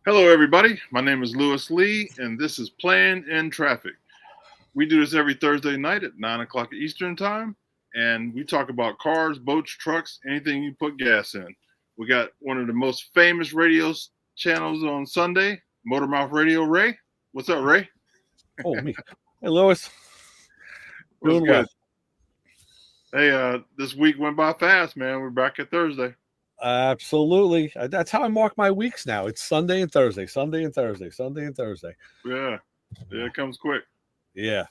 Hello, everybody. My name is Lewis Lee, and this is Playing in Traffic. We do this every Thursday night at 9 o'clock Eastern Time, and we talk about cars, boats, trucks, anything you put gas in. We got one of the most famous radio channels on Sunday, Motormouth Radio. Ray, what's up, Ray? Oh, me. Hey, Lewis. What's Doing good? well. Hey, this week went by fast, man. We're back at Thursday. Absolutely. That's how I mark my weeks now. It's Sunday and Thursday, Sunday and Thursday, Sunday and Thursday. Yeah, it comes quick. Yeah.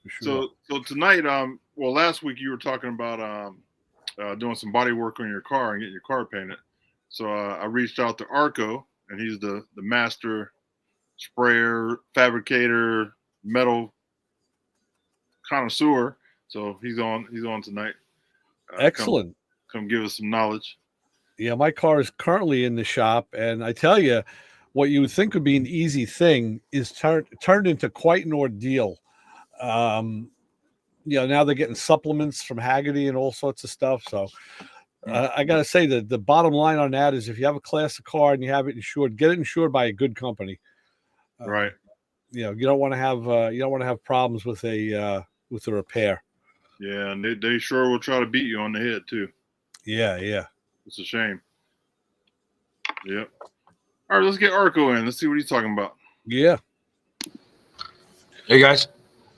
Sure. So tonight, last week you were talking about doing some body work on your car and getting your car painted. So I reached out to Arco, and he's the master sprayer, fabricator, metal connoisseur. So he's on tonight. Excellent. Come give us some knowledge. Yeah, my car is currently in the shop, and I tell you, what you would think would be an easy thing is turned into quite an ordeal. Now they're getting supplements from Hagerty and all sorts of stuff. So I got to say that the bottom line on that is if you have a classic car and you have it insured, get it insured by a good company. Right. You don't want to have problems with a repair. Yeah, and they sure will try to beat you on the head too. Yeah. It's a shame. Yep. All right, let's get Arco in. Let's see what he's talking about. Yeah. Hey guys.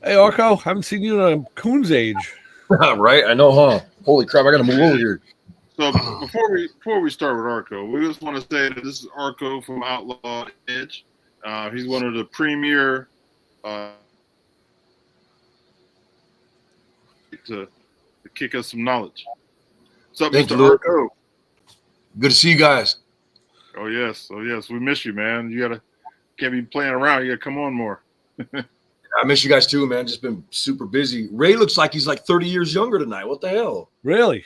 Hey Arco, haven't seen you in a coon's age. Right, I know, huh? Holy crap, I gotta move over here. So before we start with Arco, we just want to say that this is Arco from Outlaw Edge. He's one of the premier to kick us some knowledge. What's up, Thank Mr. you, Arco? Good to see you guys. Oh yes, we miss you, man. You can't be playing around. You gotta come on more. I miss you guys too, man. Just been super busy. Ray looks like he's like 30 years younger tonight. What the hell? Really?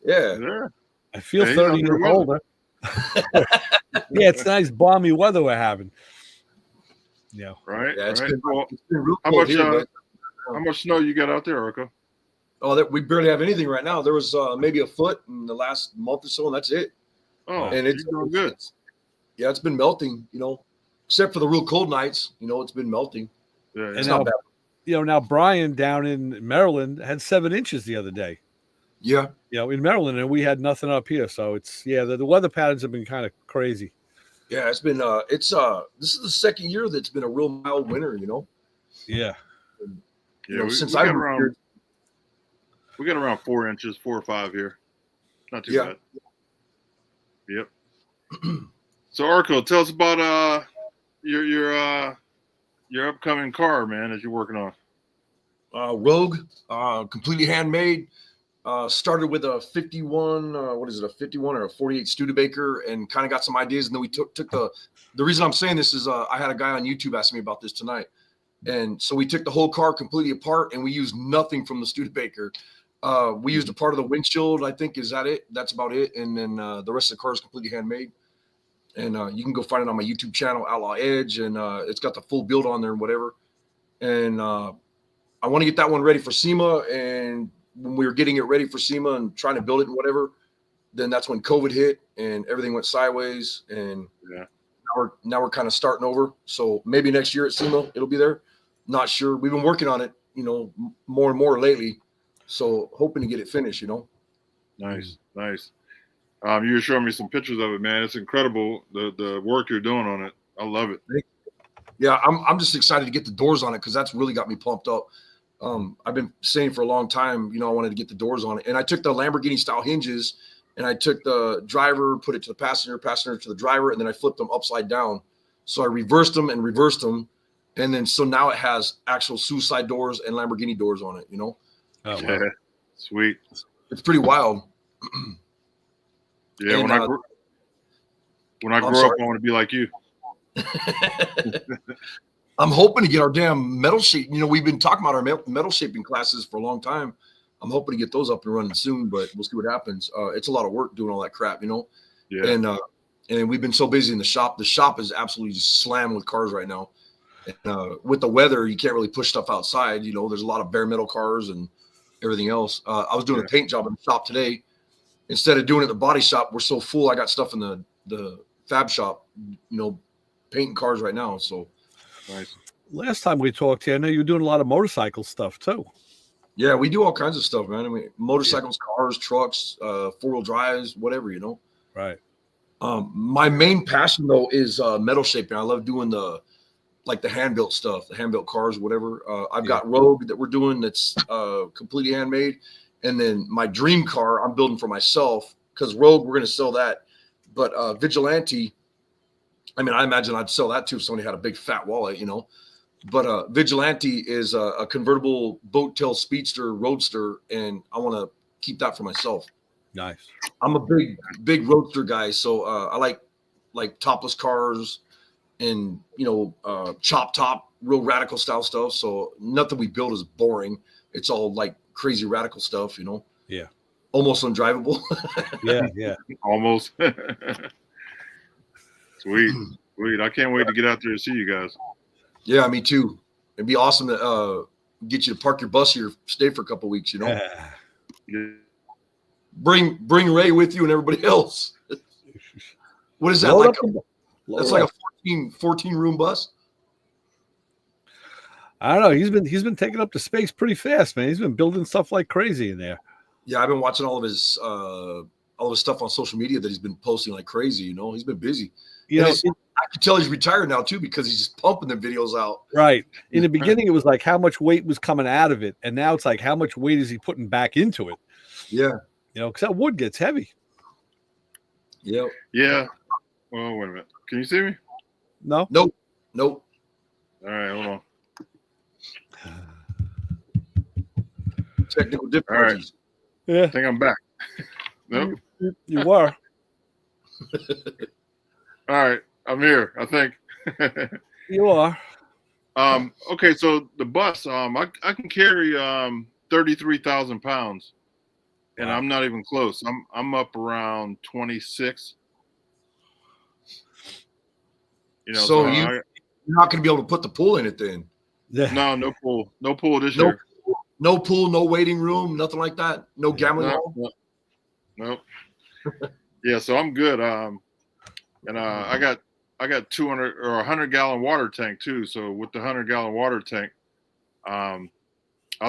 Yeah. I feel 30 years older. Yeah, it's nice balmy weather we're having. Yeah. Right. Yeah, it's right. been real How cold much here, how much snow you got out there, Arco? Oh, we barely have anything right now. There was maybe a foot in the last month or so, and that's it. Oh, and it's doing good. Yeah, it's been melting, except for the real cold nights. It's been melting. Yeah, it's not bad. Now Brian down in Maryland had 7 inches the other day. Yeah. In Maryland, and we had nothing up here. So it's the weather patterns have been kind of crazy. Yeah, it's been this is the second year that's been a real mild winter, Yeah. Since I moved here. We got around 4 inches, 4 or 5 here. Not too bad. Yep. So Arco, tell us about your upcoming car, man, that you're working on. Rogue, completely handmade. Started with a 51, a 51 or a 48 Studebaker, and kind of got some ideas. And then we took the reason I'm saying this is I had a guy on YouTube asking me about this tonight. And so we took the whole car completely apart and we used nothing from the Studebaker. We used a part of the windshield, I think. Is that it? That's about it. And then the rest of the car is completely handmade. And you can go find it on my YouTube channel, Outlaw Edge. And it's got the full build on there and whatever. And I want to get that one ready for SEMA. And when we were getting it ready for SEMA and trying to build it and whatever, then that's when COVID hit and everything went sideways. And now we're kind of starting over. So maybe next year at SEMA, it'll be there. Not sure. We've been working on it, more and more lately. So hoping to get it finished, Nice. You were showing me some pictures of it, man. It's incredible the work you're doing on it. I love it. Yeah, I'm just excited to get the doors on it because that's really got me pumped up. I've been saying for a long time, I wanted to get the doors on it. And I took the Lamborghini style hinges and I took the driver, put it to the passenger to the driver, and then I flipped them upside down. So I reversed them. And then so now it has actual suicide doors and Lamborghini doors on it, Oh, wow. Yeah. Sweet. It's pretty wild. Yeah, and, when I grow up, I want to be like you. I'm hoping to get our damn metal shape. We've been talking about our metal shaping classes for a long time. I'm hoping to get those up and running soon, but we'll see what happens. It's a lot of work doing all that crap, Yeah. And we've been so busy in the shop. The shop is absolutely just slammed with cars right now. And, with the weather, you can't really push stuff outside. There's a lot of bare metal cars and everything else. I was doing a paint job in the shop today. Instead of doing it at the body shop, we're so full. I got stuff in the fab shop, painting cars right now. So Nice. Last time we talked here, I know you were doing a lot of motorcycle stuff too. yeah, we do all kinds of stuff, man. I mean, motorcycles, cars, trucks, 4-wheel drives, whatever, Right. My main passion though is metal shaping. I love doing the hand built stuff, the hand built cars, whatever. I've got Rogue that we're doing that's completely handmade, and then my dream car I'm building for myself because Rogue we're going to sell that, but Vigilante, I mean, I imagine I'd sell that too if somebody had a big fat wallet, But Vigilante is a convertible boat tail speedster roadster, and I want to keep that for myself. Nice. I'm a big roadster guy, so I like topless cars and chop top, real radical style stuff. So nothing we build is boring. It's all like crazy radical stuff, Yeah. Almost undrivable. Yeah. Almost. Sweet. I can't wait to get out there and see you guys. Yeah, me too. It'd be awesome to get you to park your bus here, stay for a couple of weeks, Yeah. Bring Ray with you and everybody else. What is that Load like? up That's like a 14 room bus. I don't know. He's been taking up the space pretty fast, man. He's been building stuff like crazy in there. Yeah, I've been watching all of his stuff on social media that he's been posting like crazy. He's been busy. I can tell he's retired now too because he's just pumping the videos out. Right. In the beginning, it was like how much weight was coming out of it, and now it's like how much weight is he putting back into it? Yeah. Because that wood gets heavy. Yep. Yeah. Well, wait a minute. Can you see me? No. Nope. All right, hold on. Technical difficulties. Yeah. I think I'm back. Nope. You were. All right, I'm here. I think. You are. Okay, so the bus, I can carry 33,000 pounds, and Wow. I'm not even close. I'm up around 26. So you're not going to be able to put the pool in it then. Yeah. No pool this year. No pool, no waiting room, nothing like that. No gambling hall. Nope. Yeah, so I'm good. And I got 200 or 100-gallon water tank too. So with the 100-gallon water tank, I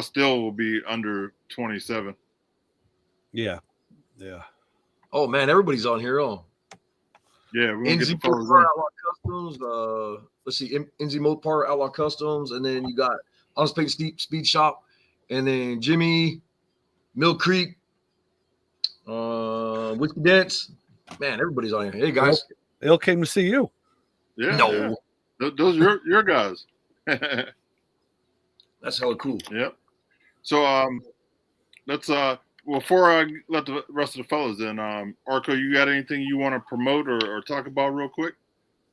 still will be under 27. Yeah. Oh man, everybody's on here. Oh, Yeah, we're gonna get the NZ fellas Mopar in. Outlaw Customs. Let's see, NZ Mopar Outlaw Customs, and then you got Honest Pink Speed Shop, and then Jimmy, Mill Creek, Whiskey Dents. Man, everybody's on here. Hey guys. They all came to see you. Yeah. No. Yeah. Those are your guys. That's hella cool. Yep. So let's before I let the rest of the fellas in, Arco, you got anything you want to promote or talk about real quick?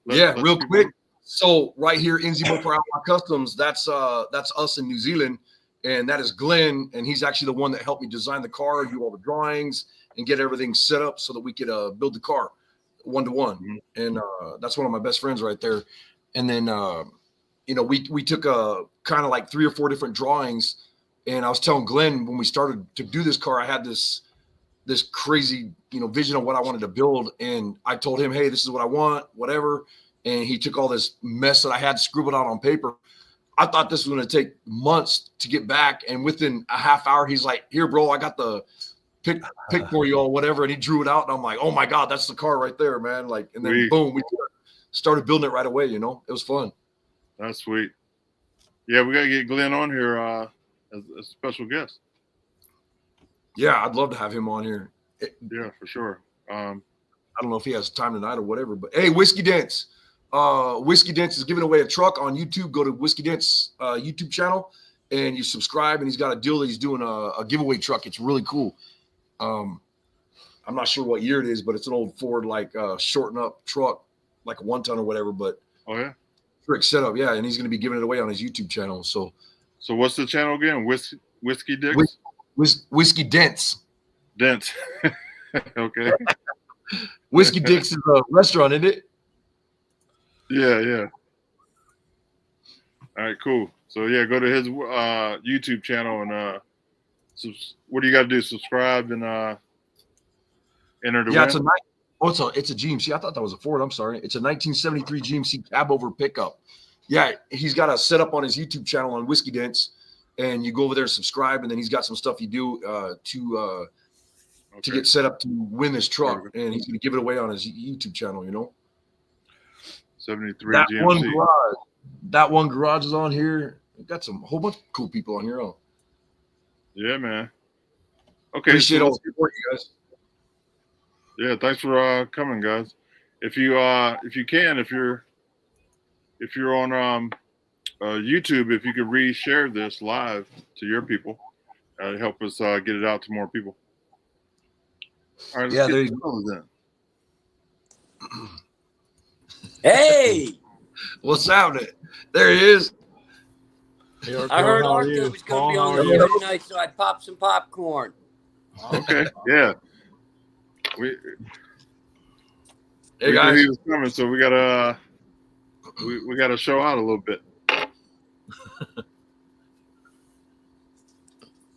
Let Real people quick. know. So right here, NZ Mopar Outlaw Customs, that's us in New Zealand, and that is Glenn, and he's actually the one that helped me design the car, do all the drawings, and get everything set up so that we could build the car 1-to-1. Mhm. And that's one of my best friends right there. And then we took a kind of like 3 or 4 different drawings, and I was telling Glenn when we started to do this car, I had this crazy vision of what I wanted to build, and I told him, hey, this is what I want, whatever. And he took all this mess that I had scribbled out on paper. I thought this was going to take months to get back, and within a half hour, he's like, here, bro, I got the pick for you or whatever. And he drew it out, and I'm like, oh my God, that's the car right there, man. Like, and then boom, we started building it right away. It was fun. That's sweet. Yeah, we gotta get Glenn on here as a special guest. Yeah, I'd love to have him on here. Yeah, for sure. I don't know if he has time tonight or whatever, but hey, Whiskey Dents. Whiskey Dents is giving away a truck on YouTube. Go to Whiskey Dents YouTube channel and you subscribe, and he's got a deal that he's doing a giveaway truck. It's really cool. I'm not sure what year it is, but it's an old Ford shorten up truck, like a 1-ton or whatever, but Oh yeah. trick setup, yeah, and he's going to be giving it away on his YouTube channel. So what's the channel again? Whiskey Dicks? Whiskey Dents. Dents. Okay. Whiskey Dicks is a restaurant, isn't it? Yeah. All right, cool. So yeah, go to his YouTube channel and what do you got to do? Subscribe and enter the win? Oh, it's a GMC. I thought that was a Ford. I'm sorry. It's a 1973 GMC cab over pickup. Yeah, he's got a setup on his YouTube channel on Whiskey Dents, and you go over there and subscribe, and then he's got some stuff you do to get set up to win this truck, and he's going to give it away on his YouTube channel. 73 that GMC. one garage is on here. We've got some whole bunch of cool people on here. Oh. Yeah, man. Okay, Appreciate so all the support, you guys. yeah, thanks for coming, guys. If you're on YouTube, if you could re-share this live to your people, help us get it out to more people. All right, Yeah, there you go. Then. Hey, What's happening? There he is. I heard Arco was going to be on the show tonight, so I popped some popcorn. Okay, yeah. We Hey knew guys. he was coming, so we gotta show out a little bit.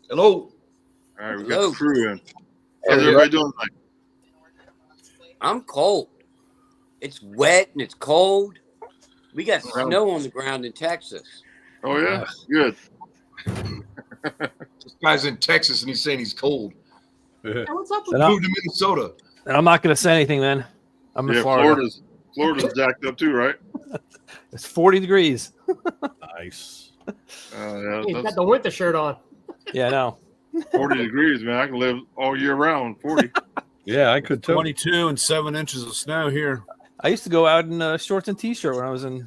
Hello. All right, we got Hello. the crew in. There How's you everybody doing tonight? I'm cold. It's wet and it's cold. We got snow on the ground in Texas. Oh yeah, good. This guy's in Texas and he's saying he's cold. What's up Moved to Minnesota. And I'm not going to say anything, man. I'm in Yeah, Florida. Florida's jacked up too, right? It's 40 degrees. Nice. Yeah, He's got that's the winter shirt on. Yeah, I know. 40 degrees, man. I can live all year round. 40. Yeah, I could too. 22 and 7 inches of snow here. I used to go out in shorts and t-shirt when I was in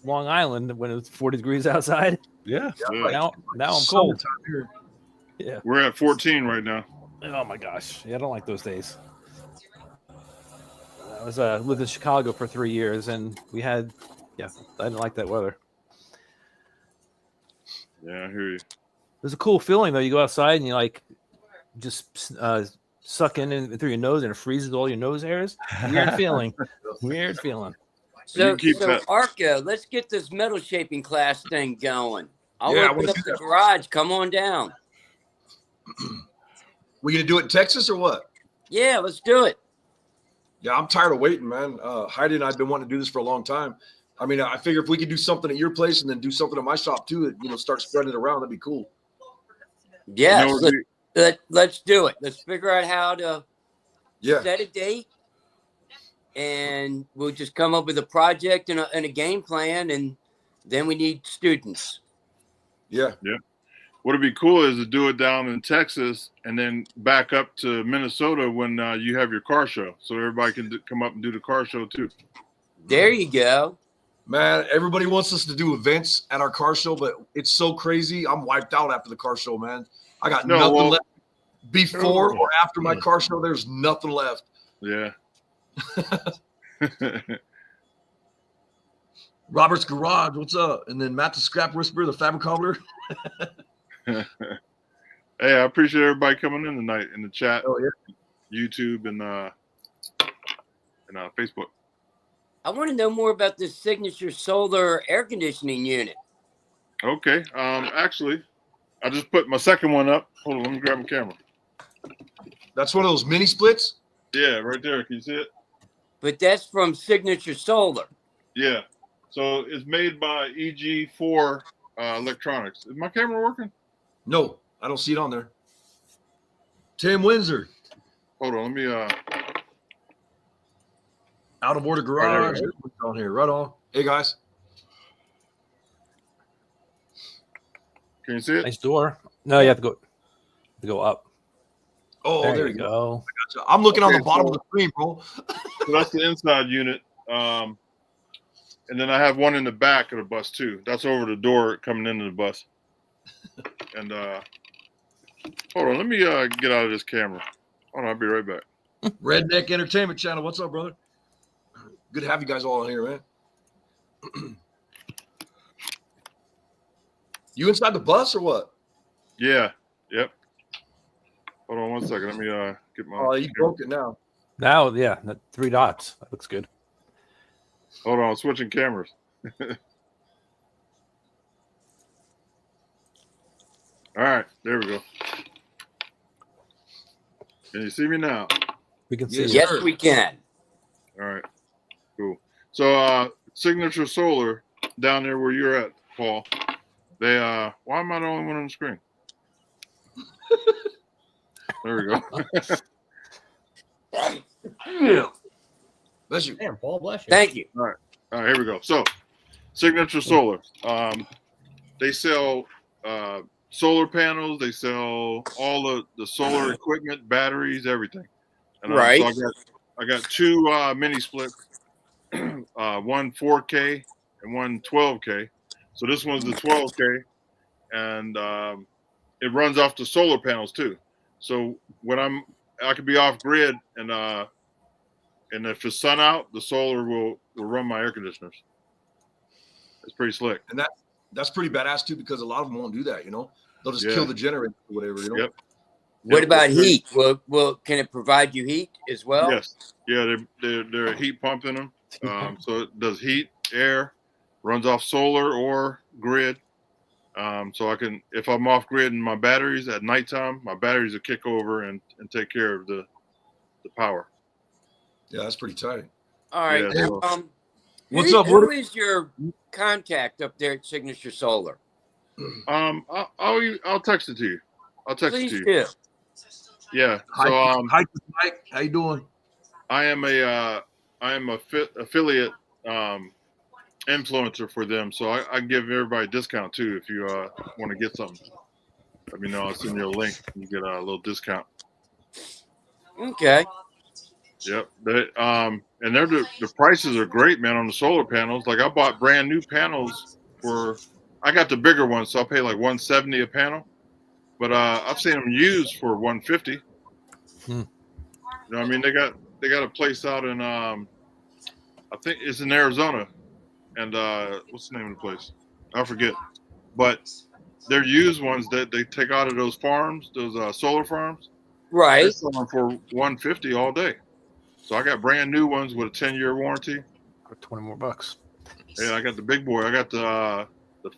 Long Island when it was 40 degrees outside. Yeah. Yeah. Now I'm cold. Summertime here. Yeah. We're at 14 right now. Oh my gosh. Yeah, I don't like those days. I was lived in Chicago for 3 years, and I didn't like that weather. Yeah, I hear you. There's a cool feeling though. You go outside and you like just suck in through your nose and it freezes all your nose hairs. Weird feeling. Weird feeling. So, You keep so that. Arco, let's get this metal shaping class thing going. I'll Yeah, I open wanna up do the that. garage. Come on down. We gonna do it in Texas or what? Yeah, let's do it. Yeah, I'm tired of waiting, man. Heidi and I've been wanting to do this for a long time. I mean, I figure if we could do something at your place and then do something at my shop too, start spreading it around, that'd be cool. Yes, You know, let's do it. Let's figure out how to Yeah. set a date, and we'll just come up with a project and a game plan, and then we need students. Yeah. what'd be cool is to do it down in Texas and then back up to Minnesota when you have your car show, so everybody can come up and do the car show too. There you go. Man, everybody wants us to do events at our car show, but it's so crazy. I'm wiped out after the car show, man. I got nothing left. Before or after my car show, there's nothing left. Yeah. Robert's Garage, what's up? And then Matt the Scrap Whisperer, the fabric cobbler. Hey, I appreciate everybody coming in tonight in the chat, Oh yeah. YouTube, and Facebook. I want to know more about this Signature Solar air conditioning unit. Okay. Actually, I just put my second one up. Hold on, let me grab my camera. That's one of those mini splits. Yeah, right there. Can you see it? But that's from Signature Solar. Yeah. So it's made by EG4 Electronics. Is my camera working? No, I don't see it on there. Tim Windsor, Hold on. Let me. Out of Order Garage. What's on here? Right on. Hey guys. Can you see it? Nice door. No, you have to go up. Oh, there you go. go. Gotcha. I'm looking on Okay, the bottom so- of the screen, bro. So that's the inside unit. And then I have one in the back of the bus too. That's over the door coming into the bus. And hold on, let me get out of this camera. Hold on, I'll be right back. Redneck Entertainment Channel. What's up, brother? Good to have you guys all in here, man. You inside the bus or what? Yeah. Yep. Hold on one second. Let me get my. Oh, you broke it now. Now, yeah, 3 dots. That looks good. Hold on, switching cameras. All right, there we go. Can you see me now? We can see. Yes, it. Yes, sir. we can. All right. Cool. So Signature Solar down there where you're at, Paul. They why am I the only one on the screen? There we go. Bless you. Damn, Paul, bless you. Thank you. All right, here we go. So, Signature Solar, they sell solar panels. They sell all the solar equipment, batteries, everything. And, Right. So I got two mini splits, one 4K and one 12K. So this one's the 12K, and it runs off the solar panels too. So when I could be off grid, and if the sun out, the solar will run my air conditioners. It's pretty slick. And that's pretty badass too, because a lot of them won't do that. You know, they'll just Yeah. kill the generator or whatever. You know. Yep. What Yep. about heat? Well, can it provide you heat as well? Yes. Yeah, they're a heat pump in them. So it does heat, air, runs off solar or grid. So I can, if I'm off grid and my batteries at nighttime, my batteries will kick over and take care of the power. Yeah, that's pretty tight. All right. Yeah, What's up? Who is your contact up there at Signature Solar? I'll text it to you. I'll text Please it to you. do. Yeah. Hi, So hi, Mike. How you doing? I am a affiliate influencer for them, so I give everybody a discount too. If you want to get something, let me know. I'll send you a link. You get a little discount. Okay. Yep. And the prices are great, man, on the solar panels. Like I bought brand new panels I got the bigger ones, so I pay like $170 a panel. But I've seen them used for $150. Hmm. You know what I mean? They got a place out in I think it's in Arizona. And what's the name of the place? I forget. But they're used ones that they take out of those farms, those solar farms. They Right. sell them for $150 all day. So I got brand new ones with a 10-year warranty. $20 more. Yeah, I got the big boy. I got the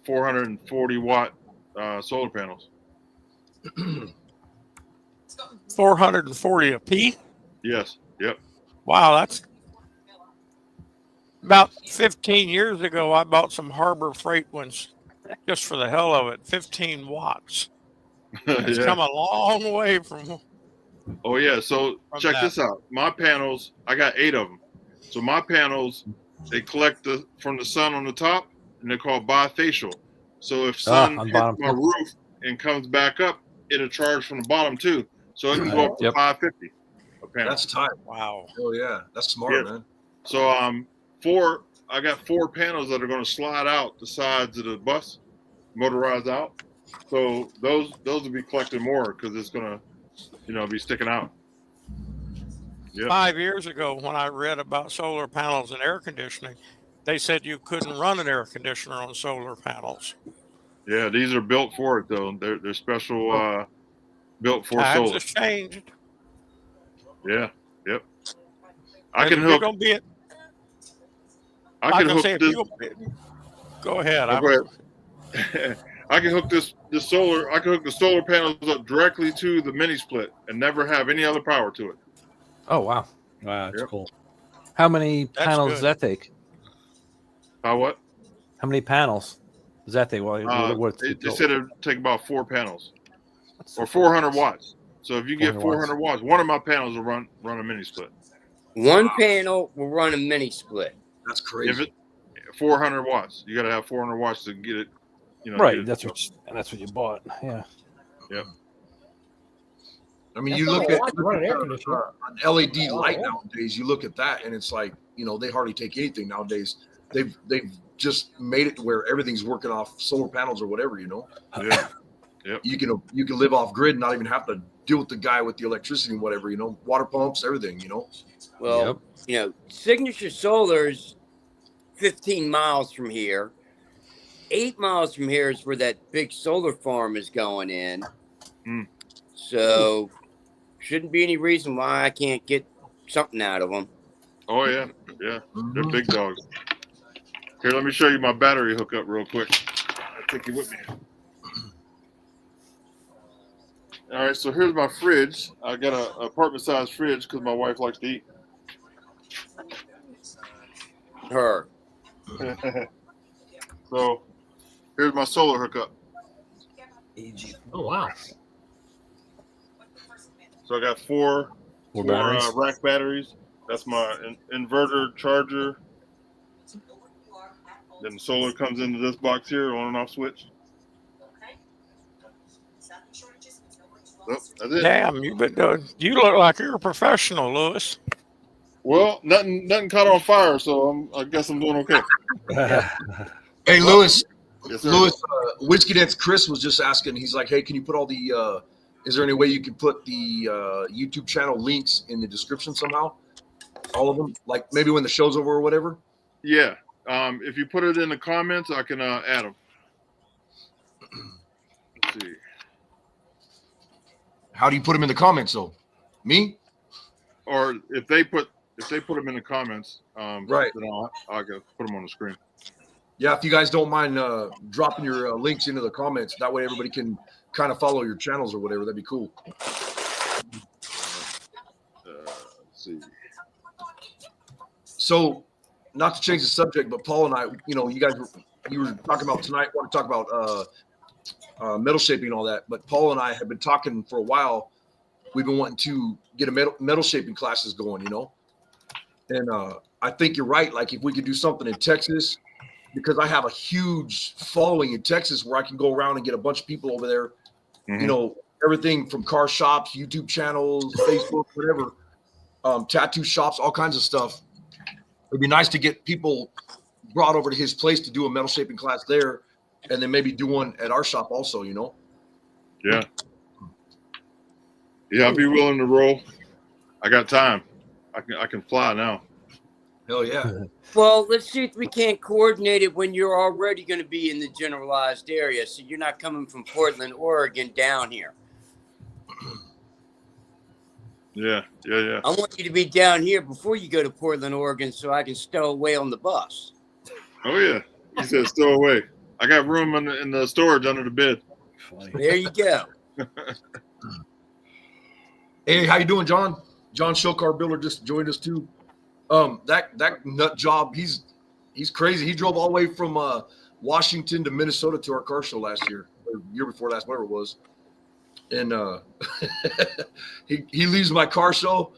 440 watt solar panels. 440 a piece. Yes. Yep. Wow, that's about 15 years ago. I bought some Harbor Freight ones just for the hell of it. 15 watts. It's Yeah. come a long way from. Oh yeah. So From check that. this out. My panels, I got 8 of them. So my panels, they collect from the sun on the top, and they're called bifacial. So if sun on hits bottom. my roof and comes back up, it'll charge from the bottom too. So it can go up to Yep. 550 a panel. That's tight. Wow. Oh yeah, that's smart, Yeah. man. So I got 4 panels that are going to slide out the sides of the bus, motorized out. So those will be collecting more because it's going to, be sticking out. Yep. 5 years ago, when I read about solar panels and air conditioning, they said you couldn't run an air conditioner on solar panels. Yeah, these are built for it though. They're special built for Times solar. has changed. Yeah. Yep. I And can if you're hook. gonna be it, I can hook say, if this. you go ahead. Oh, go ahead. I can hook this solar. I can hook the solar panels up directly to the mini split and never have any other power to it. Oh wow. Wow, that's Yep. cool. How many That's panels good. does that take? What? How many panels does that take? Well, They said it would take about 4 panels or 400 watts. So if you get 400 watts, one of my panels will run a mini split. One panel will run a mini split. That's If crazy. it 400 watts, you got to have 400 watts to get it. right. get it That's to what you bought. Yeah. I mean, That's you not look a at lot to run an air conditioner. an LED light nowadays. You look at that, and it's like, they hardly take anything nowadays. They've just made it to where everything's working off solar panels or whatever. Yeah. You can live off grid and not even have to deal with the guy with the electricity and whatever. Water pumps, everything. Well, Signature Solar's 15 miles from here. 8 miles from here is where that big solar farm is going in. Mm. So shouldn't be any reason why I can't get something out of them. Oh yeah. Yeah. They're big dogs. Here, let me show you my battery hookup real quick. I'll take you with me. All right, so here's my fridge. I got a apartment size fridge because my wife likes to eat. Her. So here's my solar hookup. Oh wow. So I got four batteries. rack batteries. That's my inverter charger. Then the solar comes into this box here, on and off switch. Yep, that's it. Damn, you look like you're a professional, Lewis. Well, nothing caught on fire, so I guess I'm doing okay. Hey, Lewis. Yes, sir. Lewis, Whiskey Dance Chris was just asking. He's like, hey, can you put all the is there any way you can put the YouTube channel links in the description somehow? All of them? Like maybe when the show's over or whatever? Yeah. If you put it in the comments, I can add them. Let's see. How do you put them in the comments though? Me? Or if they put them in the comments, Right. then I'll go put them on the screen. Yeah, if you guys don't mind dropping your links into the comments, that way everybody can kind of follow your channels or whatever. That'd be cool. Let's see. So, not to change the subject, but Paul and I, you know, you were talking about tonight. Want to talk about metal shaping and all that, but Paul and I have been talking for a while. We've been wanting to get a metal shaping classes going, you know, and I think you're right. Like if we could do something in Texas, because I have a huge following in Texas where I can go around and get a bunch of people over there, you know, everything from car shops, YouTube channels, Facebook, whatever, tattoo shops, all kinds of stuff. It'd be nice to get people brought over to his place to do a metal shaping class there, and then maybe do one at our shop also, you know? Yeah. Yeah, I'll be willing to roll. I got time. I can fly now. Hell yeah. Well, let's see if we can't coordinate it when you're already going to be in the generalized area. So you're not coming from Portland, Oregon down here. Yeah. I want you to be down here before you go to Portland, Oregon, so I can stow away on the bus. Oh yeah. He said stow away. I got room in the storage under the bed. There you go. Hey, how you doing, John? John Shokar Builder just joined us too. That nut job, he's crazy. He drove all the way from Washington to Minnesota to our car show last year, or year before last, whatever it was. And he leaves my car show.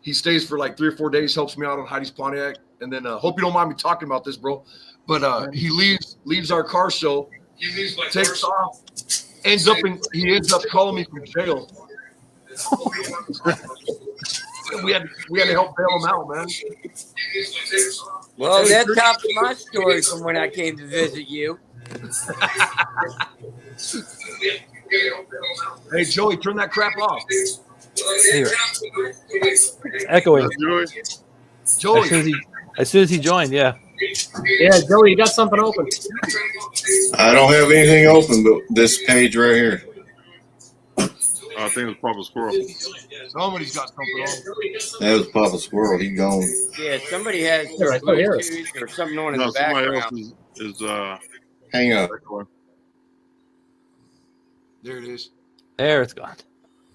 He stays for like 3 or 4 days, helps me out on Heidi's Pontiac, and then hope you don't mind me talking about this, bro. But he leaves our car show, takes off, he ends up calling me from jail. we had to help bail him out, man. Well, that tops my story from when I came to visit you. Hey, Joey, turn that crap off. It's echoing. Joey. As soon as he joined, yeah. Yeah, Joey, you got something open. I don't have anything open but this page right here. I think it's Papa Squirrel. Somebody's got something on. That was Papa Squirrel. He gone. Yeah, somebody has Yeah, I still hear it. Bluetooth or something on in No, the somebody background. else is Hang up. There it is. There it's gone.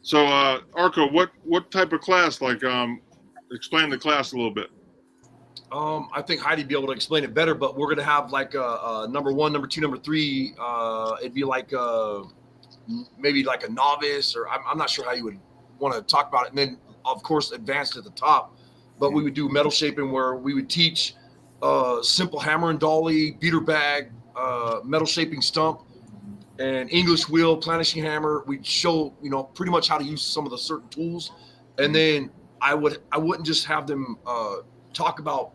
So Arco, what type of class? Like explain the class a little bit. I think Heidi'd be able to explain it better, but we're gonna have like a number 1, number 2, number 3. It'd be like maybe like a novice, or I'm not sure how you would want to talk about it. And then of course advanced at the top. But we would do metal shaping where we would teach simple hammer and dolly, beater bag, metal shaping stump, and English wheel, planishing hammer. We'd show, you know, pretty much how to use some of the certain tools. And then I wouldn't just have them talk about,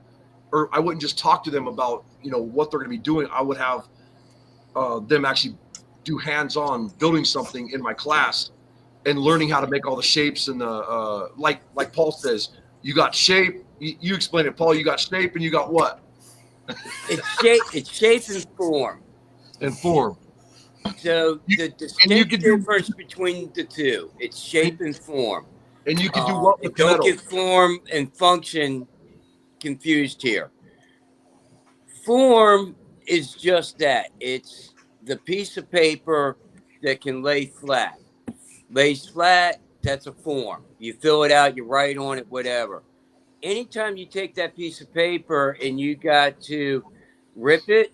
or I wouldn't just talk to them about, you know, what they're going to be doing. I would have them actually do hands-on building something in my class and learning how to make all the shapes and the like Paul says, you got shape. You explain it, Paul. You got shape and you got what? It's shape and form. And form. So the distinct difference between the two, it's shape and form. And you can do what with don't metal? get form and function confused here. Form is just that. It's the piece of paper that can lay flat. Lays flat, that's a form. You fill it out, you write on it, whatever. anytime you take that piece of paper and you got to rip it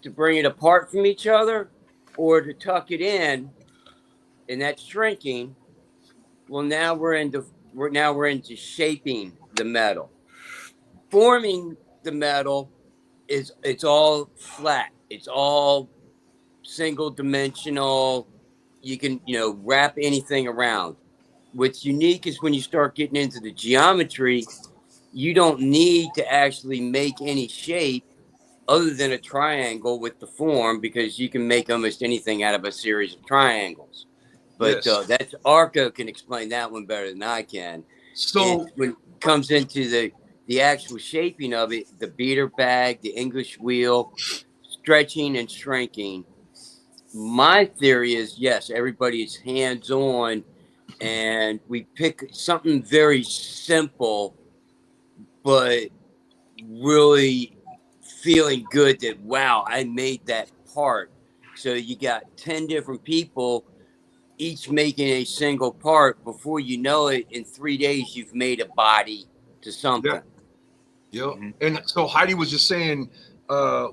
to bring it apart from each other or to tuck it in, and that's shrinking. Well, now we're into shaping the metal. Forming the metal it's all flat. It's all single dimensional. You can, wrap anything around. What's unique is when you start getting into the geometry, you don't need to actually make any shape other than a triangle with the form, because you can make almost anything out of a series of triangles. But Yes. that's Arco can explain that one better than I can. So And when it comes into the actual shaping of it, the beater bag, the English wheel, stretching and shrinking, my theory is, yes, everybody is hands-on, and we pick something very simple, but really feeling good that, wow, I made that part. So you got 10 different people each making a single part. Before you know it, in 3 days, you've made a body to something. Yeah. And so Heidi was just saying,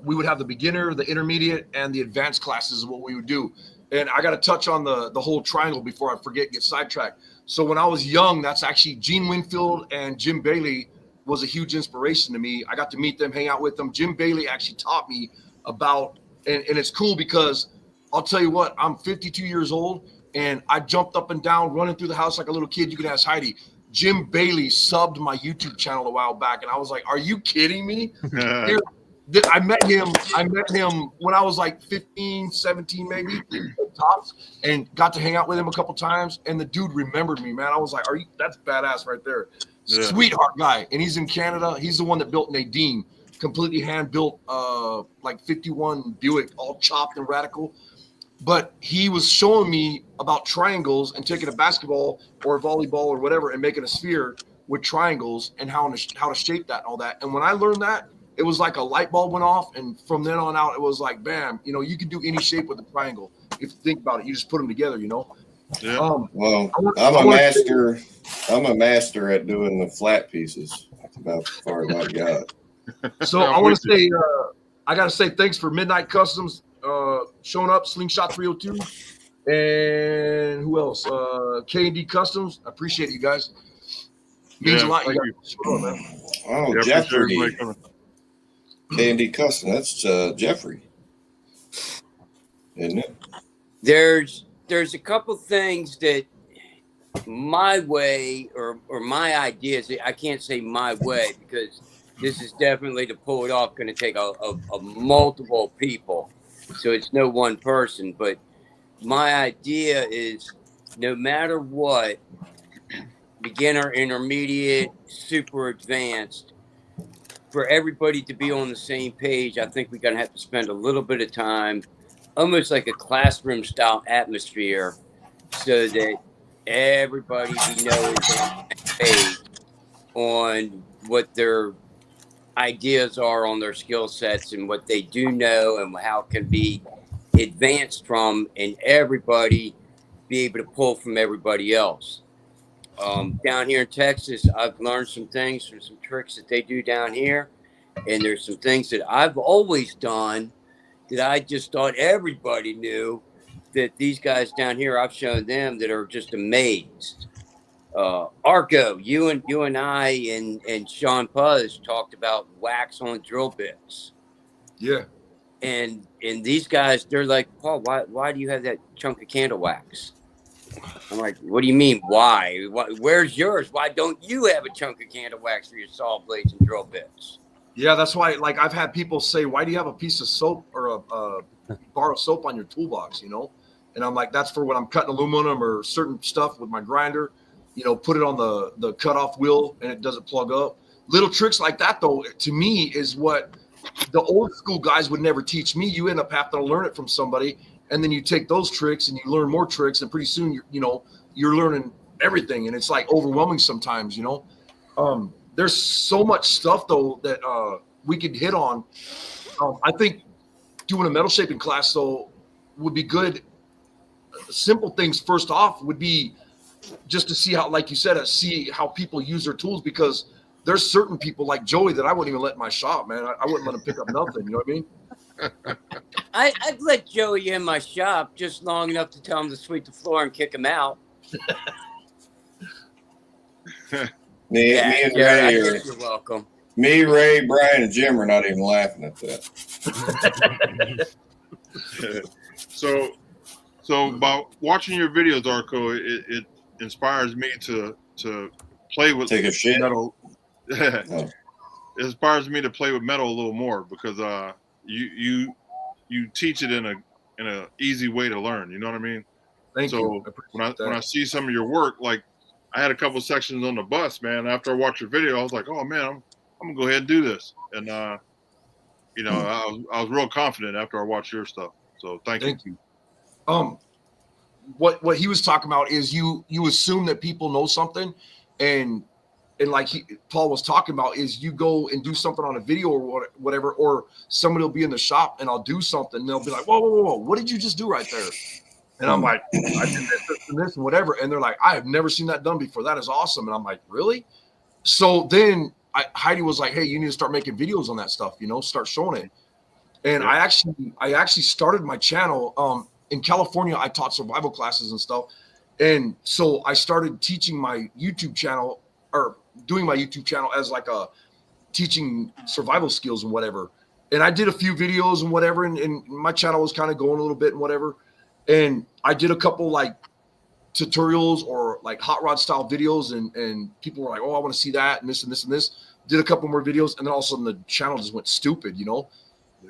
we would have the beginner, the intermediate, and the advanced classes is what we would do. And I got to touch on the whole triangle before I forget, get sidetracked. So when I was young, that's actually Gene Winfield and Jim Bailey was a huge inspiration to me. I got to meet them, hang out with them. Jim Bailey actually taught me about, and it's cool because I'll tell you what, I'm 52 years old and I jumped up and down running through the house like a little kid. You can ask Heidi. Jim Bailey subbed my YouTube channel a while back, and I was like, are you kidding me? Here, I met him when I was like 15, 17 maybe, tops, and got to hang out with him a couple times, and the dude remembered me, man. I was like, that's badass right there. Yeah. Sweetheart guy. And he's in Canada. He's the one that built Nadine, completely hand built, like 51 Buick, all chopped and radical. But he was showing me about triangles and taking a basketball or a volleyball or whatever and making a sphere with triangles and how to shape that and all that. And when I learned that, it was like a light bulb went off. And from then on out, it was like, bam, you can do any shape with a triangle. If you think about it, you just put them together, Yeah. Well, I'm a master at doing the flat pieces. That's about as far as I got. So I want to say, I got to say thanks for Midnight Customs showing up, Slingshot 302, and who else? K&D Customs. I appreciate you guys. Means a lot. Thank you. Showing up, man. Oh, Yeah, Jeffrey, appreciate everybody coming. Candy Custom. That's Jeffrey, isn't it? There's a couple things that my way or my ideas, I can't say my way because this is definitely, to pull it off, going to take a multiple people. So it's no one person, but my idea is no matter what, beginner, intermediate, super advanced, for everybody to be on the same page, I think we're going to have to spend a little bit of time, almost like a classroom style atmosphere, so that everybody we know is on the same page on what their ideas are on their skill sets and what they do know and how it can be advanced from, and everybody be able to pull from everybody else. Down here in Texas, I've learned some things from some tricks that they do down here, and there's some things that I've always done that I just thought everybody knew, that these guys down here, I've shown them, that are just amazed. Arco, you and I and Sean Puzz talked about wax on drill bits. Yeah. And these guys, they're like, Paul, why do you have that chunk of candle wax? I'm like, what do you mean, why? Where's yours? Why don't you have a chunk of candle wax for your saw blades and drill bits? Yeah, that's why, like, I've had people say, why do you have a piece of soap or a bar of soap on your toolbox, And I'm like, that's for when I'm cutting aluminum or certain stuff with my grinder, put it on the cutoff wheel and it doesn't plug up. Little tricks like that, though, to me, is what the old school guys would never teach me. You end up having to learn it from somebody, and then you take those tricks and you learn more tricks, and pretty soon you're learning everything, and it's like overwhelming sometimes. There's so much stuff though that we could hit on. I think doing a metal shaping class though would be good. Simple things first off would be just to see how, like you said, see how people use their tools, because there's certain people like Joey that I wouldn't even let in my shop, man. I wouldn't let him pick up nothing. You know what I mean? I'd let Joey in my shop just long enough to tell him to sweep the floor and kick him out. Me and I Ray guess you're welcome. me, Ray, Brian, and Jim are not even laughing at that. So about watching your videos, Arco, it inspires me to play with Take a shit. metal. Oh. It inspires me to play with metal a little more because you teach it in a easy way to learn. You know what I mean? Thank So you. when I see some of your work, like I had a couple sections on the bus, man. After I watched your video, I was like, oh man, I'm gonna go ahead and do this. And you know, I was real confident after I watched your stuff. So thank you. What he was talking about is you assume that people know something, and like Paul was talking about, is you go and do something on a video or whatever, or somebody will be in the shop and I'll do something and they'll be like, whoa, what did you just do right there? And I'm like, I did this and whatever. And they're like, I have never seen that done before. That is awesome. And I'm like, really? So then Heidi was like, hey, you need to start making videos on that stuff, you know, start showing it. And I actually started my channel. In California, I taught survival classes and stuff. And so I started teaching my YouTube channel, or doing my YouTube channel as like a teaching survival skills and whatever. And I did a few videos and whatever. And my channel was kind of going a little bit and whatever. And I did a couple like tutorials or like hot rod style videos. And people were like, oh, I want to see that and this and this and this. Did a couple more videos. And then all of a sudden the channel just went stupid, you know?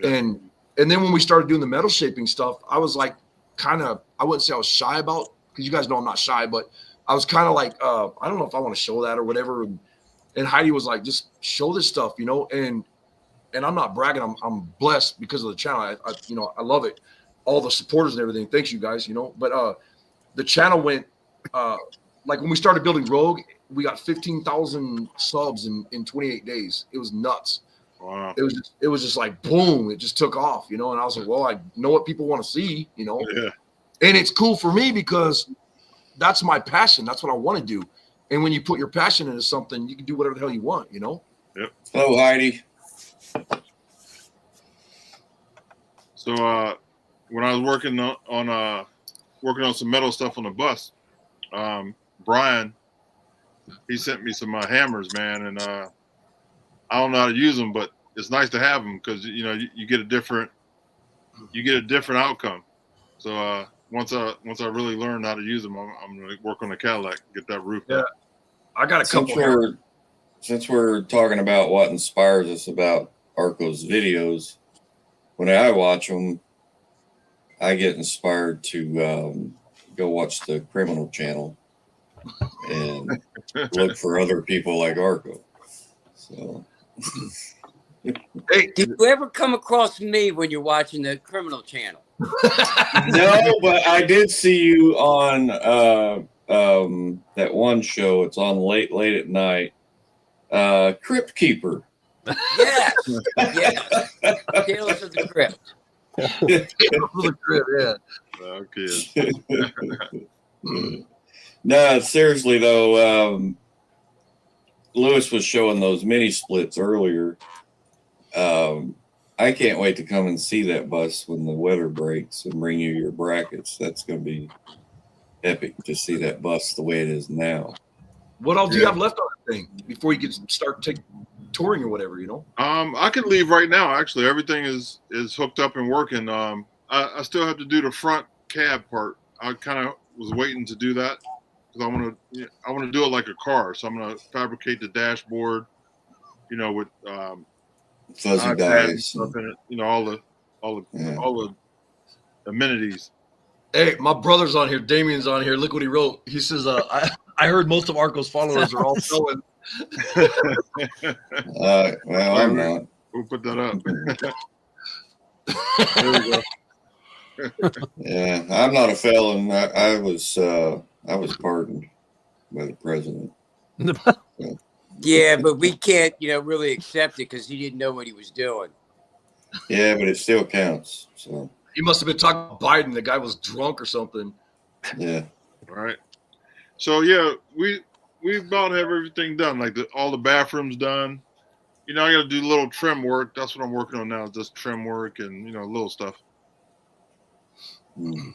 Yeah. And then when we started doing the metal shaping stuff, I was like, I wouldn't say I was shy about, because you guys know I'm not shy, but I was kind of like, I don't know if I want to show that or whatever. And Heidi was like, just show this stuff, you know? And I'm not bragging. I'm blessed because of the channel. I love it. All the supporters and everything. Thanks you guys, you know? But the channel went, like when we started building Rogue, we got 15,000 subs in 28 days. It was nuts. Wow. It was just like boom, it just took off, you know. And I was like, well, I know what people want to see, you know. Yeah. And it's cool for me because that's my passion. That's what I want to do. And when you put your passion into something, you can do whatever the hell you want, you know. Yep. Hello, Heidi. So when I was working on some metal stuff on the bus, Brian, he sent me some hammers, man, and I don't know how to use them, but it's nice to have them because you know you get a different outcome. So once I really learn how to use them, I'm going to work on the Cadillac, get that roof. Yeah, I got a couple. Since we're talking about what inspires us about Arco's videos, when I watch them, I get inspired to go watch the Criminal Channel and look for other people like Arco. So. Hey, did you ever come across me when you're watching the Criminal Channel? No, but I did see you on that one show. It's on late at night. Crypt Keeper. Yes. Yes. Tales of the Crypt. Yeah. No, seriously though, Lewis was showing those mini splits earlier. I can't wait to come and see that bus when the weather breaks and bring you your brackets. That's going to be epic to see that bus the way it is now. What all do you have left on that thing before you can start touring or whatever, you know? I could leave right now. Actually, everything is hooked up and working. I still have to do the front cab part. I kind of was waiting to do that because I want to do it like a car. So I'm going to fabricate the dashboard, you know, with fuzzy dice, you know, all the amenities. Hey, my brother's on here. Damien's on here. Look what he wrote. He says, I heard most of Arco's followers are all selling. Well, I'm not. We'll put that up. There we go. Yeah, I'm not a felon. I was pardoned by the president. Yeah, but we can't, really accept it because he didn't know what he was doing. Yeah, but it still counts. So he must have been talking to Biden. The guy was drunk or something. Yeah. All right. So yeah, we about have everything done. Like all the bathrooms done. You know, I got to do little trim work. That's what I'm working on now. Just trim work and little stuff. Mm.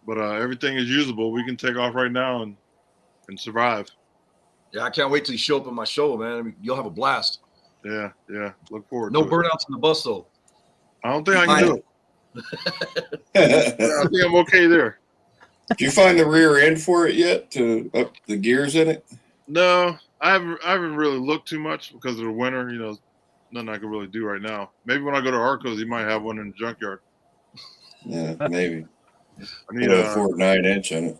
But everything is usable. We can take off right now and survive. Yeah, I can't wait till you show up at my show, man. I mean, you'll have a blast. Yeah. Look forward. No to it. burnouts in the bus though. I don't think I can do it. I think I'm okay there. Did you find the rear end for it yet to up the gears in it? No, I haven't really looked too much because of the winter. Nothing I can really do right now. Maybe when I go to Arcos, he might have one in the junkyard. Yeah, maybe. I need Put a 4.9-inch in it.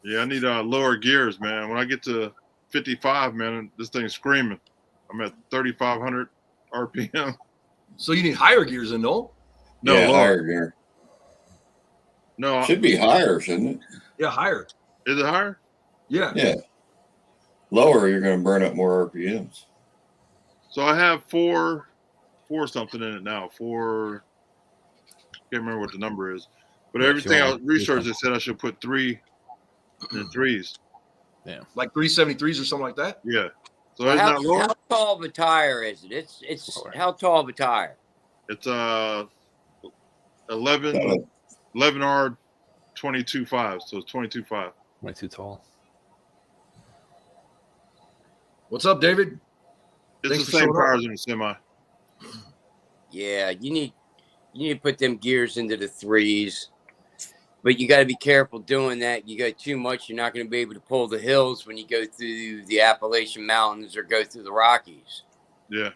Yeah, I need lower gears, man. When I get to 55, man, this thing's screaming. I'm at 3,500 RPM. So you need higher gears in, no? No, Yeah, lower. higher gear. No, Should be higher, shouldn't it? Yeah, higher. is it higher? Yeah. Yeah. Lower, you're going to burn up more RPMs. So I have four something in it now. Can't remember what the number is. But Yeah, everything I sure. researched, they said I should put 3 in threes. Like 373s or something like that. Yeah. So it's not lower. How tall of a tire is it? It's how tall of a tire? It's 11R 22.5. So it's 22.5. Way too tall. What's up, David? It's Thanks the for same showing up. tires in the semi. Yeah, you need to put them gears into the 3s. But you got to be careful doing that. You go too much, you're not going to be able to pull the hills when you go through the Appalachian Mountains or go through the Rockies. Yeah.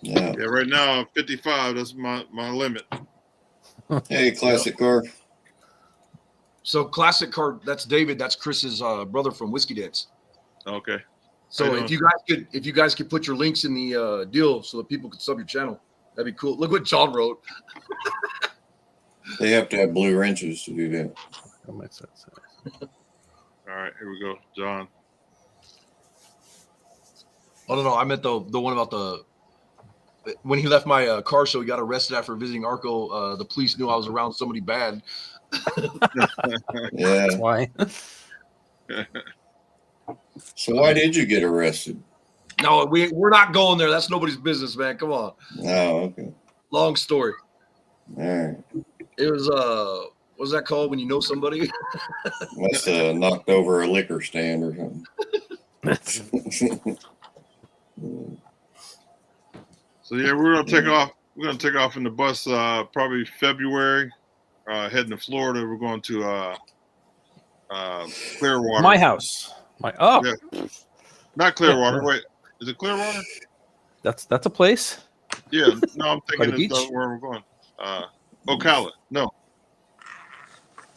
Yeah. Yeah, right now 55, that's my limit. Hey, classic car. So classic car. That's David. That's Chris's brother from Whiskey Dance. Okay. So How you if you guys could put your links in the deal so that people could sub your channel, that'd be cool. Look what John wrote. They have to have blue wrenches to do that. That makes sense. All right, here we go. John. Oh no, I meant the one about when he left my car show. He got arrested after visiting Arco. The police knew I was around somebody bad. Yeah. That's why. So why did you get arrested? No, we're not going there. That's nobody's business, man. Come on. Oh, okay. Long story. All right. It was what's that called when you know somebody? Must have knocked over a liquor stand or something. So yeah, we're gonna take off. We're gonna take off in the bus probably February. Heading to Florida. We're going to Clearwater. My house. Yeah. Not Clearwater. Wait, is it Clearwater? That's a place. Yeah. No, I'm By the thinking it's beach? where we're going. Ocala. No.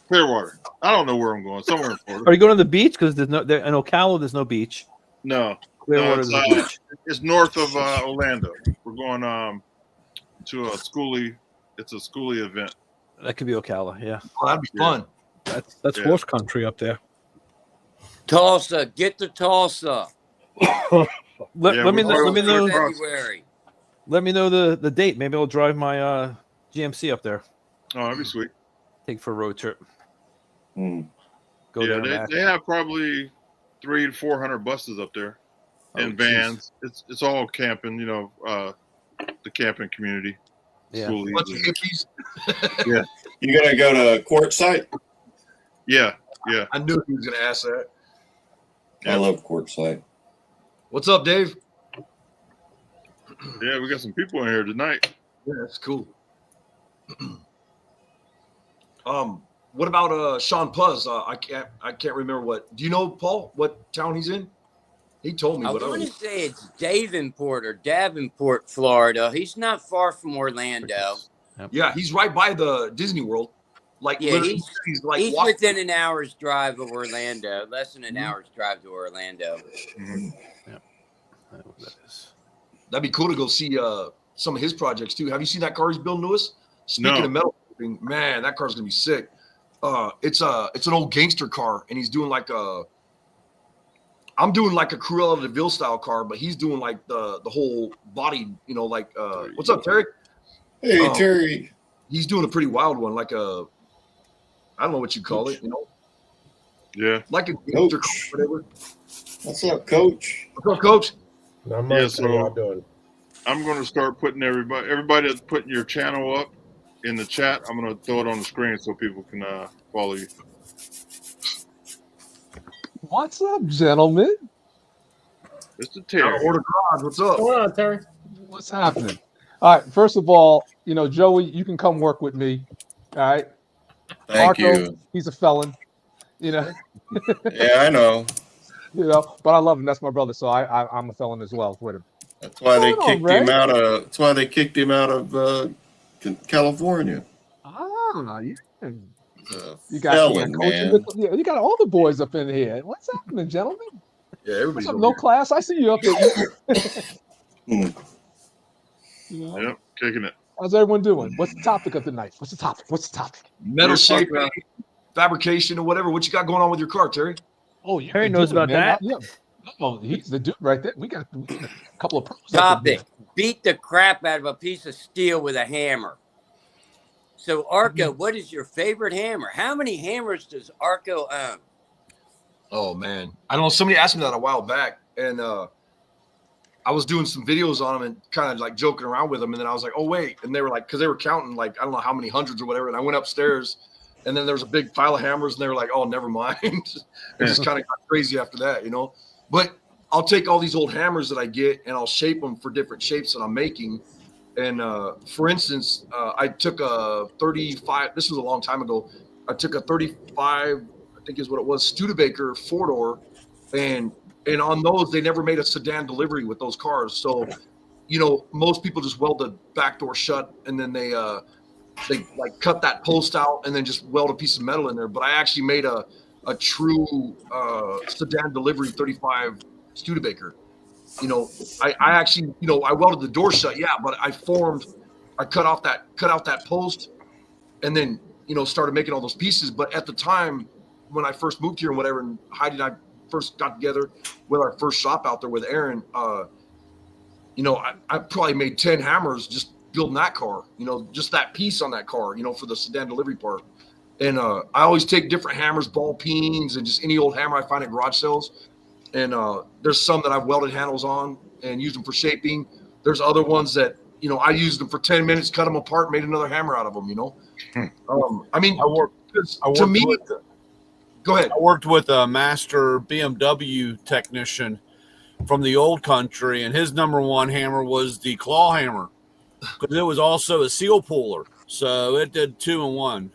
Clearwater. I don't know where I'm going. Somewhere in Florida. Are you going to the beach? Because in Ocala, there's no beach. No. Clearwater, it's, there's a beach. It's north of Orlando. We're going to a schoolie. It's a schoolie event. That could be Ocala. Yeah, Oh, that'd be fun. That's Yeah. horse country up there. Tulsa, get to Tulsa. Yeah, let me we're know. Let me going know. across. February. Let me know the date. Maybe I'll drive my GMC up there. Oh, that'd be sweet. Take for a road trip. Hmm. Go Yeah, there and back. they have probably 300 to 400 buses up there and Oh, vans. It's all camping, the camping community. Yeah. Schoolies Bunch of and- hippies. You gonna go to Quartzsite? yeah. I knew he was gonna ask that. I love Quartzsite. What's up, Dave? Yeah, we got some people in here tonight. Yeah, that's cool. What about Sean Puz? I can't remember what. Do you know, Paul, what town he's in? He told me I what. want to say it's Davenport, Florida. He's not far from Orlando. Yeah, he's right by the Disney World. Like, Yeah, literally, he's like He's walking- within an hour's drive of Orlando, less than an hour's drive to Orlando. Mhm. I know what that is. That'd be cool to go see some of his projects too. Have you seen that car he's building, Lewis? Speaking No. of metal, man, that car's gonna be sick. It's an old gangster car, and he's doing like I'm doing like a Cruella de Vil style car, but he's doing like the whole body, what's up, Terry? Hey, Oh. Terry. He's doing a pretty wild one, like I don't know what you call it, Yeah. Like a Coach. or whatever. What's up, Coach? What's up, Coach? Not Yeah, much. How y'all doing? I'm going to start putting everybody that's putting your channel up in the chat. I'm going to throw it on the screen so people can follow you. What's up, gentlemen? Mr. Out Terry. of Order Garage. What's up? What's going on, Terry? What's happening? All right. First of all, Joey, you can come work with me. All right. Thank Arco, you. he's a felon. Yeah, I know. But I love him. That's my brother, so I'm a felon as well with him. That's why they Hold on, kicked him Ray. out of. That's why they kicked him out of California. Ah, yeah. He's a You got felon, Coach man. yeah, you got all the boys up in here. What's happening, gentlemen? Yeah, What's everybody's up, over no here. class? I see you up there. Hmm. Yep, kicking it. How's everyone doing? What's the topic of the night? What's the topic? Metal We're shape, talking about- fabrication, or whatever. What you got going on with your car, Terry? Oh, you Harry can knows do it, about man. that. Oh, he's the dude right there. We got a couple of pros up in Topic: here. beat the crap out of a piece of steel with a hammer. So, Arco, what is your favorite hammer? How many hammers does Arco own? Oh man, I don't know. Somebody asked me that a while back, and I was doing some videos on them and kind of like joking around with them, and then I was like, "Oh wait," and they were like, because they were counting like I don't know how many hundreds or whatever, and I went upstairs, and then there was a big pile of hammers, and they were like, "Oh, never mind." It just kind of got crazy after that, But I'll take all these old hammers that I get and I'll shape them for different shapes that I'm making. And for instance, I took a 35. This was a long time ago. I took a 35, I think is what it was, Studebaker 4-door, and on those they never made a sedan delivery with those cars. So, most people just weld the back door shut and then they like cut that post out and then just weld a piece of metal in there. But I actually made a true sedan delivery 35 Studebaker. I actually, I welded the door shut, yeah, but I cut out that post and then, started making all those pieces. But at the time when I first moved here and whatever, and Heidi and I first got together with our first shop out there with Aaron, I probably made 10 hammers just building that car, just that piece on that car, for the sedan delivery part. And I always take different hammers, ball peens, and just any old hammer I find at garage sales. And there's some that I've welded handles on and used them for shaping. There's other ones that, I used them for 10 minutes, cut them apart, made another hammer out of them, I mean, to me, go ahead. I worked with a master BMW technician from the old country, and his number one hammer was the claw hammer because it was also a seal puller. So it did 2 in 1.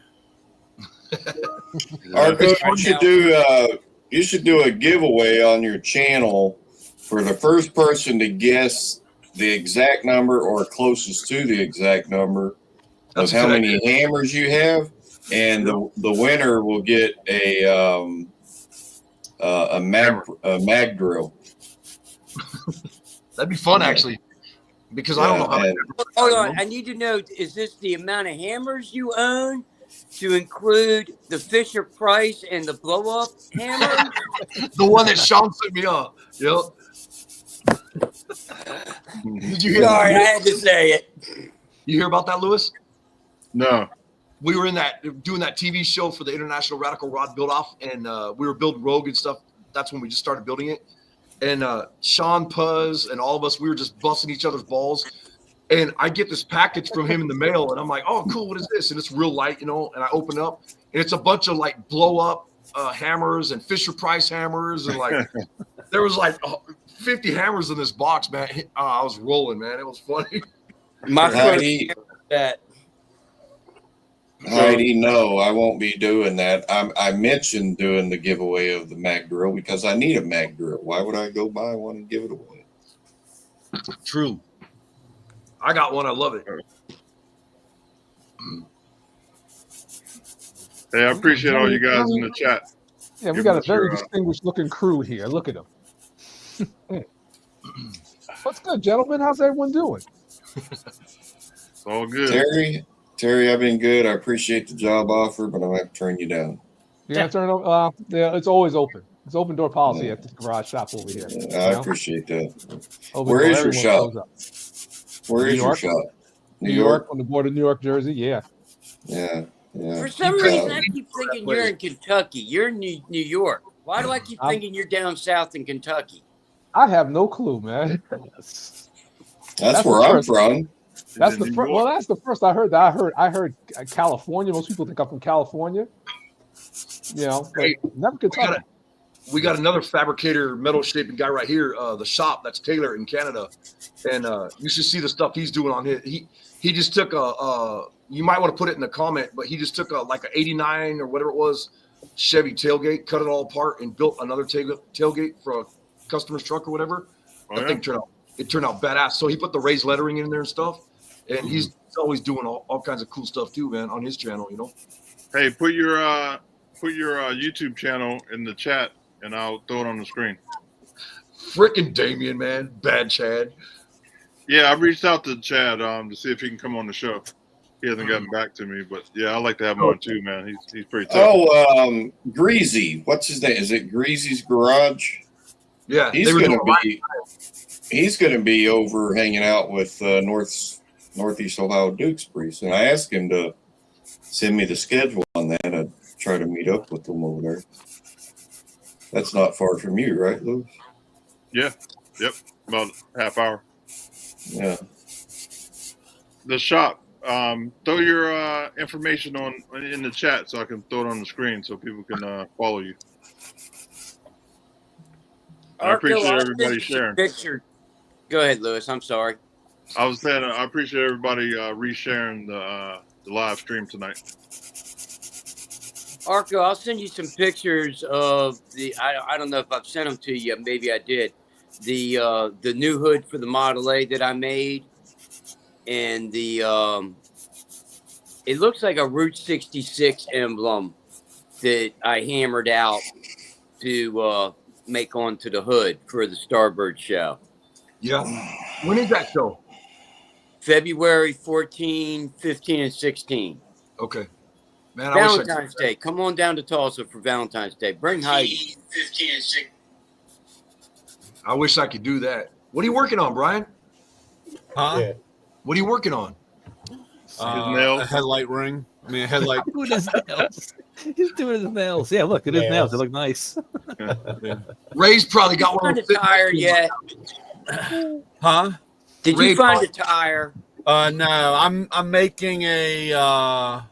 Arco, you should do a giveaway on your channel for the first person to guess the exact number or closest to the exact number of how many hammers you have, and the winner will get a mag drill. That'd be fun, actually, because I don't know how. Hold on, I need to know: is this the amount of hammers you own, to include the Fisher Price and the blow up hammer? The one that Sean sent me up. Yep. Did you hear? Sorry, I had to say it. You hear about that, Lewis? No. We were doing that TV show for the International Radical Rod Build Off, and we were building Rogue and stuff. That's when we just started building it. And Sean Puz and all of us, we were just busting each other's balls. And I get this package from him in the mail, and I'm like, "Oh, cool! What is this?" And it's real light, And I open it up, and it's a bunch of like blow up hammers and Fisher Price hammers, and like there was like 50 hammers in this box, man. I was rolling, man. It was funny. Heidi, no, I won't be doing that. I mentioned doing the giveaway of the mag drill because I need a mag drill. Why would I go buy one and give it away? True. I got one. I love it. Hey, I appreciate all you guys in the chat. Yeah, we got a very distinguished looking crew here. Look at them. What's good, gentlemen? How's everyone doing? It's all good. Terry, I've been good. I appreciate the job offer, but I'm going to have to turn you down. Yeah, yeah, it's always open. It's open door policy at the garage shop over here. I appreciate that. Where is your shop? Where is your shop? New York, on the border of New York, Jersey. Yeah. Yeah. Yeah. For some You reason, could- I keep thinking you're in Kentucky. You're in New York. Why do I keep thinking you're down south in Kentucky? I have no clue, man. That's That's where the I'm first. from. That's in the New first. York. Well, that's the first I heard. I heard California. Most people think I'm from California. You know, but Hey, never Kentucky. We got another fabricator, metal shaping guy right here. The shop, that's Taylor in Canada, and you should see the stuff he's doing on his. He just took a. You might want to put it in the comment, but he just took like a '89 or whatever it was Chevy tailgate, cut it all apart, and built another tailgate for a customer's truck or whatever. Oh, That yeah? thing turned out badass. So he put the raised lettering in there and stuff, and he's always doing all kinds of cool stuff too, man, on his channel. You know. Hey, put your YouTube channel in the chat, and I'll throw it on the screen. Freaking Damien, man, bad Chad. Yeah, I reached out to Chad to see if he can come on the show. He hasn't gotten back to me, but yeah, I like to have him on too, man. He's pretty tough. Oh, Greasy. What's his name? Is it Greasy's Garage? Yeah, He's gonna be over hanging out with Northeast Ohio Dukes pretty soon. I asked him to send me the schedule on that. I'd try to meet up with them over there. That's not far from you, right, Louis? Yeah, yep, about a half hour. Yeah. The shop. Throw your information in the chat so I can throw it on the screen so people can follow you. I appreciate I'll everybody send you some sharing. Picture. Go ahead, Lewis. I'm sorry. I was saying I appreciate everybody resharing the live stream tonight. Arco, I'll send you some pictures of the. I don't know if I've sent them to you. Maybe I did. The new hood for the Model A that I made, and the it looks like a Route 66 emblem that I hammered out to make onto the hood for the Starbird show. Yeah. When is that show? February 14, 15, and 16. Okay. Man, Valentine's Day. Come on down to Tulsa for Valentine's Day. Bring Heidi. 15 and 16. I wish I could do that. What are you working on, Brian? Huh? Yeah. What are you working on? nails. A headlight ring. I mean, a headlight. Doing his nails. He's doing his nails. Yeah, look at his nails. They look nice. Ray's probably got one. Find a tire yet? Huh? Did Ray you find Paul- a tire? No, I'm making a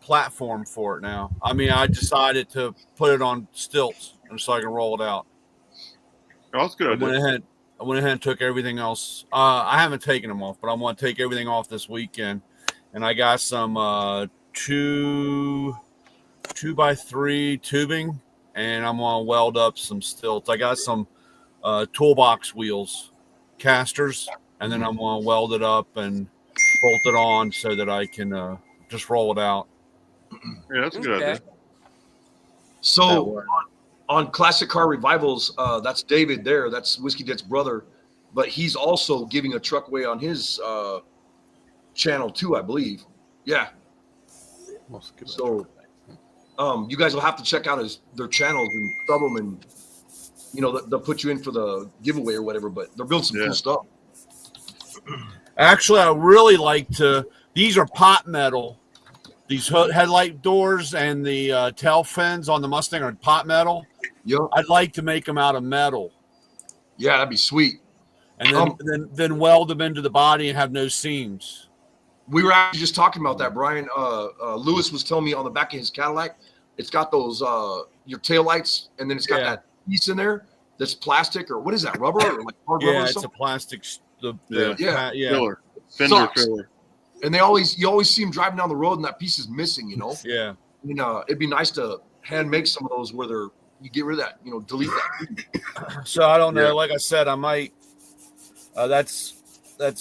platform for it now. I mean, I decided to put it on stilts so I can roll it out. Oh, that's good. I went ahead and took everything else. I haven't taken them off, but I'm going to take everything off this weekend. And I got some 2x3 tubing, and I'm going to weld up some stilts. I got some toolbox wheels, casters, and then I'm going to weld it up and bolt it on so that I can just roll it out. Yeah, that's a good idea. So on Classic Car Revivals, that's David there. That's Whiskey Dick's brother. But he's also giving a truck away on his channel too, I believe. Yeah. So you guys will have to check out their channels and sub them, and they'll put you in for the giveaway or whatever. But they're building some cool stuff. Actually, I really like to. These are pot metal. These headlight doors and the tail fins on the Mustang are pot metal. Yeah. I'd like to make them out of metal. Yeah, that'd be sweet. And then weld them into the body and have no seams. We were actually just talking about that, Brian. Lewis was telling me on the back of his Cadillac, it's got those your taillights, and then it's got that piece in there that's plastic, or what is that, rubber? Or like hard rubber or It's something? a plastic. Yeah. Filler. Fender Sucks. filler. And you always see them driving down the road, and that piece is missing. Yeah. It'd be nice to hand make some of those where you get rid of that. Delete that. So I don't know. Yeah. Like I said, I might. That's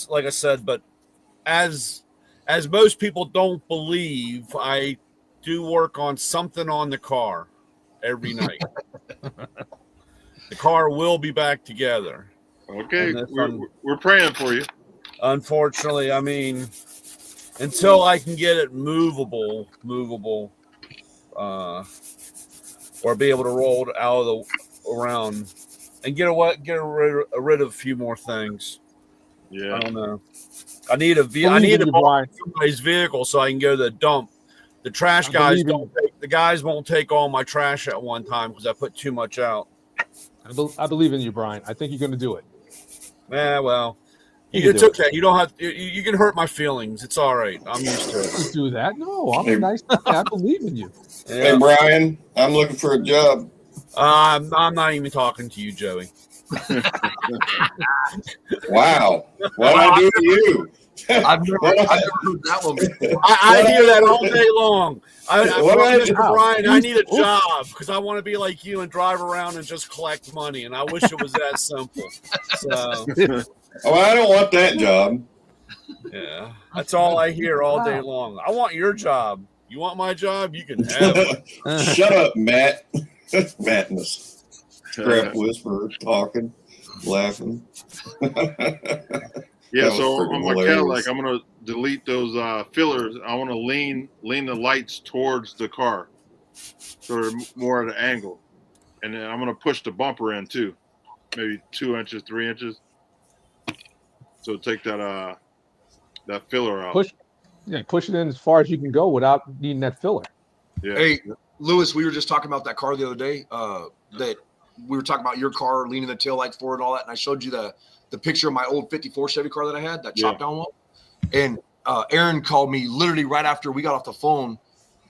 like I said, but as most people don't believe, I do work on something on the car every night. The car will be back together. Okay, we're praying for you. Unfortunately, I mean, until I can get it movable, or be able to roll it out of around and get rid of a few more things. Yeah, I don't know. I need a Believe I need in to you, borrow Brian. somebody's vehicle so I can go to the dump. The trash I guys believe in don't take, the guys won't take all my trash at one time because I put too much out. I believe in you, Brian. I think you're going to do it. Well, You can it's do it. okay. You don't have you can hurt my feelings. It's all right. I'm used to it. Don't do that. No, I'm Hey. a nice guy. I believe in you. Hey, Brian, I'm looking for a job. I'm not even talking to you, Joey. Wow. What I do to you? I've never heard that one before. I hear that all day long. Mr. Wow. Brian, I need a job because I want to be like you and drive around and just collect money. And I wish it was that simple. So, Oh, I don't want that job. yeah, that's all I hear all day long. I want your job. You want my job? You can have it. Shut up, Matt. Madness. Crap whisperer talking, laughing. Yeah, That was so freaking on my hilarious. Cadillac, I'm gonna delete those fillers. I want to lean the lights towards the car, so they're more at an angle, and then I'm gonna push the bumper in too, maybe 2 inches, 3 inches. So take that filler out. Push it in as far as you can go without needing that filler. Yeah. Hey, Lewis, we were just talking about that car the other day. That we were talking about your car leaning the taillights forward and all that, and I showed you the picture of my old '54 Chevy car that I had, that chopped down one. And Aaron called me literally right after we got off the phone,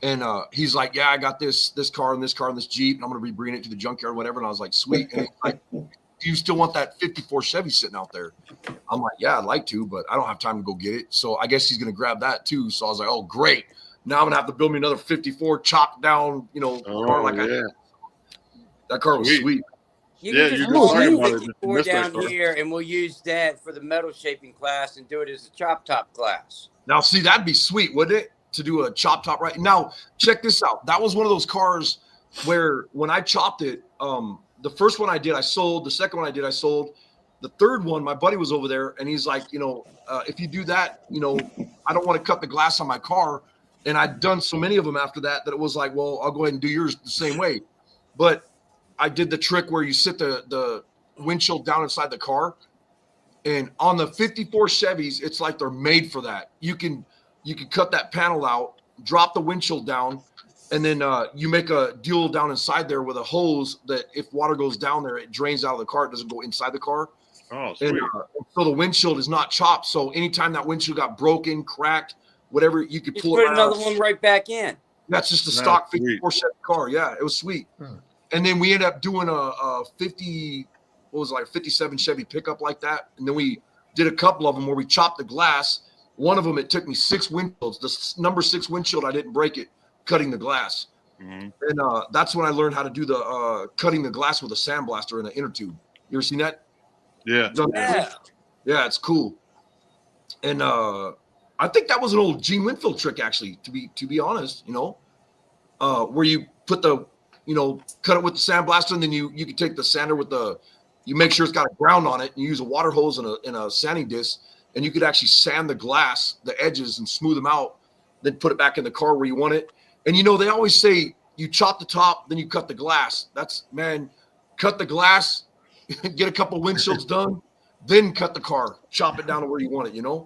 and he's like, "Yeah, I got this car and this Jeep, and I'm gonna be bringing it to the junkyard, or whatever." And I was like, "Sweet." And he's like, "Do you still want that '54 Chevy sitting out there?" I'm like, "Yeah, I'd like to, but I don't have time to go get it." So I guess he's gonna grab that too. So I was like, "Oh, great." Now I'm gonna have to build me another '54 chopped down, car like that car was sweet. You Yeah, can you just just put talking a about it. 54 Missed that down car. here, and we'll use that for the metal shaping class and do it as a chop top class. Now, see, that'd be sweet, wouldn't it? To do a chop top right now. Check this out. That was one of those cars where when I chopped it, the first one I did, I sold. The second one I did, I sold. The third one, my buddy was over there, and he's like, if you do that, I don't want to cut the glass on my car. And I'd done so many of them after that it was like, well, I'll go ahead and do yours the same way. But I did the trick where you sit the windshield down inside the car. And on the 54 Chevys, it's like they're made for that. You can cut that panel out, drop the windshield down, and then you make a deal down inside there with a hose that if water goes down there, it drains out of the car. It doesn't go inside the car. Oh, sweet. And so the windshield is not chopped. So anytime that windshield got broken, cracked, whatever, you could Just pull put it out. another one right back in. That's just a That's stock sweet. 54 Chevy car. Yeah, it was sweet. And then we ended up doing a 57 Chevy pickup like that. And then we did a couple of them where we chopped the glass. One of them, it took me 6 windshields. The number 6 windshield, I didn't break it, cutting the glass. Mm-hmm. And that's when I learned how to do the cutting the glass with a sandblaster and an inner tube. You ever seen that? Yeah. Yeah, it's cool. And I think that was an old Gene Winfield trick, actually, to be honest, where you put cut it with the sandblaster, and then you can take the sander you make sure it's got a ground on it, and you use a water hose and a sanding disc, and you could actually sand the glass, the edges, and smooth them out, then put it back in the car where you want it. And they always say you chop the top, then you cut the glass. Cut the glass, get a couple windshields done, then cut the car, chop it down to where you want it, Yeah.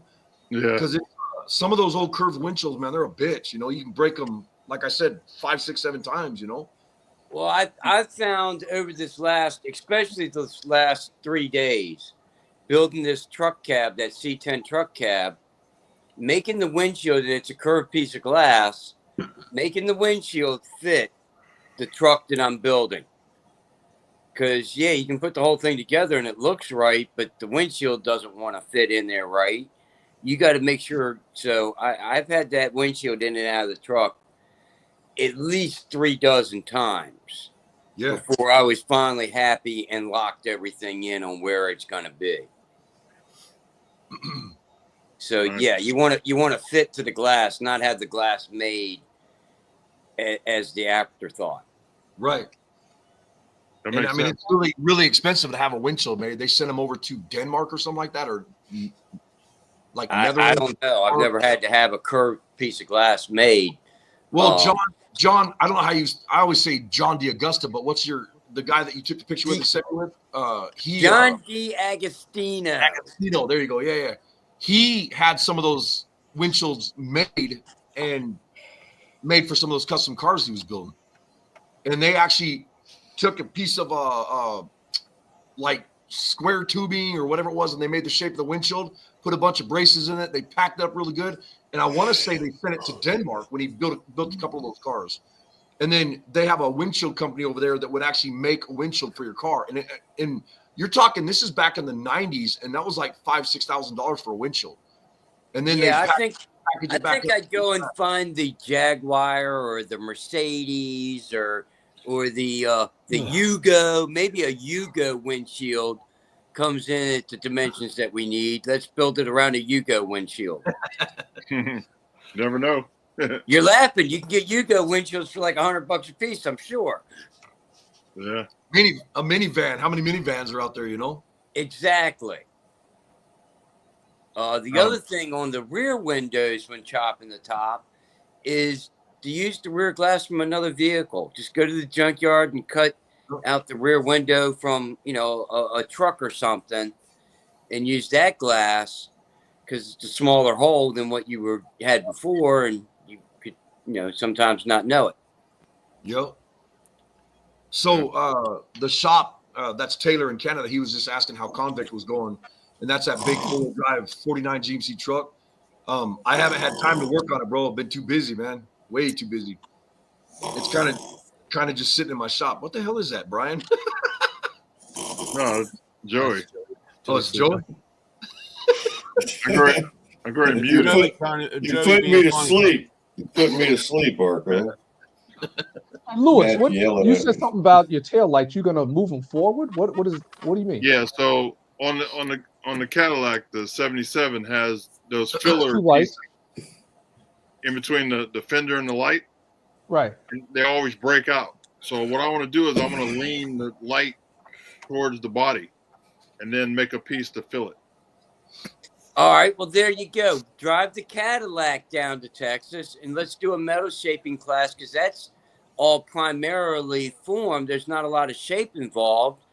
Because some of those old curved windshields, man, they're a bitch. You can break them, like I said, 5, 6, 7 times. Well, I found over especially this last 3 days, building this truck cab, that C10 truck cab, making the windshield, and it's a curved piece of glass, making the windshield fit the truck that I'm building. Because, yeah, you can put the whole thing together and it looks right, but the windshield doesn't want to fit in there right. You got to make sure. So I've had that windshield in and out of the truck at least 3 dozen times before I was finally happy and locked everything in on where it's going to be. So yeah, you want to fit to the glass, not have the glass made as the afterthought. Right. That And makes I mean, sense. it's really, really expensive to have a windshield made. They send them over to Denmark or something like that, or like I Netherlands. don't know. I've never had to have a curved piece of glass made. Well, John, I don't know how I always say John DiAugusta, but what's the guy that you took the picture with the Chevy with? John D. Agostino. Agostino, there you go. Yeah. he had some of those windshields made for some of those custom cars he was building. And they actually took a piece of like square tubing or whatever it was, and they made the shape of the windshield, put a bunch of braces in it. They packed it up really good. And I want to say they sent it to Denmark when he built a couple of those cars. And then they have a windshield company over there that would actually make a windshield for your car. And you're talking, this is back in the 90s, and that was like $5,000-$6,000 for a windshield. And then I think I'd go and find the Jaguar or the Mercedes or the Yugo. Maybe a Yugo windshield comes in at the dimensions that we need. Let's build it around a Yugo windshield. Never know. You're laughing. You can get Yugo windshields for like $100 a piece, I'm sure. Yeah. A minivan. How many minivans are out there, you know? Exactly. The other thing on the rear windows when chopping the top is to use the rear glass from another vehicle. Just go to the junkyard and cut out the rear window from, a truck or something and use that glass because it's a smaller hole than what you had before, and you could, sometimes not know it. Yep. So the shop, that's Taylor in Canada, he was just asking how Convict was going. And that's that big 4-wheel drive 49 GMC truck. I haven't had time to work on it, bro. I've been too busy, man. Way too busy. It's kind of just sitting in my shop. What the hell is that, Brian? No, it's Joey. Oh, it's Joey? I go and mute it. You put me to sleep. You put me to sleep, Arco. Lewis, you said something about your tail lights. You're gonna move them forward. What do you mean? Yeah, so on the Cadillac, the 77 has those filler lights in between the fender and the light. Right. And they always break out. So what I want to do is I'm going to lean the light towards the body and then make a piece to fill it. All right, well, there you go. Drive the Cadillac down to Texas, and let's do a metal shaping class because that's all primarily form. There's not a lot of shape involved,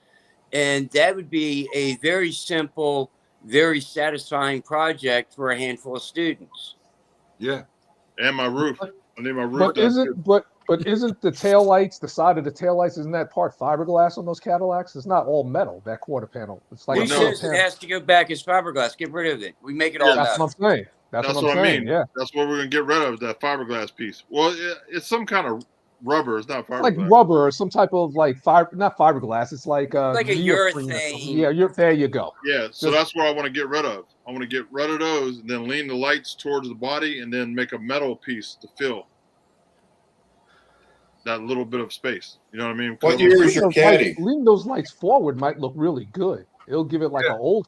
and that would be a very simple, very satisfying project for a handful of students. Yeah. And my roof. I need my roof. But isn't the tail lights, the side of the tail lights, isn't that part fiberglass on those Cadillacs? It's not all metal, that quarter panel. It's like Who says it has to go back as fiberglass? Get rid of it. We make it all That's metal. what I'm saying. That's what I'm saying. Yeah. That's what we're going to get rid of, that fiberglass piece. Well, it's some kind of rubber. It's not fiberglass. Like rubber or some type of like not fiberglass. It's like a urethane. Yeah, there you go. Yeah, so that's what I want to get rid of. I want to get rid of those and then lean the lights towards the body and then make a metal piece to fill that little bit of space. You know what I mean? What year is your Caddy? Lean those lights forward might look really good. It'll give it like an old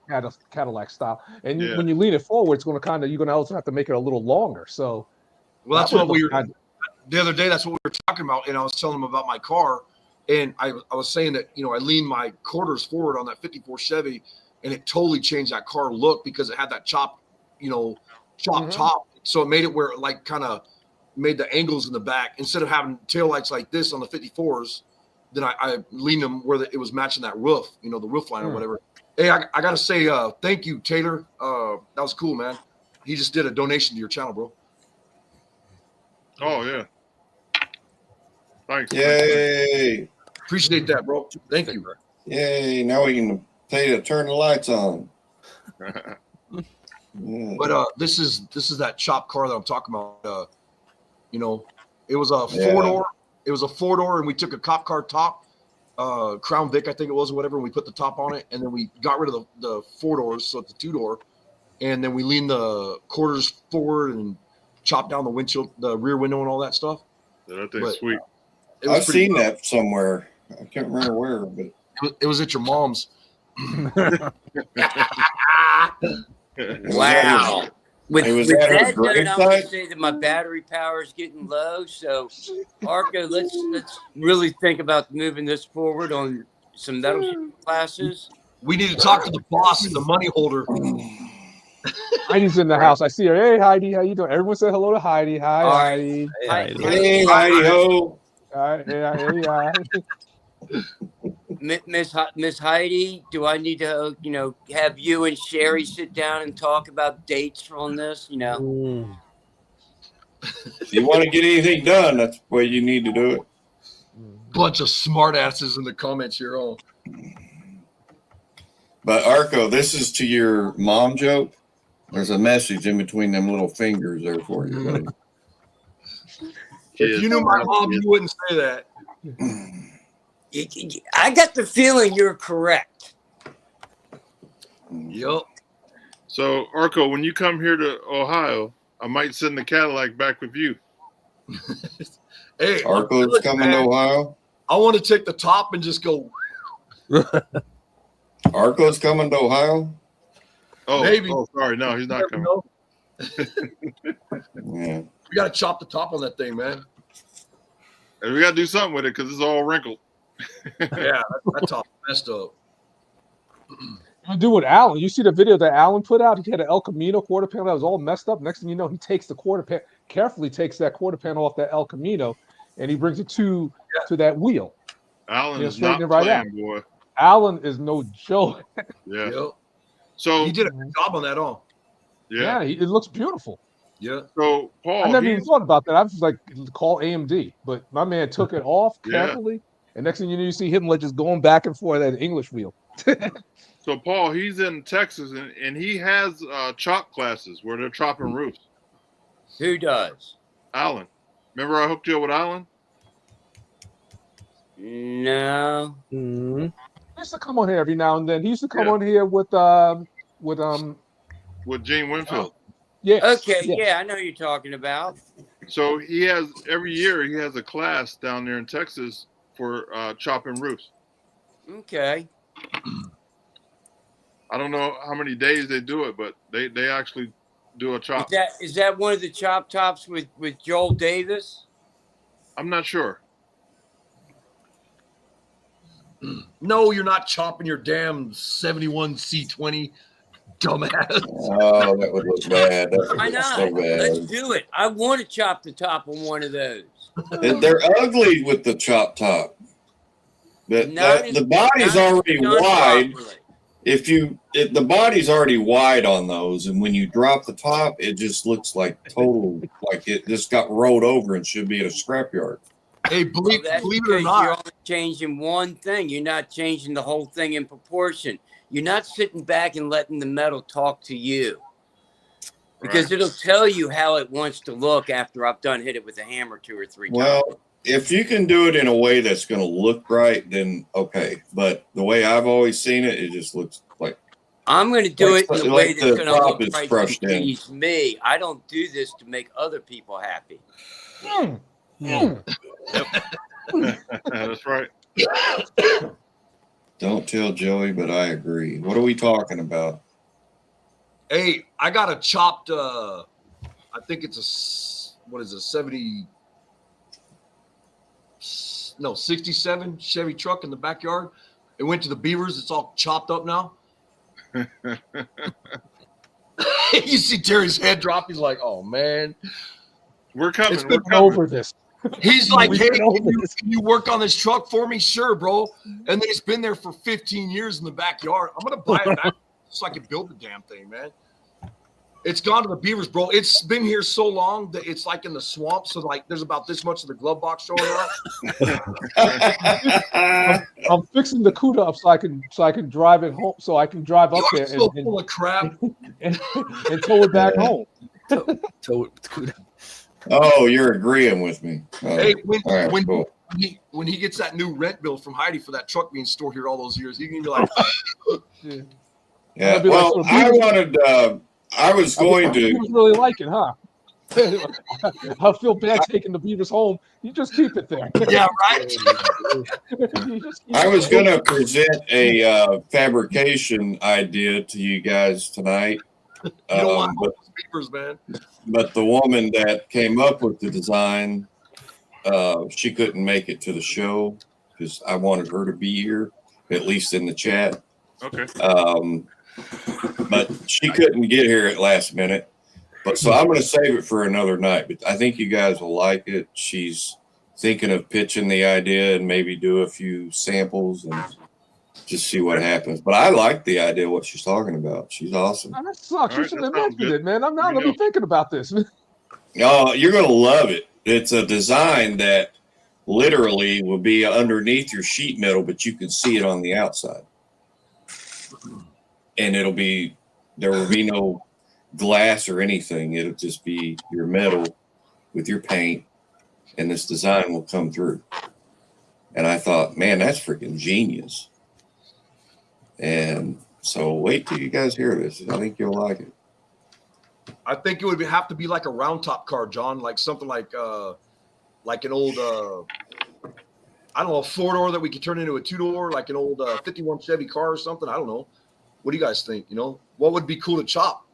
Cadillac style. And when you lean it forward, it's going to you're going to also have to make it a little longer. So, well, that's what we were the other day. That's what we were talking about. And I was telling them about my car. And I was saying that, I leaned my quarters forward on that 54 Chevy and it totally changed that car look because it had that chopped top. So it made it where it like kind of made the angles in the back instead of having taillights like this on the 54s. Then I leaned them where it was matching that roof, the roof line or whatever. Hey, I got to say, thank you, Taylor. That was cool, man. He just did a donation to your channel, bro. Oh, yeah. Thanks. Yay. Appreciate that, bro. Thank you. Yay. Now we can pay to turn the lights on. But this is that chopped car that I'm talking about. It was a four-door. It was a four-door, and we took a cop car top, Crown Vic, I think it was, or whatever, and we put the top on it, and then we got rid of the four doors, so it's a two-door, and then we leaned the quarters forward and chopped down the windshield, the rear window, and all that stuff. Yeah, that thing's sweet. I've seen that somewhere. I can't remember where, but it was at your mom's. Wow. With that that note, I'm going to say that my battery power is getting low. So, Arco, let's really think about moving this forward on some metal classes. We need to talk to the boss and the money holder. Heidi's in the house. I see her. Hey, Heidi, how you doing? Everyone say hello to Heidi. Hi, Heidi. Hey, Heidi ho. Hey, Heidi. Miss Heidi, do I need to, have you and Sherry sit down and talk about dates on this? If you want to get anything done, that's the way you need to do it. Bunch of smart asses in the comments here. Oh, But Arco, this is to your mom joke. There's a message in between them little fingers there for you, buddy. if you knew my mom, you wouldn't say that. I got the feeling you're correct. Yep. So, Arco, when you come here to Ohio, I might send the Cadillac back with you. Hey, Arco's coming to Ohio. I want to take the top and just go. Arco's coming to Ohio. Oh, Maybe. Oh, sorry, no, he's not coming. Yeah. We got to chop the top on that thing, man. And we got to do something with it because it's all wrinkled. Yeah, that top messed up. I do with Allen. You see the video that Allen put out? He had an El Camino quarter panel that was all messed up. Next thing you know, he takes the carefully takes that quarter panel off that El Camino, and he brings it to that wheel. Allen is straighten not it right playing, boy. Allen is no joke. Yeah. Yep. So He did a good job on that, on. yeah. Yeah, it looks beautiful. Yeah. So Paul, I never even he's- thought about that. I was just like, call AMD, but my man took it off Yeah. carefully, and next thing you know, you see him like just going back and forth at an English wheel. so Paul, he's in Texas and he has chop classes where they're chopping roofs. Who does? Allen, remember I hooked you up with Allen? No. He used to come on here every now and then. He used to come Yeah. on here with With Gene Winfield. yeah. Okay, yeah. yeah, I know who you're talking about. So he has every year he has a class down there in Texas for chopping roofs. Okay. I don't know how many days they do it, but they actually do a chop. Is that one of the chop tops with Joel Davis? I'm not sure. No, you're not chopping your damn 71 C20, dumbass. Oh, that would look bad. That would Why look not? so Let's bad. do it. I want to chop the top on one of those. They're ugly with the chop top. The body's Not already done wide. properly. If the body's already wide on those, and when you drop the top, it just looks like like it just got rolled over and should be at a scrapyard. Hey, believe Well, that's it or because you're not, only changing one thing. You're not changing the whole thing in proportion. You're not sitting back and letting the metal talk to you. Because it'll tell you how it wants to look after I've done hit it with a hammer 2 or 3 times. Well, if you can do it in a way that's going to look right, then okay. But the way I've always seen it, it just looks like I'm going to do like- it in a like way that's the going to prop look is right crushed to in. please me. I don't do this to make other people happy. That's right. Don't tell Joey, but I agree. What are we talking about? hey, I got a chopped, I think it's 67 Chevy truck in the backyard. It went to the Beavers. It's all chopped up now. You see Terry's head drop. He's like, oh, man. We're coming. It's We're been coming. Over this. He's like, We've hey, been over can this. you work on this truck for me? Sure, bro. And then it's been there for 15 years in the backyard. I'm going to buy it back so I can build the damn thing, man. It's gone to the Beavers, bro. It's been here so long that it's like in the swamp. So, like, there's about this much of the glove box showing out. I'm fixing the CUDA up so I can drive it home. So I can drive up You're there so full of crap. and tow it back home. Oh, you're agreeing with me. Hey, All right, cool. when he gets that new rent bill from Heidi for that truck being stored here all those years, he can be like, Yeah. I'll be like, Well, so I Beavers- wanted. I was going He to. was really like it, huh? I feel bad taking the Beavers home. You just keep it there. yeah, right. You just keep I was it. going to present a fabrication idea to you guys tonight. You don't want But those Beavers, man. But the woman that came up with the design, she couldn't make it to the show because I wanted her to be here, at least in the chat. Okay. But she couldn't get here at last minute. But so I'm going to save it for another night. But I think you guys will like it. She's thinking of pitching the idea and maybe do a few samples and just see what happens. But I like the idea of what she's talking about. She's awesome. Man, that sucks. All You right, shouldn't that have sounds mentioned good. it, man. I'm There not we gonna be go. thinking about this. Oh, you're gonna love it. It's a design that literally will be underneath your sheet metal, but you can see it on the outside. And there will be no glass or anything. It'll just be your metal with your paint, and this design will come through. And I thought, man, that's freaking genius. And so wait till you guys hear this. I think you'll like it. I think it would have to be like a round top car, John, like something like an old I don't know, a 4-door that we could turn into a 2-door, like an old 51 Chevy car or something. I don't know. What do you guys think? You know, what would be cool to chop?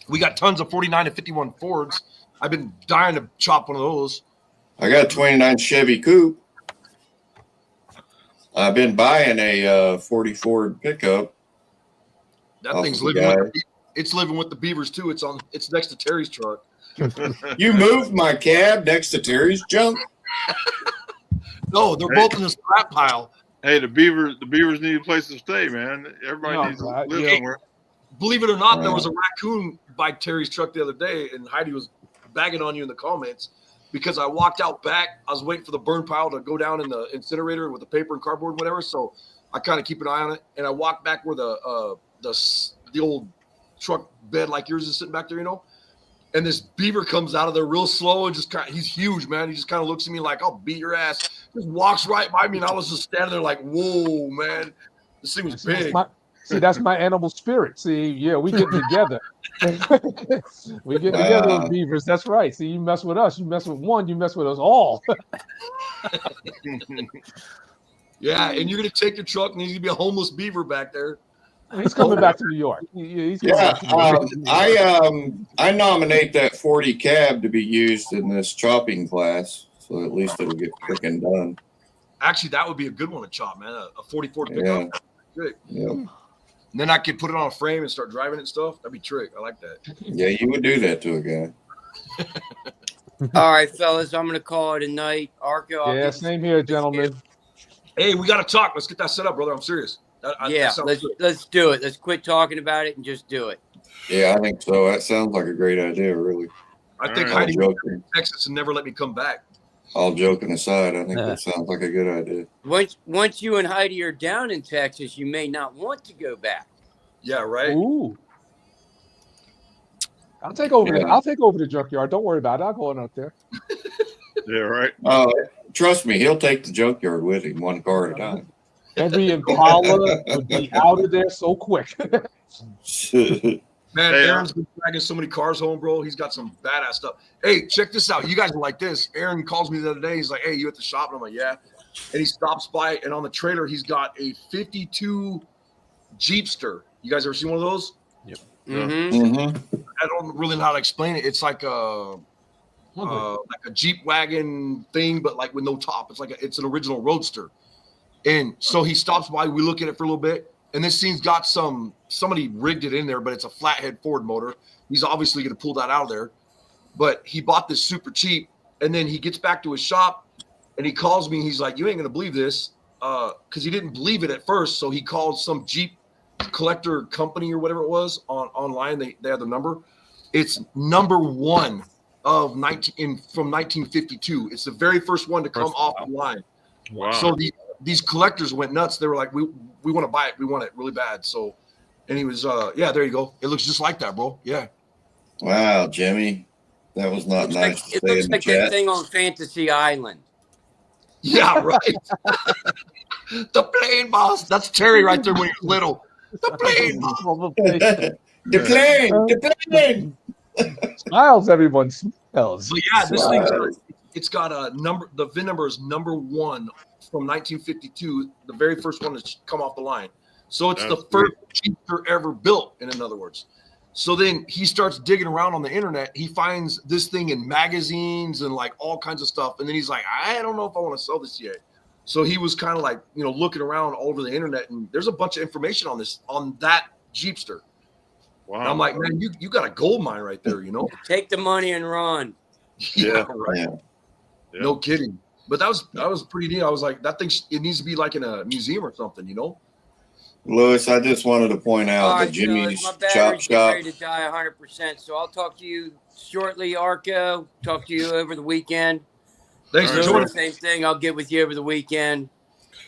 We got tons of 49 and 51 Fords. I've been dying to chop one of those. I got a 29 Chevy Coupe. I've been buying a 40 Ford pickup. That Awesome thing's living guy. it's living with the Beavers too. It's next to Terry's truck. You moved my cab next to Terry's junk. No, they're both in the scrap pile. Hey, the Beavers need a place to stay, man. Everybody No, needs to right, live yeah. somewhere. Believe it or not, there was a raccoon by Terry's truck the other day, and Heidi was bagging on you in the comments because I walked out back. I was waiting for the burn pile to go down in the incinerator with the paper and cardboard and whatever. So I kind of keep an eye on it, and I walked back where the old truck bed like yours is sitting back there, you know. And this beaver comes out of there real slow and he's huge, man. He just kind of looks at me like, I'll beat your ass. Just walks right by me, and I was just standing there like, whoa, man. This thing was big. That's my animal spirit. See, yeah, we get together. We get together Wow. with beavers. That's right. See, you mess with us, you mess with one, you mess with us all. Yeah, and you're going to take your truck, and there's going to be a homeless beaver back there. He's coming back to New York. He's coming Yeah, back to New York. I nominate that 40 cab to be used in this chopping class, so at least it'll get freaking done. Actually, that would be a good one to chop, man. A 44 pickup. Yeah. Good. Yeah, And then I could put it on a frame and start driving it and stuff. That'd be trick. I like that. yeah, you would do that to a guy. All right, fellas, I'm gonna call it a night. Arco, I'll Yeah, give you same here, gentlemen. Hey, we got to talk. Let's get that set up, brother. I'm serious. yeah, that sounds good. let's do it. Let's quit talking about it and just do it. Yeah, I think so. That sounds like a great idea, really. I think All right. Heidi went to Texas and never let me come back. All joking aside, I think that sounds like a good idea. Once you and Heidi are down in Texas, you may not want to go back. Yeah, right. Ooh. I'll take over the junkyard. Don't worry about it. I'll go on out there. Yeah, right. Trust me, he'll take the junkyard with him, one car at a time. Every Impala would be out of there so quick. Man, Hey, Aaron's been dragging so many cars home, bro. He's got some badass stuff. Hey, check this out. You guys are like this. Aaron calls me the other day. He's like, hey, you at the shop? And I'm like, yeah. And he stops by, and on the trailer, he's got a 52 Jeepster. You guys ever seen one of those? Mm-hmm. I don't really know how to explain it. It's like a Jeep wagon thing, but like with no top. It's an original Roadster. And so he stops by. We look at it for a little bit, and this thing's got somebody rigged it in there, but it's a flathead Ford motor. He's obviously going to pull that out of there. But he bought this super cheap, and then he gets back to his shop, and he calls me. He's like, "You ain't going to believe this," because he didn't believe it at first. So he called some Jeep collector company or whatever it was online. They had the number. It's number one of from 1952. It's the very first one to come off the line. Wow. So these collectors went nuts. They were like, we want to buy it. We want it really bad. So, and he was, yeah, there you go. It looks just like that, bro. Yeah. Wow, Jimmy, that was not nice to It say looks in the like that chat. thing on Fantasy Island. Yeah, right. The plane boss. That's Terry right there when he was little. The plane boss. The plane. Smiles, everyone smiles. So yeah, this thing, it's got a number. The VIN number is number 1 from 1952. The very first one that's come off the line. So it's That's the first Jeepster ever built, in other words. So then he starts digging around on the internet. He finds this thing in magazines and like all kinds of stuff. And then he's like, I don't know if I want to sell this yet. So he was kind of like, looking around all over the internet, and there's a bunch of information on that Jeepster. Wow. And I'm like, man, you got a gold mine right there, Take the money and run. Yeah, right. Yeah. Yeah. No kidding. But that was pretty neat. I was like, that thing, it needs to be like in a museum or something, you know? Lewis, I just wanted to point All out that right, Jimmy's my Chop battery's getting Shop. ready to die 100%. So I'll talk to you shortly, Arco. Talk to you over the weekend. Thanks for All right, joining. Same thing. I'll get with you over the weekend.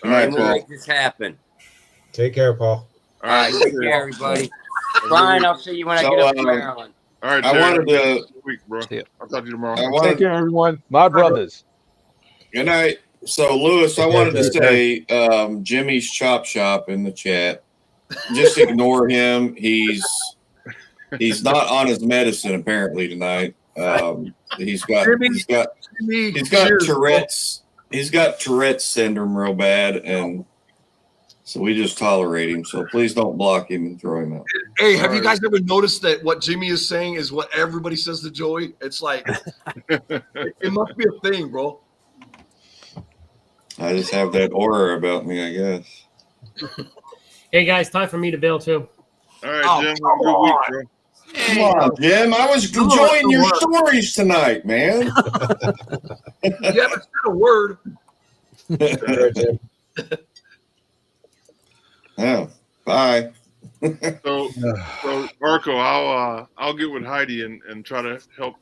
Good night, And we'll Paul. make this happen. Take care, Paul. All right, take care, everybody. Brian, I'll see you when I get up to Maryland. All right, I Terry. wanted to. Week, bro. See ya. I'll talk to you tomorrow. I Take wanted. care, everyone. My brothers. Good night. So, Lewis, I wanted to say Jimmy's Chop Shop in the chat. Just ignore him. He's not on his medicine apparently tonight. He's got Tourette's. He's got Tourette's syndrome real bad, and so we just tolerate him. So please don't block him and throw him out. Hey, have you guys ever noticed that what Jimmy is saying is what everybody says to Joey? It's like it must be a thing, bro. I just have that aura about me, I guess. Hey guys, time for me to bail too. All right, Oh, Jim. Have a come good week, on. bro. Come on, Jim. I was Come on, enjoying your come on. stories tonight, man. You haven't said a word. Oh, bye. So Marco, I'll get with Heidi and try to help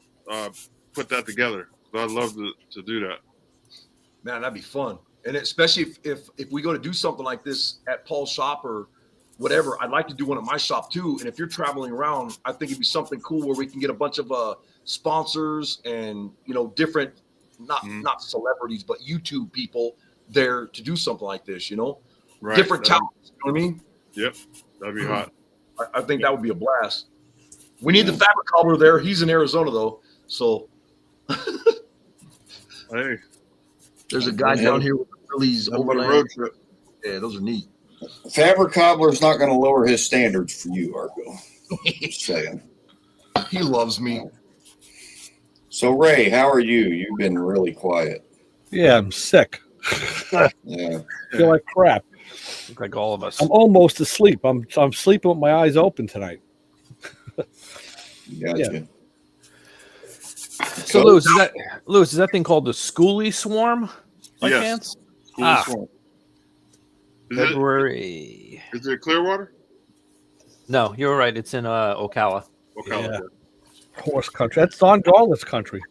put that together. I'd love to do that. Man, that'd be fun. And especially if we go to do something like this at Paul's shop or whatever, I'd like to do one at my shop too. And if you're traveling around, I think it'd be something cool where we can get a bunch of sponsors and, you know, different, not celebrities, but YouTube people there to do something like this, you know, Right. different talents. You know what I mean? Yep. That'd be hot. I think that would be a blast. We need the fabric cobbler there. He's in Arizona though. So Hey, there's a guy down here with these that's about a overland. road trip. Yeah, those are neat. Fabric Cobbler's not going to lower his standards for you, Arco. Just saying. He loves me. So, Ray, how are you? You've been really quiet. Yeah, I'm sick. Yeah. Feel like crap. Look like all of us. I'm almost asleep. I'm sleeping with my eyes open tonight. Gotcha. So Lewis, is that thing called the Schoolie Swarm? By Yes. chance? Cool Ah. swamp. February. Is it Clearwater? No, you're right. It's in Ocala. Okay. Yeah. Horse country. That's Don Garland's country.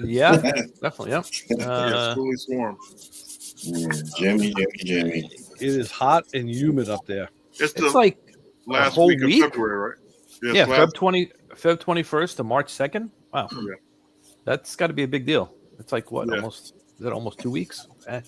Yeah, definitely. Yeah. Yeah, Schoolie Swarm. Jimmy. It is hot and humid up there. It's the It's like last whole week of week? February, right? yeah, last- Feb 21st to March 2nd. Wow, Yeah. that's got to be a big deal. It's like what? Yeah. Almost is it almost 2 weeks? Heck.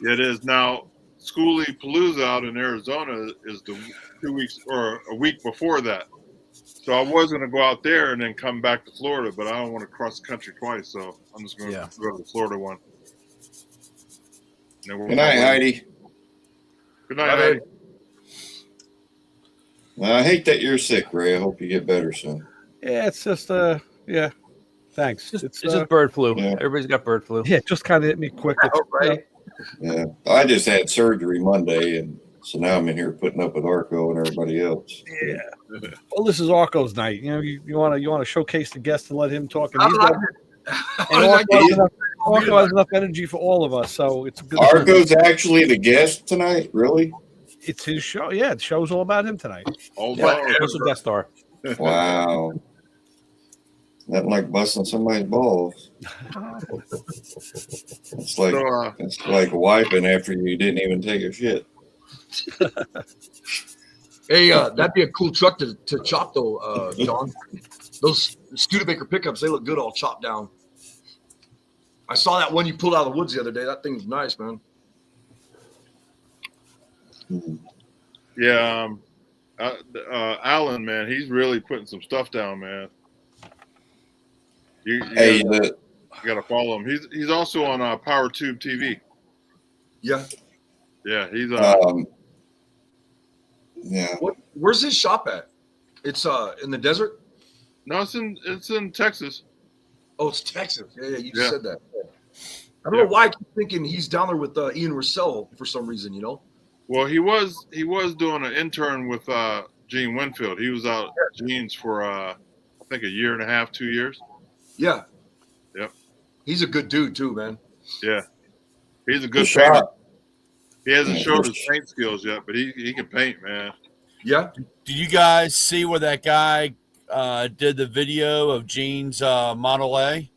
Yeah, it is. Now, Schoolie Palooza out in Arizona is the 2 weeks or a week before that. So I was going to go out there and then come back to Florida, but I don't want to cross the country twice. So I'm just going to go to the Florida one. Good night, Heidi. Good night, Heidi. Well, I hate that you're sick, Ray. I hope you get better soon. Yeah, it's just yeah. Thanks. It's just bird flu. Yeah. Everybody's got bird flu. Yeah, it just kind of hit me quick. It's, Right. Yeah. I just had surgery Monday, and so now I'm in here putting up with Arco and everybody else. yeah. Well, this is Arco's night. You know, you want to showcase the guest and let him talk. And How he's did I got, get- and how did I get- Arco has enough energy for all of us, so it's a good. Arco's actually the guest tonight, really? It's his show. Yeah, the show's all about him tonight. All Yeah, about what's a guest star? Wow. Nothing like busting somebody's balls. It's like So, it's like wiping after you didn't even take a shit. Hey, that'd be a cool truck to chop though, John. Those Studebaker pickups, they look good all chopped down. I saw that one you pulled out of the woods the other day. That thing's nice, man. yeah, Alan, man, he's really putting some stuff down, man. You Hey, gotta, you gotta follow him. He's also on Power Tube TV. Yeah. Yeah, he's yeah. Where's his shop at? It's in the desert. no, it's in Texas. Oh, it's Texas. Yeah, you just Yeah. said that. Yeah. I don't know why I keep thinking he's down there with Ian Russell for some reason. You know. Well, he was doing an intern with Gene Winfield. He was out at Gene's for I think a year and a half, 2 years. Yeah. Yep. He's a good dude too, man. Yeah, he's a The good painter. shop. He hasn't Yeah, showed the his paint skills yet, but he can paint, man. Yeah. Did you guys see where that guy did the video of Gene's Model A?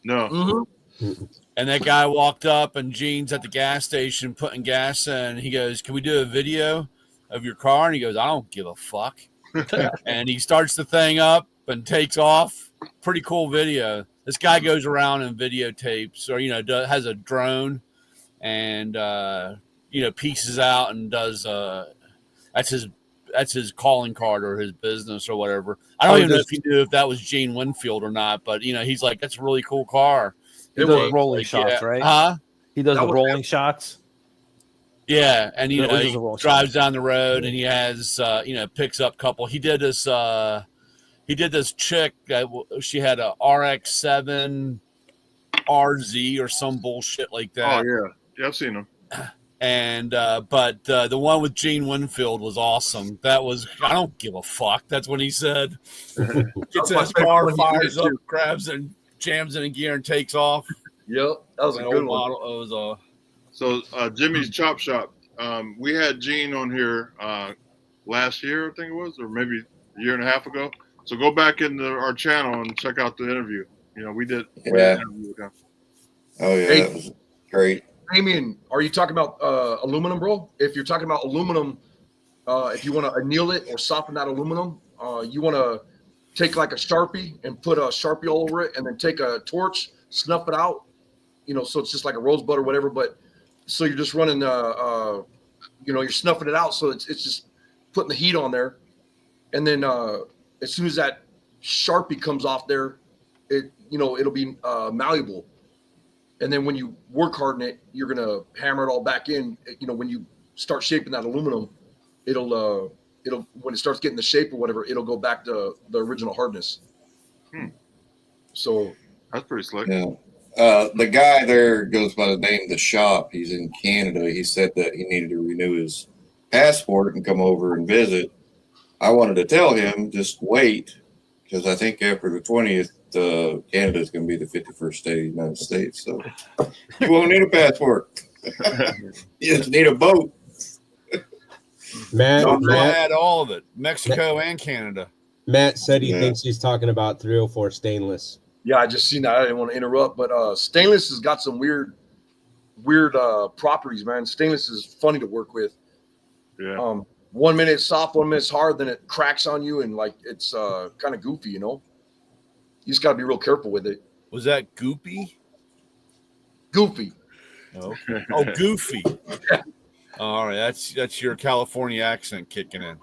No. Mm-hmm. And that guy walked up, and Gene's at the gas station putting gas in. He goes, "Can we do a video of your car?" And he goes, "I don't give a fuck." And he starts the thing up and takes off. Pretty cool video. This guy goes around and videotapes, or has a drone, and pieces out and does. That's his calling card or his business or whatever. I don't even know if he knew if that was Gene Winfield or not, but he's like, "That's a really cool car." He does rolling shots, yeah. right? Huh? He does That the was rolling shots. Yeah, and Yeah, he does a roll drives down the road, and he has picks up couple. He did this chick that she had a RX-7 RZ or some bullshit like that. Oh yeah, I've seen him. And but the one with Gene Winfield was awesome. That was, I don't give a fuck. That's when he said, gets in his car, fires up, grabs and jams it in gear and takes off. Yep, that was a That good old one. model. It was So Jimmy's Chop Shop. We had Gene on here last year, I think it was, or maybe a year and a half ago. So go back into our channel and check out the interview. We did. We did an interview with him. Oh yeah, Hey. that was great. Damien, are you talking about aluminum, bro? If you're talking about aluminum, if you want to anneal it or soften that aluminum, you want to take like a Sharpie and put a Sharpie all over it, and then take a torch, snuff it out, so it's just like a rosebud or whatever. But so you're just running, you're snuffing it out, so it's just putting the heat on there, and then as soon as that Sharpie comes off there, it'll be malleable. And then when you work harden it, you're gonna hammer it all back in. When you start shaping that aluminum, it'll when it starts getting the shape or whatever, it'll go back to the original hardness. So That's pretty slick. Yeah. The guy there goes by the name of The Shop. He's in Canada. He said that he needed to renew his passport and come over and visit. I wanted to tell him just wait, because I think after the 20th, Canada is going to be the 51st state of the United States. So you won't need a passport. You just need a boat. Matt, I Matt, had all of it, Mexico and Canada. Matt said he Yeah. thinks he's talking about 304 stainless. yeah, I just seen that. I didn't want to interrupt, but stainless has got some weird properties, man. Stainless is funny to work with. Yeah. 1 minute it's soft, 1 minute it's hard, then it cracks on you, and like it's kind of goofy, You just got to be real careful with it. Was that Goopy? Goofy. Oh, Goofy. All right, that's your California accent kicking in.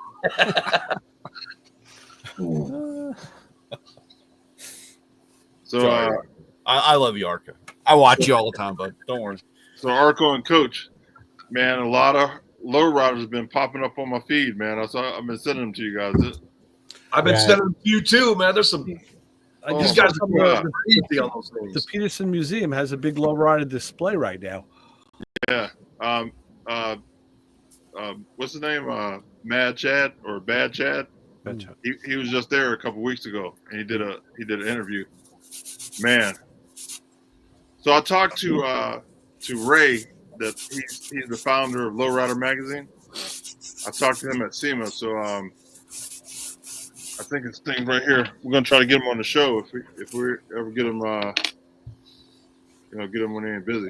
So Sorry. I love you, Arca. I watch you all the time, bud. Don't worry. so Arco and Coach, man, a lot of lowriders have been popping up on my feed, man. I've been sending them to you guys. I've been Yeah. sending them to you too, man. There's some. I Oh, These just guys saw are the, crazy on those the things. Peterson Museum has a big lowrider display right now. Yeah. What's his name? Mad Chad or Bad Chad? He was just there a couple weeks ago, and he did an interview. Man. So I talked to Ray, that he's the founder of Lowrider Magazine. I talked to him at SEMA, so I think it's thing right here. We're gonna try to get him on the show if we ever get him get him when he ain't busy.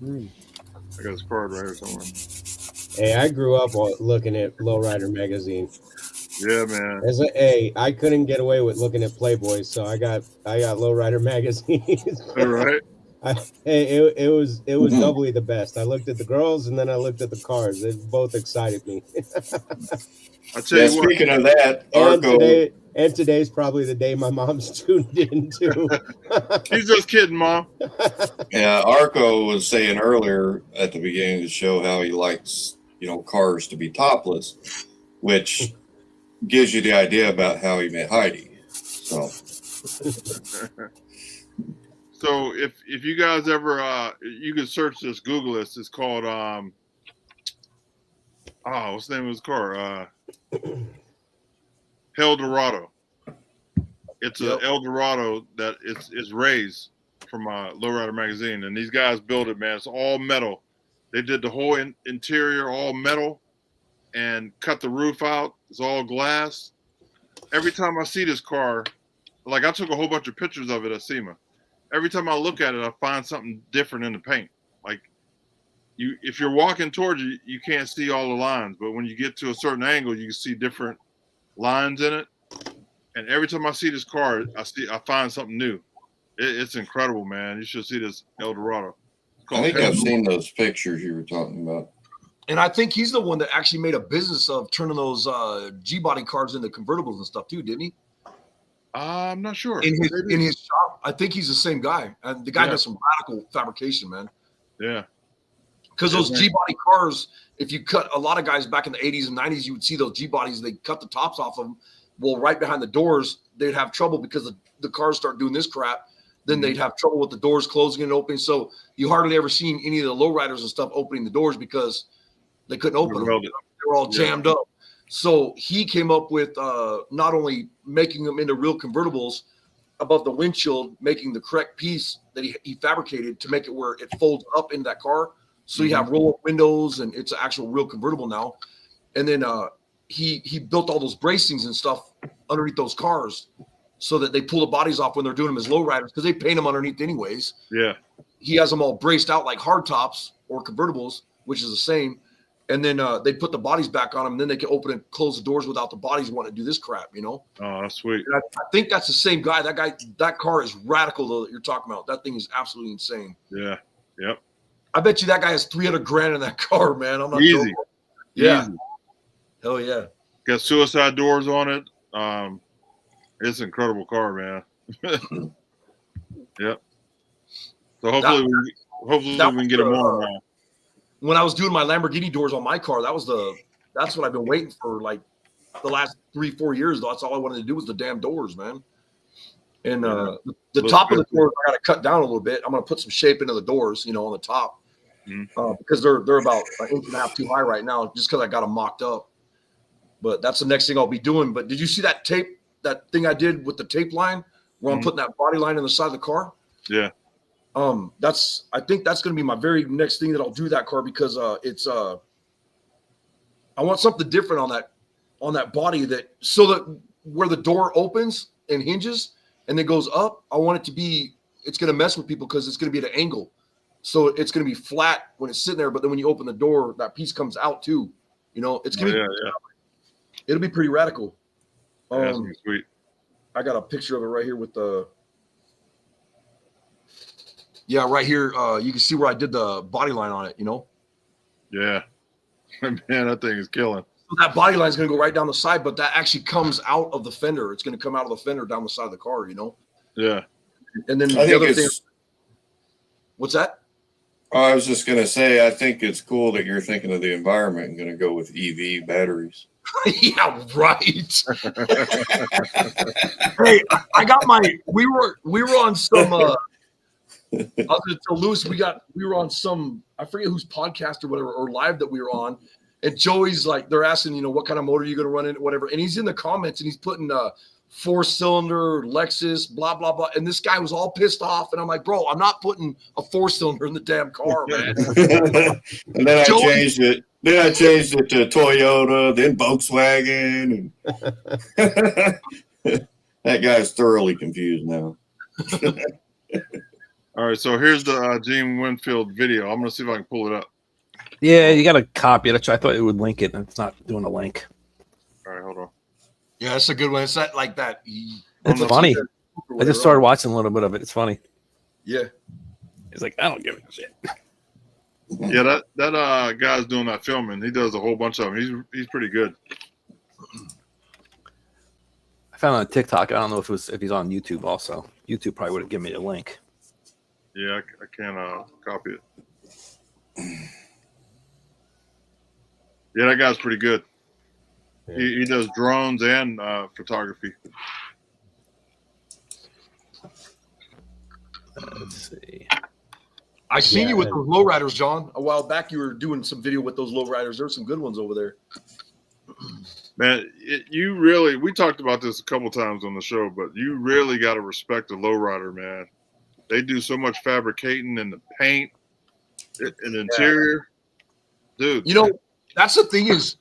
I got his card right here somewhere. Hey, I grew up looking at Lowrider magazine. Yeah, man. I couldn't get away with looking at Playboy, so I got Lowrider magazine. All right. It was doubly the best. I looked at the girls and then I looked at the cars. They both excited me. I tell you what. Speaking of that, Arco. And today's probably the day my mom's tuned in too. He's just kidding, Mom. Yeah, Arco was saying earlier at the beginning of the show how he likes, cars to be topless, which gives you the idea about how he met Heidi. So if you guys ever you can search this, Google this. It's called what's the name of his car? Eldorado. It's an Eldorado that is Ray's from Lowrider magazine, and these guys build it, man. It's all metal. They did the whole interior all metal, and cut the roof out. It's all glass. Every time I see this car, like I took a whole bunch of pictures of it at SEMA. Every time I look at it, I find something different in the paint. Like if you're walking towards it, you can't see all the lines, but when you get to a certain angle, you can see different lines in it. And every time I see this car, I find something new. It's incredible, man. You should see this Eldorado. I think I've seen those pictures you were talking about. And I think he's the one that actually made a business of turning those G-body cars into convertibles and stuff too, didn't he? I'm not sure. In his shop, I think he's the same guy. And the guy does some radical fabrication, man. Yeah. Because those G-body cars, if you cut a lot of guys back in the 80s and 90s, you would see those G-bodies, they cut the tops off of them. Well, right behind the doors, they'd have trouble because the cars start doing this crap. Then they'd have trouble with the doors closing and opening. So you hardly ever seen any of the lowriders and stuff opening the doors because they couldn't open them. They were all jammed up. So he came up with not only making them into real convertibles above the windshield, making the correct piece that he fabricated to make it where it folds up into that car. So you have roll-up windows, and it's an actual real convertible now. And then he built all those bracings and stuff underneath those cars so that they pull the bodies off when they're doing them as lowriders because they paint them underneath anyways. Yeah. He has them all braced out like hard tops or convertibles, which is the same. And then they put the bodies back on them, and then they can open and close the doors without the bodies wanting to do this crap, you know? Oh, that's sweet. And I think that's the same guy. That car is radical, though, that you're talking about. That thing is absolutely insane. Yeah. Yep. I bet you that guy has $300,000 in that car, man. I'm not Easy. joking. Yeah. Easy. Hell yeah. Got suicide doors on it. It's an incredible car, man. Yep. So hopefully we can get them on now. When I was doing my Lamborghini doors on my car, that's what I've been waiting for like the last 3-4 years. That's all I wanted to do was the damn doors, man. And the top of the doors I got to cut down a little bit. I'm going to put some shape into the doors, on the top because they're about an inch and a half too high right now, just because I got them mocked up. But that's the next thing I'll be doing. But did you see that thing I did with the tape line where I'm putting that body line in the side of the car? Yeah. I think that's going to be my very next thing that I'll do that car because it's I want something different on that body so that where the door opens and hinges and then goes up, I want it to be, it's going to mess with people because it's going to be at an angle. So it's going to be flat when it's sitting there, but then when you open the door, that piece comes out too. It's going to it'll be pretty radical. That's sweet. I got a picture of it right here with right here. You can see where I did the body line on it, Yeah. Man, that thing is killing. So that body line is going to go right down the side, but that actually comes out of the fender. It's going to come out of the fender down the side of the car, Yeah. And then I the think other thing. What's that? I was just going to say, I think it's cool that you're thinking of the environment and going to go with EV batteries. Yeah, right. Hey, I got we were on some I was gonna tell Lewis we were on some, I forget whose podcast or whatever, or live that we were on, and Joey's like, they're asking, what kind of motor you're gonna run in, whatever, and he's in the comments and he's putting 4-cylinder Lexus, blah blah blah, and this guy was all pissed off, and I'm like, bro, I'm not putting a 4-cylinder in the damn car, man. And then I changed it. Then I changed it to Toyota, then Volkswagen. And that guy's thoroughly confused now. All right, so here's the Gene Winfield video. I'm going to see if I can pull it up. Yeah, you got to copy it. I thought it would link it, and it's not doing a link. All right, hold on. Yeah, that's a good one. It's not like that. It's funny. I just started watching a little bit of it. It's funny. Yeah. He's like, I don't give a shit. Yeah, that guy's doing that filming. He does a whole bunch of them. He's pretty good. I found it on TikTok. I don't know if he's on YouTube also. YouTube probably would have given me the link. Yeah, I can't copy it. Yeah, that guy's pretty good. Yeah. He does drones and photography. Let's see. I seen you with those lowriders, John. A while back, you were doing some video with those lowriders. There's some good ones over there. Man, we talked about this a couple times on the show, but you really got to respect a lowrider, man. They do so much fabricating in the paint, in the interior, dude. You know, that's the thing is,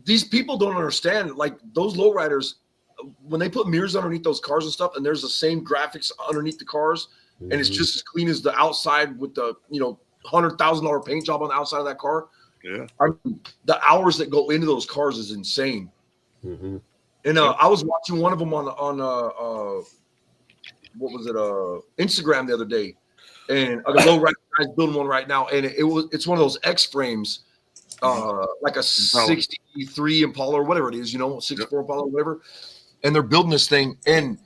these people don't understand. Like those lowriders, when they put mirrors underneath those cars and stuff, and there's the same graphics underneath the cars, and it's just as clean as the outside with the $100,000 paint job on the outside of that car. Yeah, I mean, the hours that go into those cars is insane. Mm-hmm. And I was watching one of them on what was it? Instagram the other day, and a lowrider guy's building one right now, and it's one of those X frames, like a 63 Impala or whatever it is, 64 Impala or whatever, and they're building this thing, and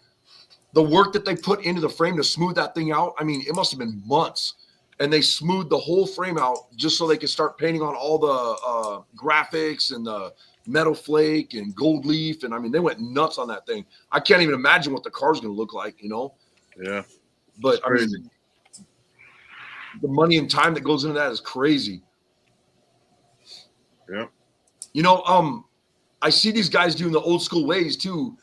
the work that they put into the frame to smooth that thing out, I mean, it must have been months. And they smoothed the whole frame out just so they could start painting on all the graphics and the metal flake and gold leaf. And I mean, they went nuts on that thing. I can't even imagine what the car's going to look like, Yeah. But I mean, the money and time that goes into that is crazy. Yeah. I see these guys doing the old school ways too.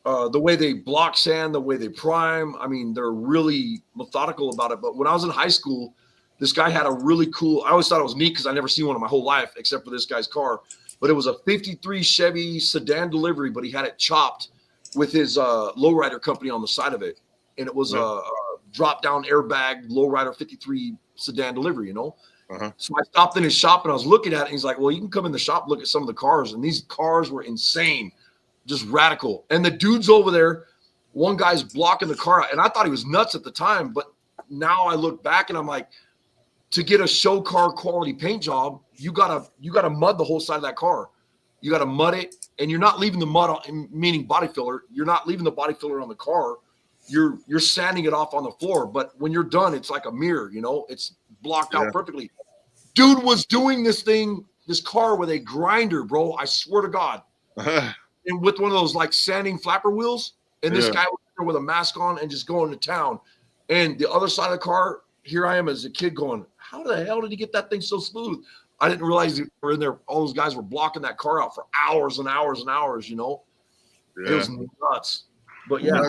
The way they block sand, the way they prime. I mean, they're really methodical about it. But when I was in high school, this guy had a really cool, I always thought it was neat because I never seen one in my whole life except for this guy's car. But it was a 53 Chevy sedan delivery, but he had it chopped with his lowrider company on the side of it. And it was a drop down airbag lowrider 53 sedan delivery, Uh-huh. So I stopped in his shop and I was looking at it. And he's like, well, you can come in the shop, look at some of the cars. And these cars were insane. Just radical. And the dude's over there, one guy's blocking the car out. And I thought he was nuts at the time, but now I look back and I'm like, to get a show car quality paint job, you gotta mud the whole side of that car. You gotta mud it, and you're not leaving the mud meaning body filler. You're not leaving the body filler on the car. You're sanding it off on the floor. But when you're done, it's like a mirror, it's blocked out perfectly. Dude was doing this car with a grinder, bro. I swear to God. And with one of those like sanding flapper wheels, and this guy was there with a mask on and just going to town. And the other side of the car, here I am as a kid going, how the hell did he get that thing so smooth? I didn't realize they were in there. All those guys were blocking that car out for hours and hours and hours, It was nuts. But yeah,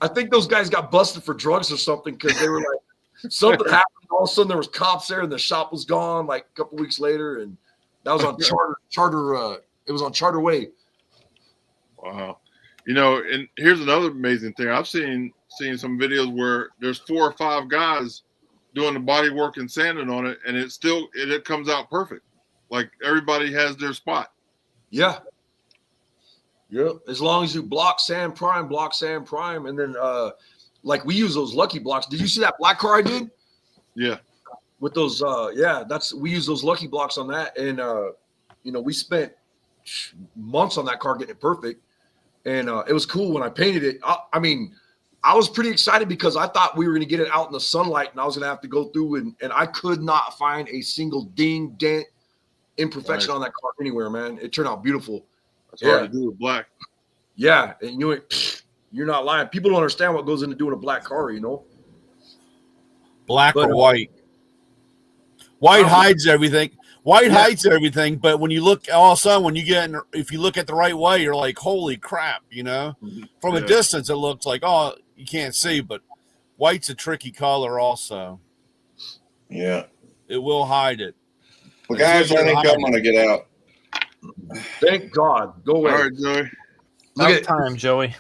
I think those guys got busted for drugs or something because they were like, something happened. All of a sudden there was cops there and the shop was gone like a couple weeks later. And that was on Charter. It was on Charter Way. Wow. And here's another amazing thing. I've seen some videos where there's 4 or 5 guys doing the body work and sanding on it, and it comes out perfect. Like everybody has their spot. Yeah. Yeah. As long as you block, sand, prime, and then like we use those Lucky blocks. Did you see that black car I did? Yeah. With those we use those Lucky blocks on that, and we spent months on that car getting it perfect. And it was cool when I painted it. I mean, I was pretty excited because I thought we were going to get it out in the sunlight and I was going to have to go through and I could not find a single ding, dent, imperfection on that car anywhere, man. It turned out beautiful. That's hard to do with black. Yeah. And you're not lying. People don't understand what goes into doing a black car, Black or white. White hides everything. White hides everything, but when you look, all of a sudden, if you look at the right way, you're like, holy crap, From a distance, it looks like, oh, you can't see, but white's a tricky color also. Yeah. It will hide it. Well, guys, I think I'm going to get out. Thank God. Go away. All right, Joey. Look at Time, Joey.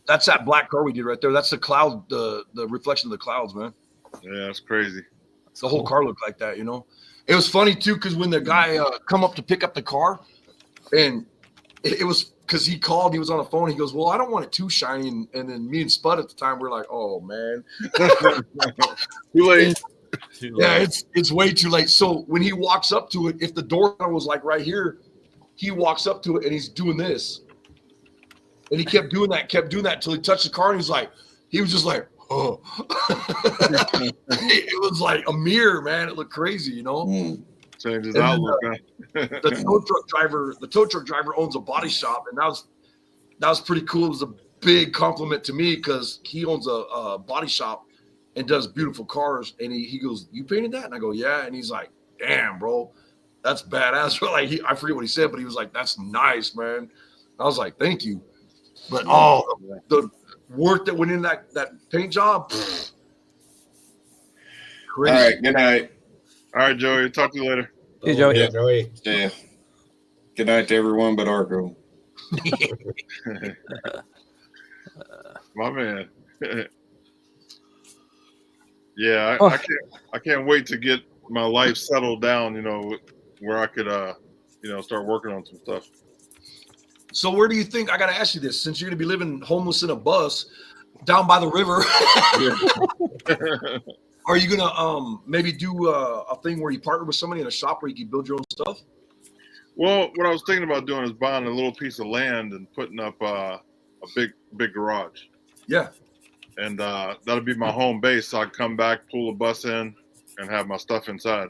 That's that black car we did right there. That's the cloud, the reflection of the clouds, man. Yeah, that's crazy. The whole car looked like that, It was funny too, because when the guy come up to pick up the car, and it was because he called, he was on the phone. He goes, "Well, I don't want it too shiny." And then me and Spud at the time we're like, "Oh man, Too late." Yeah, it's way too late." So when he walks up to it, if the door was like right here, he walks up to it and he's doing this, and he kept doing that until he touched the car, and he was just like. Oh, it was like a mirror, man. It looked crazy, Changed his outlook. The tow truck driver owns a body shop, and that was pretty cool. It was a big compliment to me because he owns a body shop and does beautiful cars. And he goes, "You painted that?" And I go, "Yeah." And he's like, "Damn, bro, that's badass." I forget what he said, but he was like, "That's nice, man." I was like, "Thank you." But work that went in that paint job. All Crazy. right. Good night. All right, Joey. Talk to you later. Hey, Joey. Yeah, Joey. Yeah. Good night to everyone but Arco. My man. Yeah, Oh. I can't wait to get my life settled down, where I could start working on some stuff. So where do you think, I got to ask you this, since you're going to be living homeless in a bus down by the river, are you going to maybe do a thing where you partner with somebody in a shop where you can build your own stuff? Well, what I was thinking about doing is buying a little piece of land and putting up a big garage. Yeah. And that'll be my home base. So I can come back, pull the bus in, and have my stuff inside.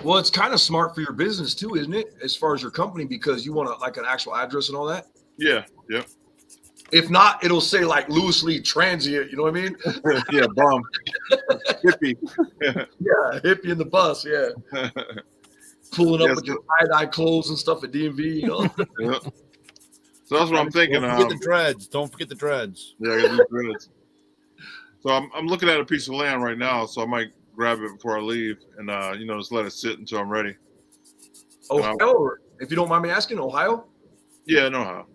Well, it's kind of smart for your business too, isn't it? As far as your company, because you want like an actual address and all that. Yeah, yep. If not, it'll say like Lewis Lee Transient. You know what I mean? Yeah, bum. Hippie. Yeah, hippie in the bus. Yeah, pulling up Yes, with your tie-dye clothes and stuff at DMV. You know? Yep. So that's what I'm thinking. Don't forget the dreads. Don't forget the dreads. Yeah, I gotta do dreads. So I'm looking at a piece of land right now, so I might grab it before I leave and just let it sit until I'm ready. Ohio, if you don't mind me asking, Ohio? Yeah, no how.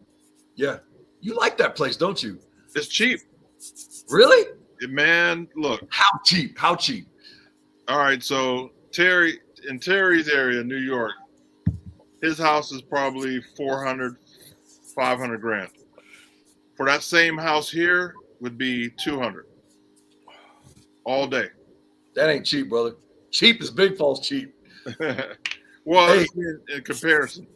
Yeah. You like that place, don't you? It's cheap. Really? Man, look. How cheap? How cheap? All right, so in Terry's area, New York, his house is probably 400, 500 grand. For that same house here would be 200 all day. That ain't cheap, brother. Cheap is Big Falls cheap. Well, Hey. in comparison.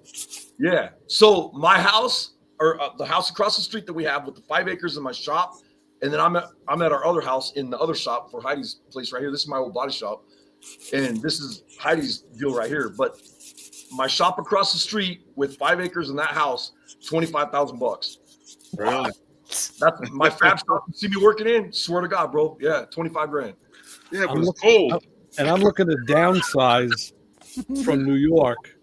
Yeah. So my house, or the house across the street that we have with the 5 acres in my shop, and then I'm at our other house in the other shop for Heidi's place right here. This is my old body shop, and this is Heidi's deal right here. But my shop across the street with 5 acres in that house, $25,000. Really? That's my fab shop. You see me working in? Swear to God, bro. Yeah, 25 grand. Yeah, but it's cold. And I'm looking to downsize from New York.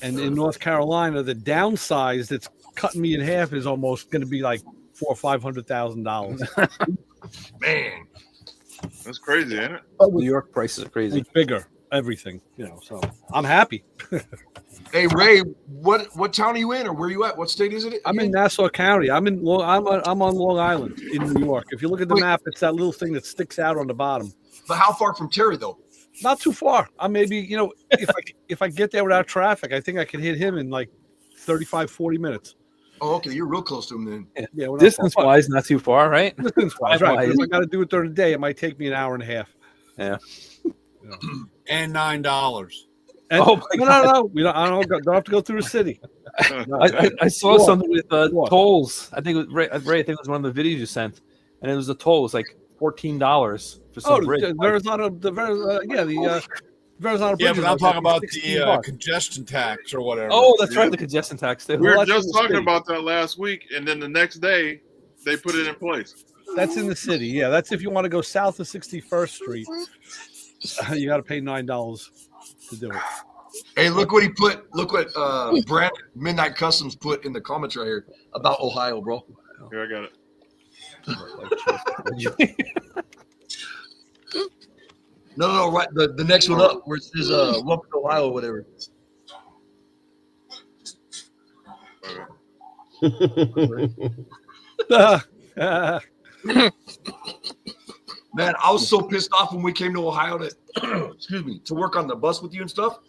And in North Carolina, the downsize that's cutting me in half is almost going to be like $400,000 or $500,000. Man, That's crazy, ain't it? New York prices are crazy. It's bigger, everything, So I'm happy. hey Ray, what town are you in, or where are you at? What state is it? I'm in Nassau County. I'm on Long Island in New York. If you look at the map, it's that little thing that sticks out on the bottom. But how far from Terry though? Not too far. I maybe, if I get there without traffic, I think I could hit him in like 35, 40 minutes. Oh, okay, you're real close to him then. Yeah, we're not Distance far. wise, not too far, right? Distance-wise, right? Time-wise. If I got to do it during the day, it might take me an hour and a half. Yeah. And $9. And, Oh my no. I don't have to go through the city. I saw What? something with What? tolls. I think it was Ray. I think it was one of the videos you sent, and it was a toll. It was like $14 for some Oh, bridge. the Verrazano, the Verrazano Yeah, Bridge. but I'm talking about the congestion tax or whatever. Oh, that's right, the congestion tax. Too. We were Well, that's just in the talking city. about that last week, and then the next day they put it in place. That's in the city. Yeah, that's if you want to go south of 61st Street. You got to pay $9 to do it. Hey, look what he put. Look what Brand Midnight Customs put in the comments right here about Ohio, bro. Here, I got it. No, right. The next one up where it says welcome to Ohio or whatever. Man, I was so pissed off when we came to Ohio to excuse me, to work on the bus with you and stuff.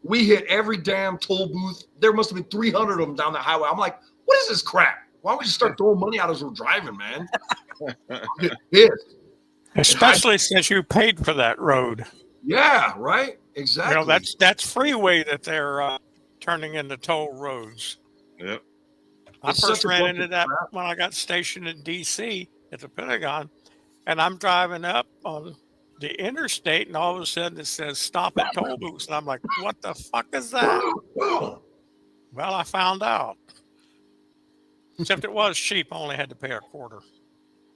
We hit every damn toll booth. There must have been 300 of them down the highway. I'm like, what is this crap? Why don't we just start throwing money out as we're driving, man? Get pissed. Especially since you paid for that road. Yeah, right. Exactly. That's freeway that they're turning into toll roads. Yep. I It's first such a ran bunch into of that crap. when I got stationed in D.C. at the Pentagon, and I'm driving up on the interstate, and all of a sudden it says stop at toll booths, and I'm like, what the fuck is that? Well, I found out. Except it was cheap. I only had to pay a quarter.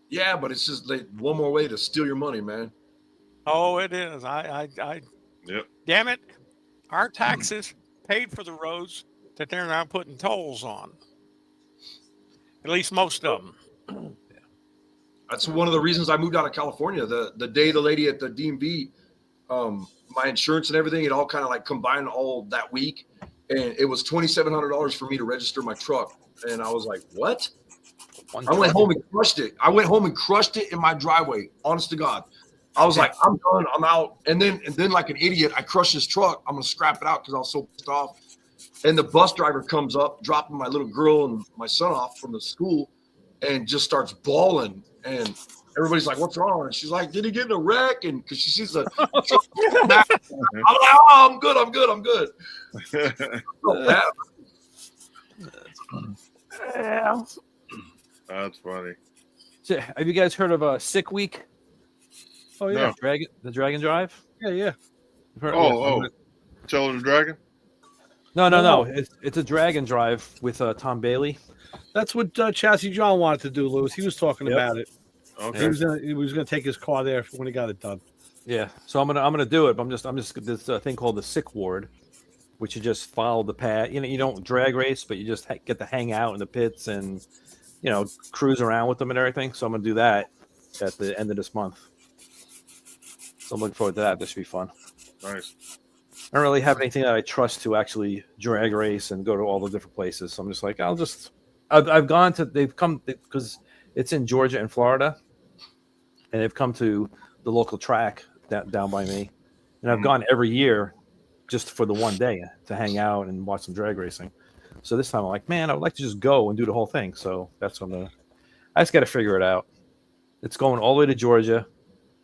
Yeah, but it's just like one more way to steal your money, man. Oh, it is. Yep. Damn it. Our taxes paid for the roads that they're now putting tolls on. At least most of them. That's one of the reasons I moved out of California. The day the lady at the DMV, my insurance and everything, it all kind of like combined all that week. And it was $2,700 for me to register my truck. And I was like, what? I went home and crushed it. I went home and crushed it in my driveway. Honest to God. I was like, I'm done. I'm out. And then like an idiot, I crushed this truck. I'm going to scrap it out because I was so pissed off. And the bus driver comes up, dropping my little girl and my son off from the school and just starts bawling. And everybody's like, what's wrong? And she's like, did he get in a wreck? And because she sees the truck. I'm like, oh, I'm good. So bad. Yeah. That's funny. So, have you guys heard of Sick Week? Oh yeah, No. The Dragon Drive? yeah. You've heard- Oh, Tail the Dragon? No. It's a Dragon Drive with Tom Bailey. That's what Chassis John wanted to do, Lewis. He was talking Yep. about it. Okay. He was gonna take his car there when he got it done. Yeah, so I'm gonna do it. But I'm just this thing called the Sick Ward, which you just follow the path. You don't drag race, but you just get to hang out in the pits and cruise around with them and everything. So I'm gonna do that at the end of this month. So I'm looking forward to that. This should be fun. Nice. I don't really have anything that I trust to actually drag race and go to all the different places. So I'm just like, I've gone to, they've come because it's in Georgia and Florida, and they've come to the local track down by me, and I've gone every year just for the one day to hang out and watch some drag racing. So this time I'm like, man, I would like to just go and do the whole thing. So that's what I just got to figure it out. It's going all the way to Georgia.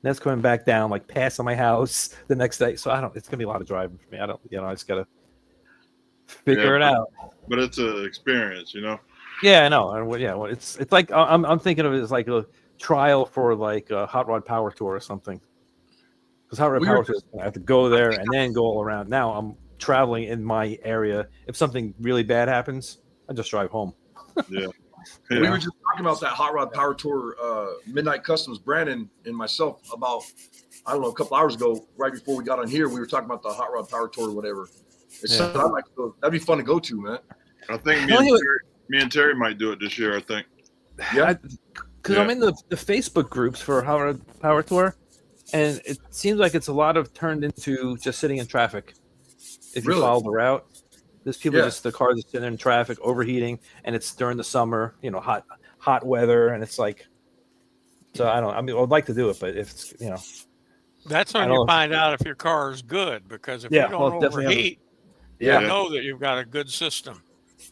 Then it's coming back down, like passing my house the next day. So it's going to be a lot of driving for me. I just got to figure it out. But it's an experience, Yeah, I know. And it's like I'm thinking of it as like a trial for like a Hot Rod Power Tour or something. Because Hot Rod Power Tour, I have to go there and then go all around. Now I'm traveling in my area. If something really bad happens, I just drive home. Yeah. We were just talking about that Hot Rod Power Tour, Midnight Customs. Brandon and myself about, I don't know, a couple hours ago, right before we got on here, we were talking about the Hot Rod Power Tour or whatever. It's something I'd like to go. That'd be fun to go to, man. I think me and Terry might do it this year, I think. Yeah. Because I'm in the Facebook groups for Hot Rod Power Tour, and it seems like it's a lot of turned into just sitting in traffic. If you Really? follow the route, there's people Yeah. the cars are sitting in traffic, overheating, and it's during the summer, hot weather, and it's like, so I'd like to do it, but if it's, That's I when don't you know. find out if your car is good, because if Yeah, you well, don't definitely have overheat, yeah. you know that you've got a good system.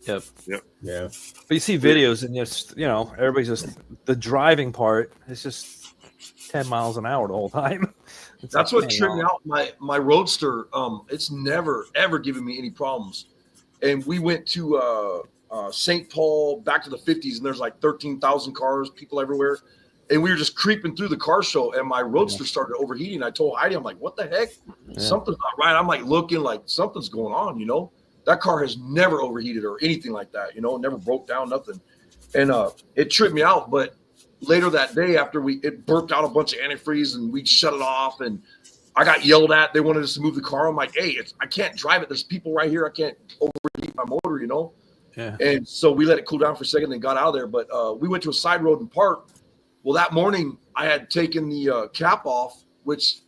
Yep. Yeah. But you see videos and just, everybody's just, the driving part is just 10 miles an hour the whole time. It's That's like, what man, tripped me out. My Roadster, it's never ever given me any problems. And we went to St. Paul back to the 50s, and there's like 13,000 cars, people everywhere. And we were just creeping through the car show, and my Roadster started overheating. I told Heidi, I'm like, what the heck? Yeah. Something's not right. I'm like looking like something's going on, That car has never overheated or anything like that, never broke down, nothing. And it tripped me out. But later that day, after it burped out a bunch of antifreeze, and we shut it off, and I got yelled at. They wanted us to move the car. I'm like, hey, I can't drive it. There's people right here. I can't overheat my motor, Yeah. And so we let it cool down for a second, then got out of there. But we went to a side road and parked. Well, that morning I had taken the cap off, which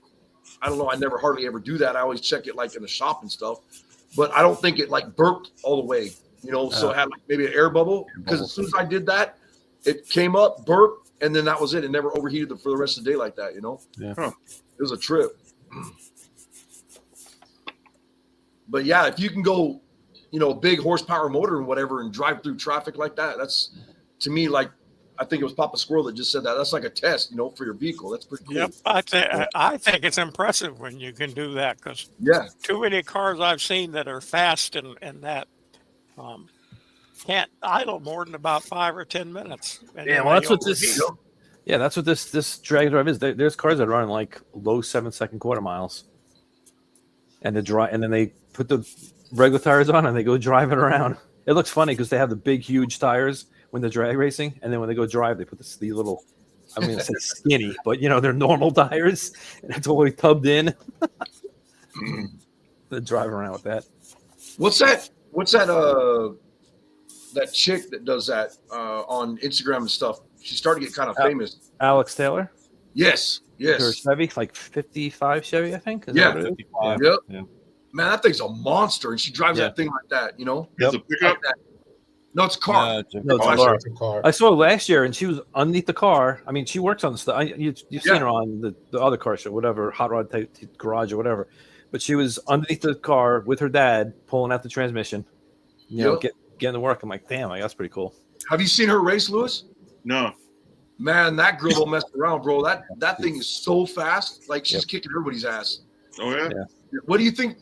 I don't know. I never hardly ever do that. I always check it like in the shop and stuff. But I don't think it like burped all the way, so it had like maybe an air bubble. Because as soon as I did that, it came up, burped, and then that was it. It never overheated for the rest of the day like that, Yeah. Huh. It was a trip. But yeah, if you can go, big horsepower motor and whatever and drive through traffic like that, that's to me like, I think it was Papa Squirrel that just said that. That's like a test, for your vehicle. That's pretty cool. Yep, I think it's impressive when you can do that, because Yeah. too many cars I've seen that are fast and that can't idle more than about 5 or 10 minutes. And Yeah, then well, they that's what this. overheat. Yeah, that's what this Dragon Drive is. There's cars that run like low 7-second quarter miles, and then they put the regular tires on and they go driving around. It looks funny because they have the big, huge tires when they're drag racing, and then when they go drive, they put these little. I mean, it's skinny, but they're normal tires, and it's always tubbed in. They drive around with that. What's that? That chick that does that on Instagram and stuff? She's starting to get kind of famous. Alex Taylor. Yes, Her yes. Chevy, like 55 Chevy, I think. Is Yeah. that what it is? 55. Yep. Yeah. Man, that thing's a monster, and she drives Yeah. that thing like that. You know. It's a pickup. No, it's a car. No, it's a- No, it's Oh, a car. It's a car. I saw her last year, and she was underneath the car. I mean, she works on the stuff. You've Yeah. seen her on the other car show, whatever, Hot Rod type Garage or whatever. But she was underneath the car with her dad, pulling out the transmission. You know, Yep. getting to work. I'm like, damn, like, that's pretty cool. Have you seen her race, Lewis? No. Man, that girl don't mess around, bro. That thing is so fast. Like she's Yep. kicking everybody's ass. Oh yeah. Yeah. What do you think,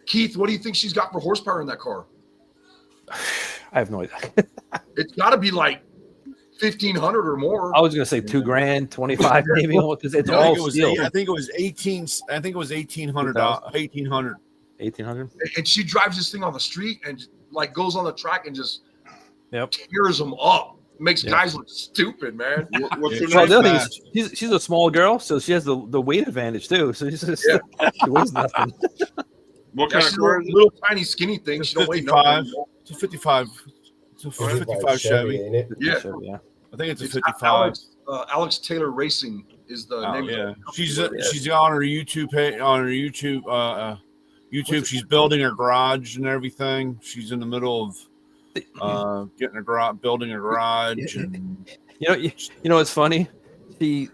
Keith? What do you think she's got for horsepower in that car? I have no idea. It's got to be like 1,500 or more. I was gonna say $2,000, 25 maybe, because it's I all think it was steel. I think it was 1,800. 1,800. 1,800. And she drives this thing on the street and like goes on the track and just Yep. tears them up. Makes Yeah. guys look stupid, man. What's her Well, name? the other thing is she's a small girl, so she has the weight advantage too. So she's just, she weighs nothing. What Yeah, kind she's of a car is it? little tiny skinny thing. It's She don't weigh 55. nothing. It's a 55. It's a 55 Chevy. ain't it? Yeah. Yeah. I think it's a It's 55. Alex Taylor Racing is the Oh, name. Yeah, Of it. she's on her YouTube page, on her YouTube. She's building her garage and everything. She's in the middle of getting a garage, building a garage, and You know what's funny? She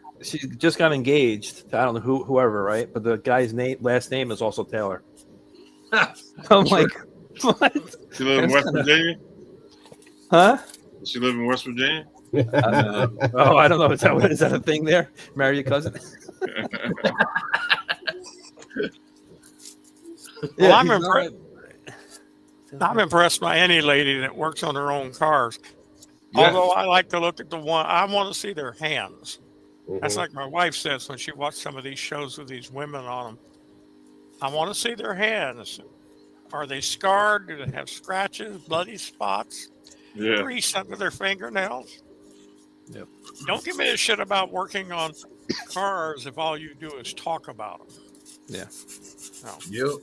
just got engaged to, I don't know whoever, right? But the guy's last name is also Taylor. I'm like, what? She live in That's West kinda- Virginia. Huh? Does she live in West Virginia? Oh, I don't know. Is that a thing there? Marry your cousin? Well, I'm he's impressed. I'm impressed by any lady that works on her own cars. Yeah. Although I like to look at the one, I want to see their hands. That's Mhm. like my wife says when she watched some of these shows with these women on them. I want to see their hands. Are they scarred? Do they have scratches, bloody spots, Yeah. grease under their fingernails? Yep. Don't give me a shit about working on cars if all you do is talk about them. Yeah. No. Yep.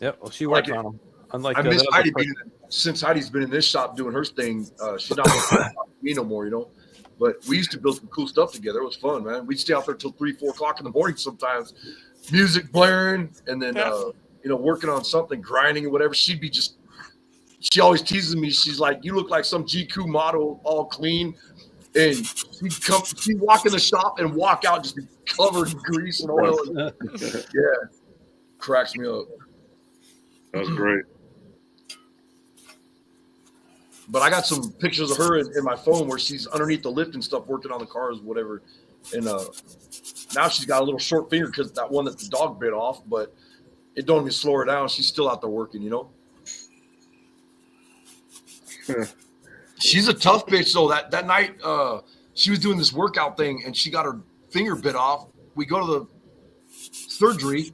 Yep. Well, she works Like it. on them. Unlike I miss the other Heidi person. since Heidi's been in this shop doing her thing. She's not with me no more, you know. But we used to build some cool stuff together. It was fun, man. We'd stay out there till 3, 4 o'clock in the morning sometimes, music blaring, and then Yeah. working on something, grinding or whatever. She'd be just. She always teases me. She's like, "You look like some GQ model, all clean." And she'd walk in the shop and walk out, just be covered in grease and oil. Yeah, cracks me up. That's great. But I got some pictures of her in my phone where she's underneath the lift and stuff, working on the cars, whatever. And now she's got a little short finger because that one that the dog bit off, but it don't even slow her down. She's still out there working, you know. She's a tough bitch though. That night, she was doing this workout thing and she got her finger bit off. We go to the surgery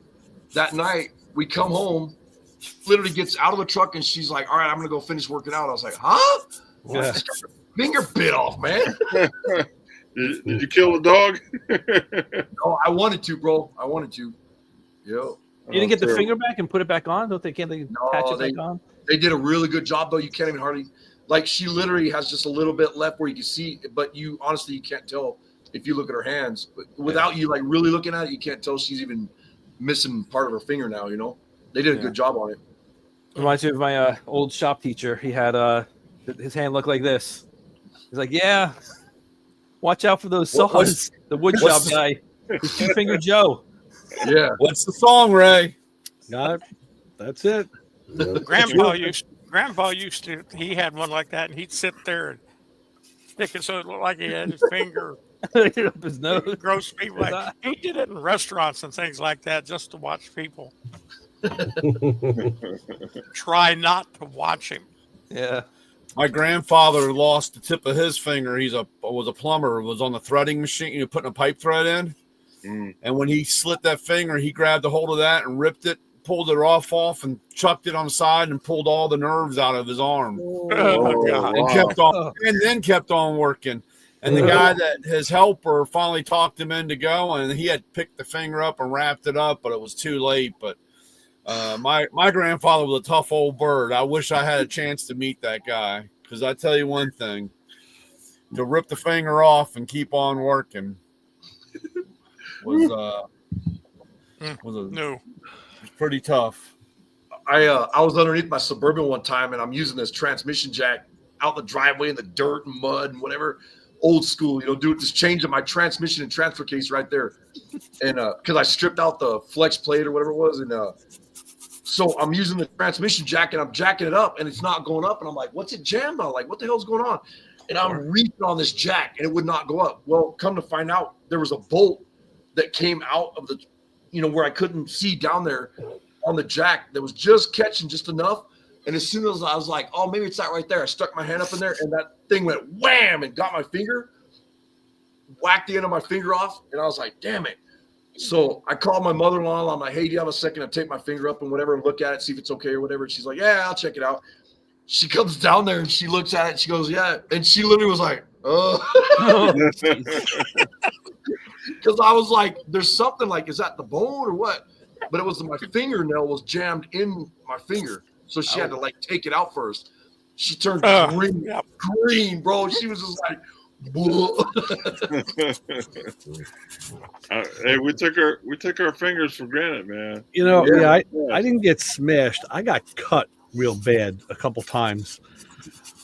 that night. We come home. She literally gets out of the truck and she's like, "All right, I'm gonna go finish working out." I was like, "Huh? Yeah. Finger bit off, man." Did you kill the dog? No, I wanted to, bro. I wanted to. Yo. You didn't get the terrible. finger back and put it back on? Can't they patch it back on? They did a really good job though. You can't even hardly like she literally has just a little bit left where you can see, but you honestly you can't tell if you look at her hands. But without you like really looking at it, you can't tell she's even missing part of her finger now, you know. They did a Yeah. good job on it. Reminds me of my old shop teacher. He had his hand looked like this. He's like, "Yeah, watch out for those What- saws." The wood shop what's- guy, He's Two Finger Joe. Yeah. what's the song, Ray? Got it. That's it. Grandpa used to, he had one like that and he'd sit there and stick it so it looked like he had his finger. Up his nose. Gross people. Like, he did it in restaurants and things like that just to watch people. Try not to watch him. Yeah. My grandfather lost the tip of his finger. Was a plumber. Was on the threading machine. Putting a pipe thread in. Mm. And when he slit that finger, he grabbed a hold of that and ripped it, pulled it off, and chucked it on the side and pulled all the nerves out of his arm. Oh, Oh, God. And kept on working. And the guy that his helper finally talked him into going, and he had picked the finger up and wrapped it up, but it was too late. But my grandfather was a tough old bird. I wish I had a chance to meet that guy, because I tell you one thing, to rip the finger off and keep on working was No. pretty tough. I was underneath my Suburban one time, and I'm using this transmission jack out the driveway in the dirt and mud and whatever. Old school, just changing my transmission and transfer case right there. And because I stripped out the flex plate or whatever it was, and so I'm using the transmission jack and I'm jacking it up and it's not going up. And I'm like, what's it jammed on? Like, what the hell's going on? And I'm reaching on this jack and it would not go up. Well, come to find out, there was a bolt that came out of the, where I couldn't see down there on the jack that was just catching just enough. And as soon as I was like, oh, maybe it's that right there, I stuck my hand up in there and that thing went wham and got my finger, whacked the end of my finger off. And I was like, damn it. So I called my mother-in-law. I'm like, hey, do you have a second to take my finger up and whatever and look at it, see if it's okay or whatever? And she's like, yeah, I'll check it out. She comes down there and she looks at it. And she goes, yeah. And she literally was like, oh. Because I was like, there's something like, is that the bone or what? But it was my fingernail was jammed in my finger. So she had to like take it out first. She turned green, bro. She was just like, hey, we took our fingers for granted, man. I didn't get smashed. I got cut real bad a couple times.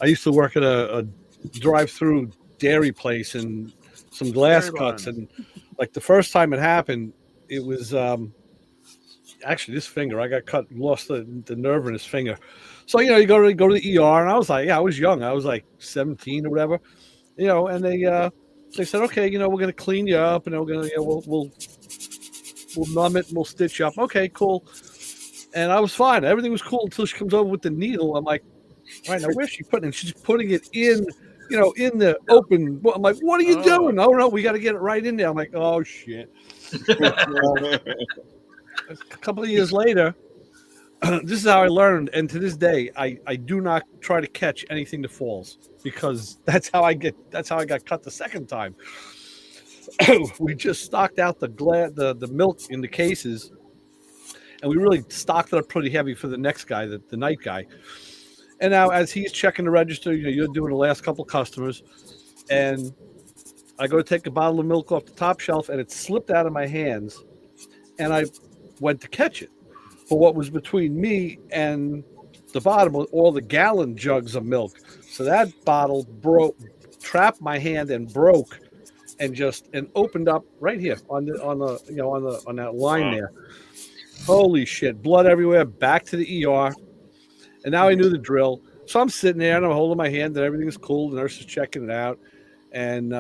I used to work at a drive-through dairy place and some glass cuts, and like the first time it happened, it was actually this finger. I got cut, lost the nerve in his finger. So you go to the ER, and I was like, I was young. I was like 17 or whatever. And they said, okay, we're going to clean you up, and we're going to, we'll numb it and we'll stitch you up. Okay, cool. And I was fine. Everything was cool until she comes over with the needle. I'm like, all right, now where's she putting it? She's putting it in, in the open. I'm like, what are you doing? Oh, no, we got to get it right in there. I'm like, oh, shit. A couple of years later, this is how I learned. And to this day, I do not try to catch anything that falls, because that's how I got cut the second time. We just stocked out the milk in the cases, and we really stocked it up pretty heavy for the next guy, the night guy. And now as he's checking the register, you're doing the last couple of customers, and I go to take a bottle of milk off the top shelf, and it slipped out of my hands, and I went to catch it. But what was between me and the bottom was all the gallon jugs of milk. So that bottle trapped my hand and broke, and opened up right here on that line there. Holy shit! Blood everywhere. Back to the ER, and now I knew the drill. So I'm sitting there and I'm holding my hand, and everything is cool. The nurse is checking it out, and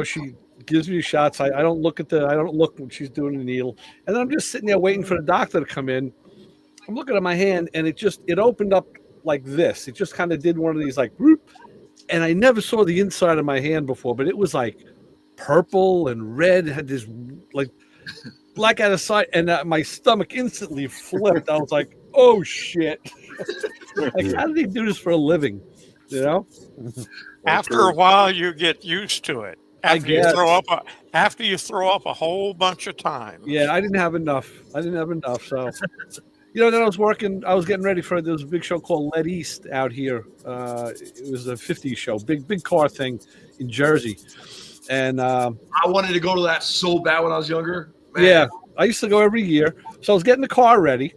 she gives me shots. I don't look when she's doing the needle, and then I'm just sitting there waiting for the doctor to come in. I'm looking at my hand, and it opened up like this. It just kind of did one of these like whoop, and I never saw the inside of my hand before, but it was like purple and red, had this like black out of sight, and my stomach instantly flipped. I was like, oh shit. Like, how do they do this for a living? After a while, you get used to it. After you throw up a whole bunch of times. Yeah, I didn't have enough. So, then I was getting ready for, there was a big show called Lead East out here. It was a 50s show, big car thing in Jersey. And I wanted to go to that so bad when I was younger. Man. Yeah, I used to go every year. So I was getting the car ready,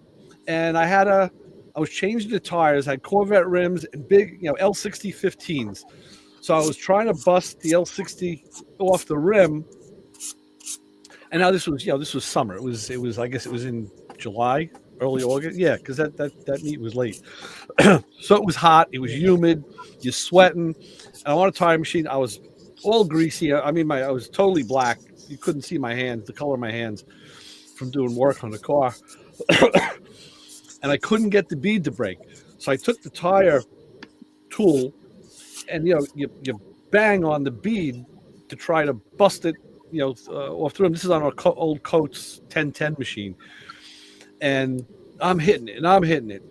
and I was changing the tires. I had Corvette rims and big, L60 15s. So I was trying to bust the L60 off the rim. And now this was summer. It was I guess it was in July, early August. Yeah, because that meet was late. So it was hot. It was humid. You're sweating. And I'm on a tire machine. I was all greasy. I was totally black. You couldn't see my hands, the color of my hands, from doing work on the car. And I couldn't get the bead to break. So I took the tire tool, and you bang on the bead to try to bust it, off through them. This is on our old Coates 1010 machine, and I'm hitting it.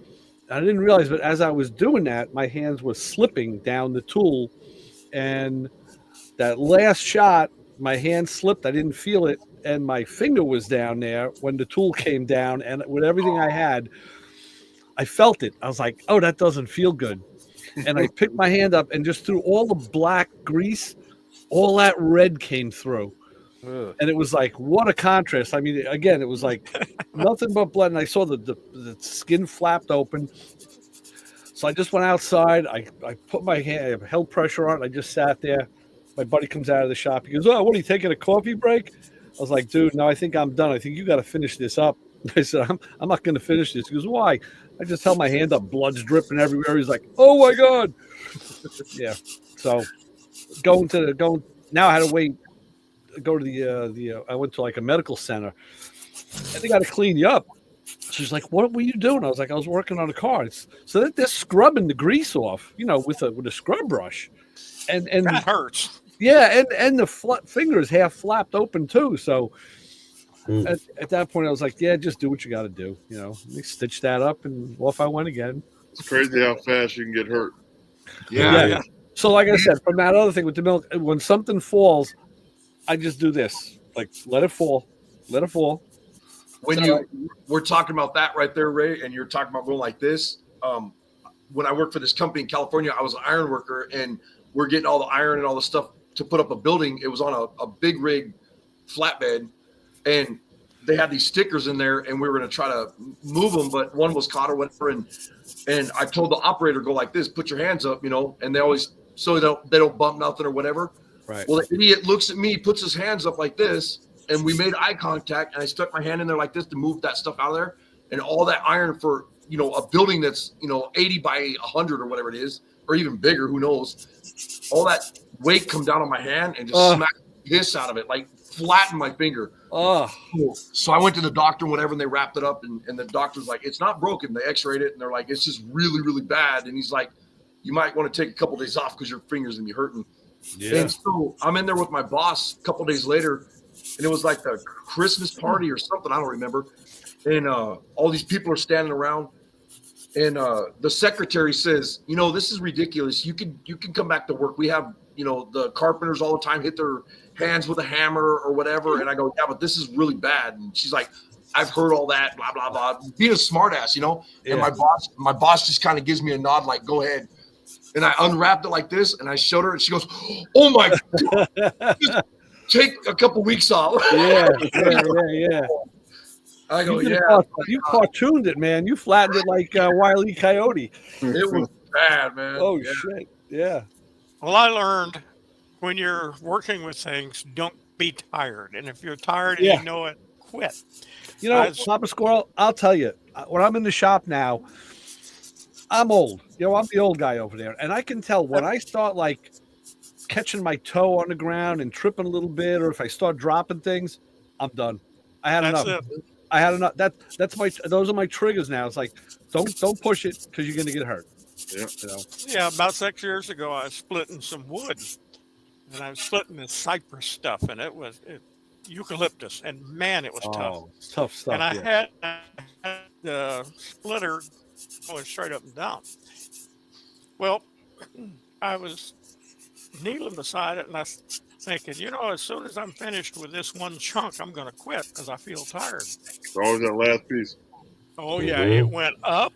I didn't realize, but as I was doing that, my hands were slipping down the tool, and that last shot, my hand slipped. I didn't feel it, and my finger was down there when the tool came down, and with everything I had, I felt it. I was like, oh, that doesn't feel good. and I picked my hand up and just through all the black grease, all that red came through. Ugh. And it was like, what a contrast. I mean, again, it was like nothing but blood. And I saw the skin flapped open. So I just went outside. I put my hand, I held pressure on it. I just sat there. My buddy comes out of the shop. He goes, "Oh, what are you taking a coffee break?" I was like, "Dude, no, I think I'm done. I think you got to finish this up." I said, I'm not going to finish this. He goes, "Why?" I just held my hand up, blood's dripping everywhere. He's like, "Oh my God." Yeah. So now I had to wait. Go to the I went to like a medical center and they got to clean you up. She's like, "What were you doing?" I was like, "I was working on a car." So they're scrubbing the grease off, with a scrub brush, and That hurts. yeah, and the fingers half flapped open too. So at that point, I was like, "Yeah, just do what you got to do." They stitched that up, and off I went again. It's crazy how fast you can get hurt. Yeah. So, like I said, from that other thing with the milk, when something falls, I just do this, like let it fall. When we're talking about that right there, Ray, and you're talking about going like this. When I worked for this company in California, I was an iron worker, and we're getting all the iron and all the stuff to put up a building. It was on a big rig flatbed, and they had these stickers in there, and we were going to try to move them, but one was caught or whatever. And I told the operator, go like this, put your hands up, and they always, so they don't bump nothing or whatever. Right. Well, the idiot looks at me, puts his hands up like this, and we made eye contact, and I stuck my hand in there like this to move that stuff out of there. And all that iron for, a building that's, 80 by 100 or whatever it is, or even bigger, who knows, all that weight come down on my hand and just smack the piss out of it, like flatten my finger. So I went to the doctor and whatever, and they wrapped it up, and the doctor's like, "It's not broken." They x-rayed it, and they're like, "It's just really, really bad." And he's like, "You might want to take a couple days off because your finger's gonna be hurting." Yeah. And so I'm in there with my boss a couple days later, and it was like the Christmas party or something, I don't remember. And all these people are standing around, and the secretary says, "This is ridiculous. You can come back to work. We have, the carpenters all the time hit their hands with a hammer or whatever." And I go, "Yeah, but this is really bad." And she's like, "I've heard all that, blah, blah, blah." Being a smart ass, Yeah. And my boss just kind of gives me a nod, like, "Go ahead." And I unwrapped it like this, and I showed her, and she goes, "Oh my God, just take a couple weeks off." Yeah. I go, You cartooned it, man. You flattened it like Wile E. Coyote. It was bad, man. Oh, shit. Yeah. Well, I learned when you're working with things, don't be tired. And if you're tired and you know it, quit. Papa Squirrel, I'll tell you, when I'm in the shop now, I'm old. I'm the old guy over there. And I can tell when I start like catching my toe on the ground and tripping a little bit, or if I start dropping things, I'm done. I had enough. I had enough. Those are my triggers now. It's like, don't push it because you're going to get hurt. Yeah. Yeah, about 6 years ago, I was splitting some wood, and I was splitting this cypress stuff, and it was eucalyptus, and man, it was tough. Tough stuff. And I had the splitter going straight up and down. Well, I was kneeling beside it, and I was thinking, as soon as I'm finished with this one chunk, I'm going to quit because I feel tired. It's always that last piece. Oh, yeah, it went up.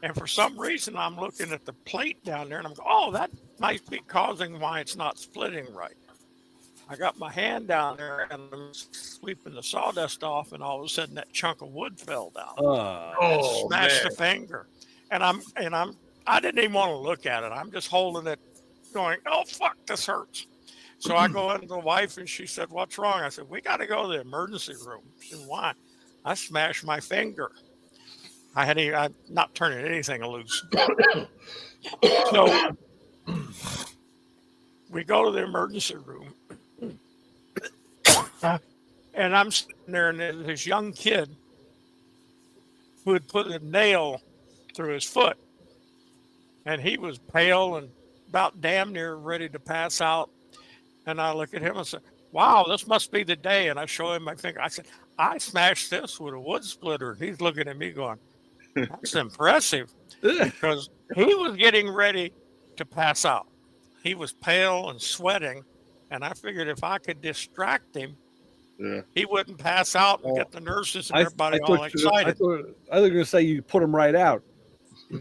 And for some reason, I'm looking at the plate down there, and I'm going, "Oh, that might be causing why it's not splitting right." I got my hand down there, and I'm sweeping the sawdust off, and all of a sudden, that chunk of wood fell down. Smashed the finger. And I didn't even want to look at it. I'm just holding it, going, "Oh, fuck, this hurts." So I go into the wife, and she said, "What's wrong?" I said, "We got to go to the emergency room." She said, "Why?" "I smashed my finger. I'm not turning anything loose." So we go to the emergency room, and I'm sitting there, and there's this young kid who had put a nail through his foot, and he was pale and about damn near ready to pass out. And I look at him and say, "Wow, this must be the day." And I show him my finger. I said, "I smashed this with a wood splitter." And he's looking at me going, "That's impressive," because he was getting ready to pass out. He was pale and sweating, and I figured if I could distract him, he wouldn't pass out and get the nurses and everybody all excited. I thought you were going to say you put him right out.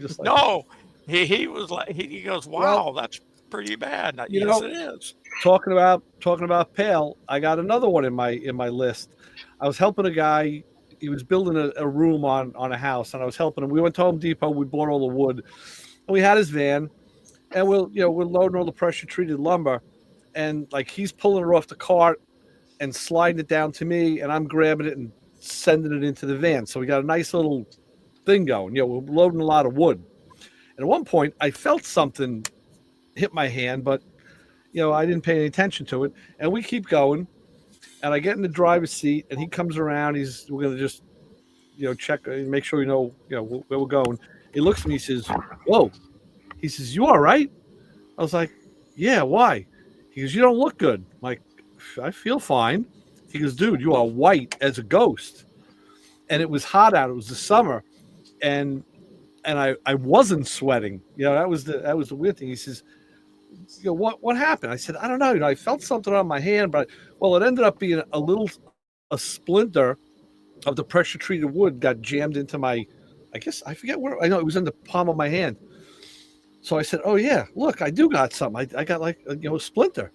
Just like, No, He was like, he goes, wow, that's pretty bad. you Yes, know- it is. talking about Pale, I got another one in my list. I was helping a guy. He was building a room on a house, and I was helping him. We went to Home Depot. We bought all the wood, and we had his van, and we're loading all the pressure treated lumber, and like he's pulling it off the cart and sliding it down to me, and I'm grabbing it and sending it into the van. So we got a nice little thing going. We're loading a lot of wood. And at one point, I felt something hit my hand, but I didn't pay any attention to it. And we keep going, and I get in the driver's seat, and he comes around. We're gonna just check, make sure where we're going. He looks at me. He says, "Whoa." He says, "You all right?" I was like, "Yeah, why?" He goes, "You don't look good." I'm like, "I feel fine." He goes, "Dude, you are white as a ghost." And it was hot out. It was the summer, and I wasn't sweating. That was the weird thing. He says, what happened? I said, "I don't know. I felt something on my hand, but it ended up being a splinter of the pressure treated wood got jammed into my, I guess I forget where. I know it was in the palm of my hand." So I said, "Oh yeah, look, I do got something. I got like a splinter,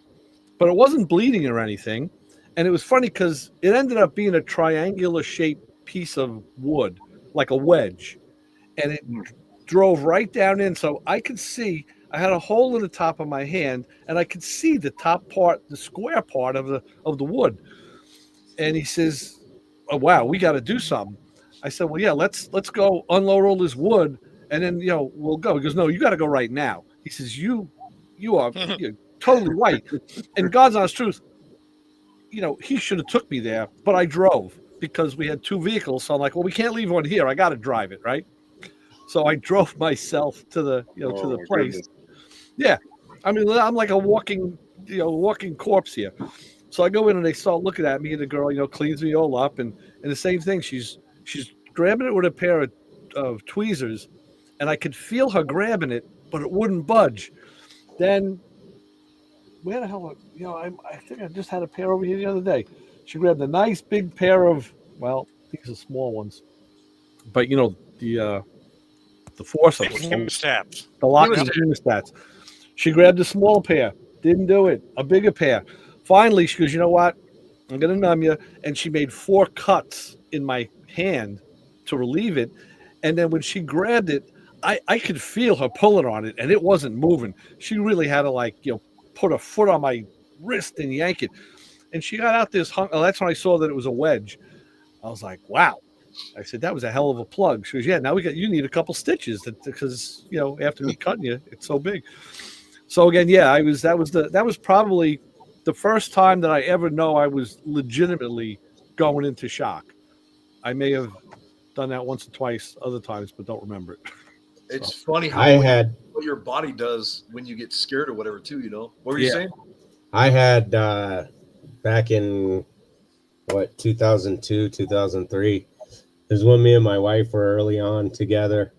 but it wasn't bleeding or anything." And it was funny because it ended up being a triangular shaped piece of wood, like a wedge, and it drove right down in. So I could see. I had a hole in the top of my hand, and I could see the top part, the square part of the wood. And he says, "Oh wow, we got to do something." I said, "Well, yeah, let's go unload all this wood, and then we'll go." He goes, "No, you got to go right now." He says, "You are you're totally right." And God's honest truth, he should have took me there, but I drove because we had two vehicles. So I'm like, "Well, we can't leave one here. I got to drive it, right?" So I drove myself to the to the place. Goodness. Yeah, I mean, I'm like a walking corpse here. So I go in and they start looking at me, and the girl, cleans me all up, and the same thing. She's grabbing it with a pair of tweezers, and I could feel her grabbing it, but it wouldn't budge. Then, where the hell? I think I just had a pair over here the other day. She grabbed a nice big pair of, these are small ones, but the foursome, Hemostats. the locking hemostats. She grabbed a small pair, didn't do it, a bigger pair. Finally, she goes, "You know what? I'm going to numb you." And she made 4 cuts in my hand to relieve it. And then when she grabbed it, I could feel her pulling on it, and it wasn't moving. She really had to put a foot on my wrist and yank it. And she got out this that's when I saw that it was a wedge. I was like, wow. I said, "That was a hell of a plug." She goes, "Yeah, now you need a couple stitches because after me cutting you, it's so big." So again, yeah, that was probably the first time that I ever know I was legitimately going into shock. I may have done that once or twice other times, but don't remember it. It's funny how what your body does when you get scared or whatever too. What were you saying? I had back in 2002, 2003. There's when me and my wife were early on together.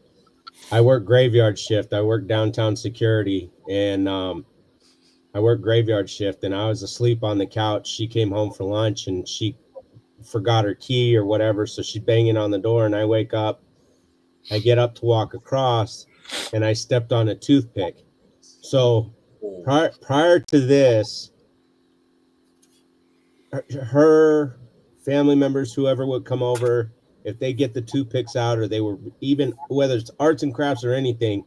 I worked graveyard shift. I worked downtown security, and I worked graveyard shift, and I was asleep on the couch. She came home for lunch, and she forgot her key or whatever, so she's banging on the door, and I wake up. I get up to walk across, and I stepped on a toothpick. So prior to this, her family members, whoever would come over, if they get the toothpicks out, or they were even, whether it's arts and crafts or anything,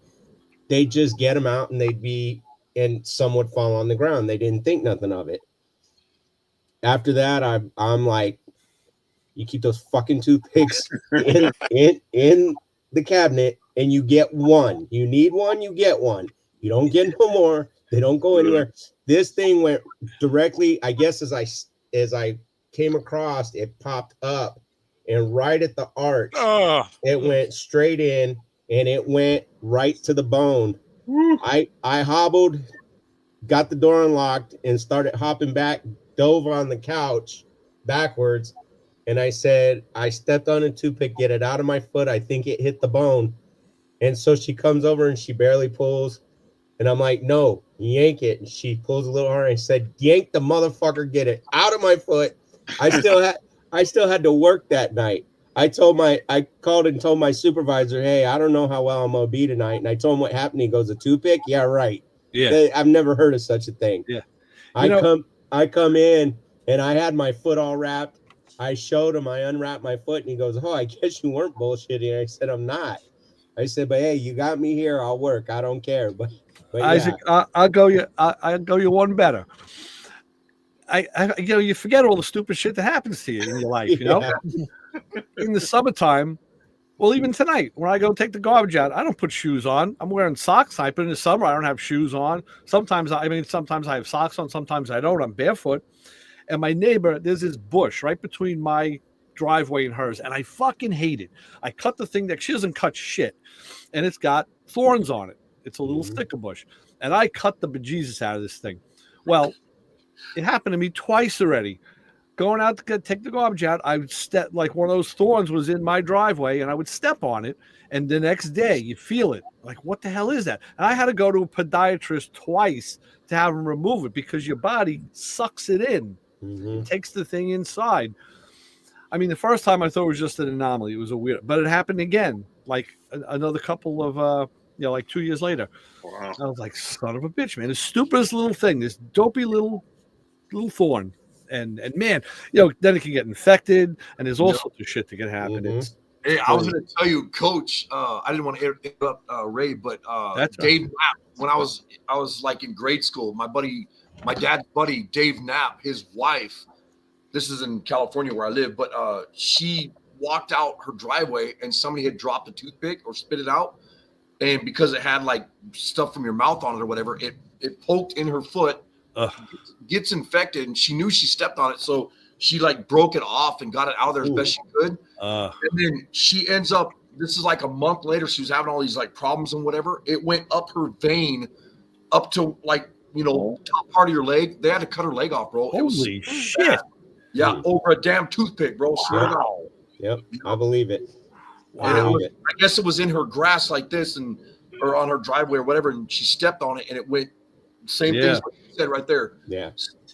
they just get them out, and some would fall on the ground. They didn't think nothing of it. After that, I'm like, you keep those fucking toothpicks in the cabinet, and you get one. You need one, you get one. You don't get no more. They don't go anywhere. This thing went directly, I guess, as I came across, it popped up, and right at the arch, it went straight in, and it went right to the bone. I hobbled, got the door unlocked, and started hopping back, dove on the couch backwards, and I said, I stepped on a toothpick, get it out of my foot. I think it hit the bone. And so she comes over and she barely pulls. And I'm like, "No, yank it." And she pulls a little harder. I said, "Yank the motherfucker, get it out of my foot." I still had to work that night. I called and told my supervisor, hey, I don't know how well I'm gonna be tonight. And I told him what happened. He goes, a toothpick? Yeah, right. Yeah. I've never heard of such a thing. Yeah. I come in and I had my foot all wrapped. I showed him, I unwrapped my foot, and he goes, oh, I guess you weren't bullshitting. I said, I'm not. I said, but hey, you got me here. I'll work. I don't care. But Isaac, I'll go you one better. You forget all the stupid shit that happens to you in your life, you know? In the summertime, well, even tonight, when I go take the garbage out, I don't put shoes on. I'm wearing socks. But in the summer, I don't have shoes on. Sometimes I have socks on. Sometimes I don't. I'm barefoot. And my neighbor, there's this bush right between my driveway and hers, and I fucking hate it. I cut the thing that she doesn't cut shit, and it's got thorns on it. It's a little sticker bush, and I cut the bejesus out of this thing. Well, it happened to me twice already. Going out to take the garbage out, I would step, like one of those thorns was in my driveway, and I would step on it, and the next day you feel it. Like, what the hell is that? And I had to go to a podiatrist twice to have him remove it because your body sucks it in. It takes the thing inside. I mean, the first time I thought it was just an anomaly. It was a weird, but it happened again, like another couple of, like 2 years later. Wow. I was like, son of a bitch, man. The stupidest little thing, this dopey little thorn. And man, then it can get infected, and there's all sorts of shit that can happen. Hey, I was going to tell you, Coach. I didn't want to interrupt Ray, but Dave Knapp. When I was like in grade school, my dad's buddy, Dave Knapp, his wife. This is in California where I live, but she walked out her driveway and somebody had dropped a toothpick or spit it out, and because it had like stuff from your mouth on it or whatever, it poked in her foot. Gets infected, and she knew she stepped on it, so she like broke it off and got it out of there as best she could. And then she ends up, this is like a month later, she was having all these like problems and whatever. It went up her vein up to like, top part of your leg. They had to cut her leg off, bro. Holy shit. Yeah, over a damn toothpick, bro. Wow. Yep, I believe it. I guess it was in her grass like this, or on her driveway or whatever, and she stepped on it and it went same thing as what you said right there. Yeah.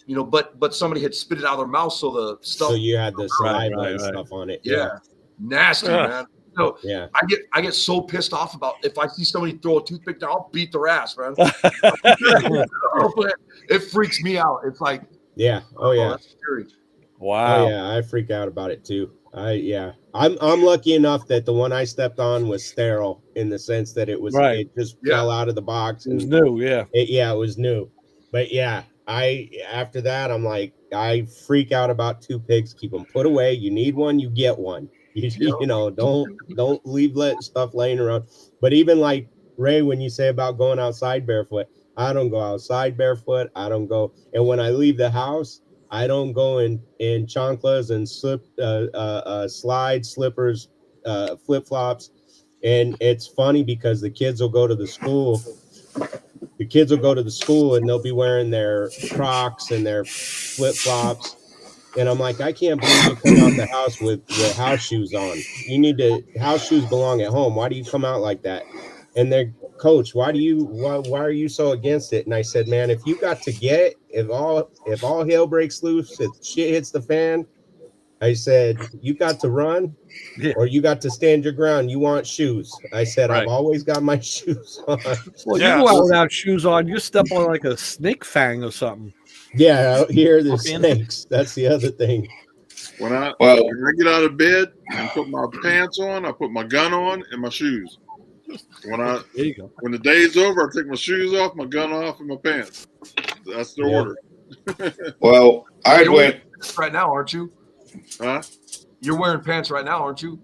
But somebody had spit it out of their mouth, so the stuff. So you had the saliva and stuff on it. Yeah. Nasty, man. So yeah. I get so pissed off about if I see somebody throw a toothpick down, I'll beat their ass, man. It freaks me out. It's like, yeah. Oh yeah. That's scary. Wow. Oh yeah, I freak out about it too. I'm lucky enough that the one I stepped on was sterile in the sense that it was it just fell out of the box. It was new, it was new. But yeah, after that I'm like, I freak out about toothpicks. Keep them put away. You need one, you get one. Don't leave stuff laying around. But even like Ray, when you say about going outside barefoot, I don't go outside barefoot. I don't go, and when I leave the house, I don't go in chanclas and slide slippers, flip flops. And it's funny because the kids will go to the school. The kids will go to the school and they'll be wearing their Crocs and their flip flops. And I'm like, I can't believe you come out the house with house shoes on. House shoes belong at home. Why do you come out like that? And they're, Coach, why are you so against it? And I said, man, if you got to get, if all hell breaks loose, if shit hits the fan, I said, you got to run or you got to stand your ground. You want shoes. I said, I've always got my shoes on. Well, you go out without shoes on, you step on like a snake fang or something. Yeah, out here there's snakes. That's the other thing. When I get out of bed and put my pants on, I put my gun on and my shoes. When the day's over, I take my shoes off, my gun off, and my pants. That's the order. Well, I went right now, aren't you? Huh? You're wearing pants right now, aren't you?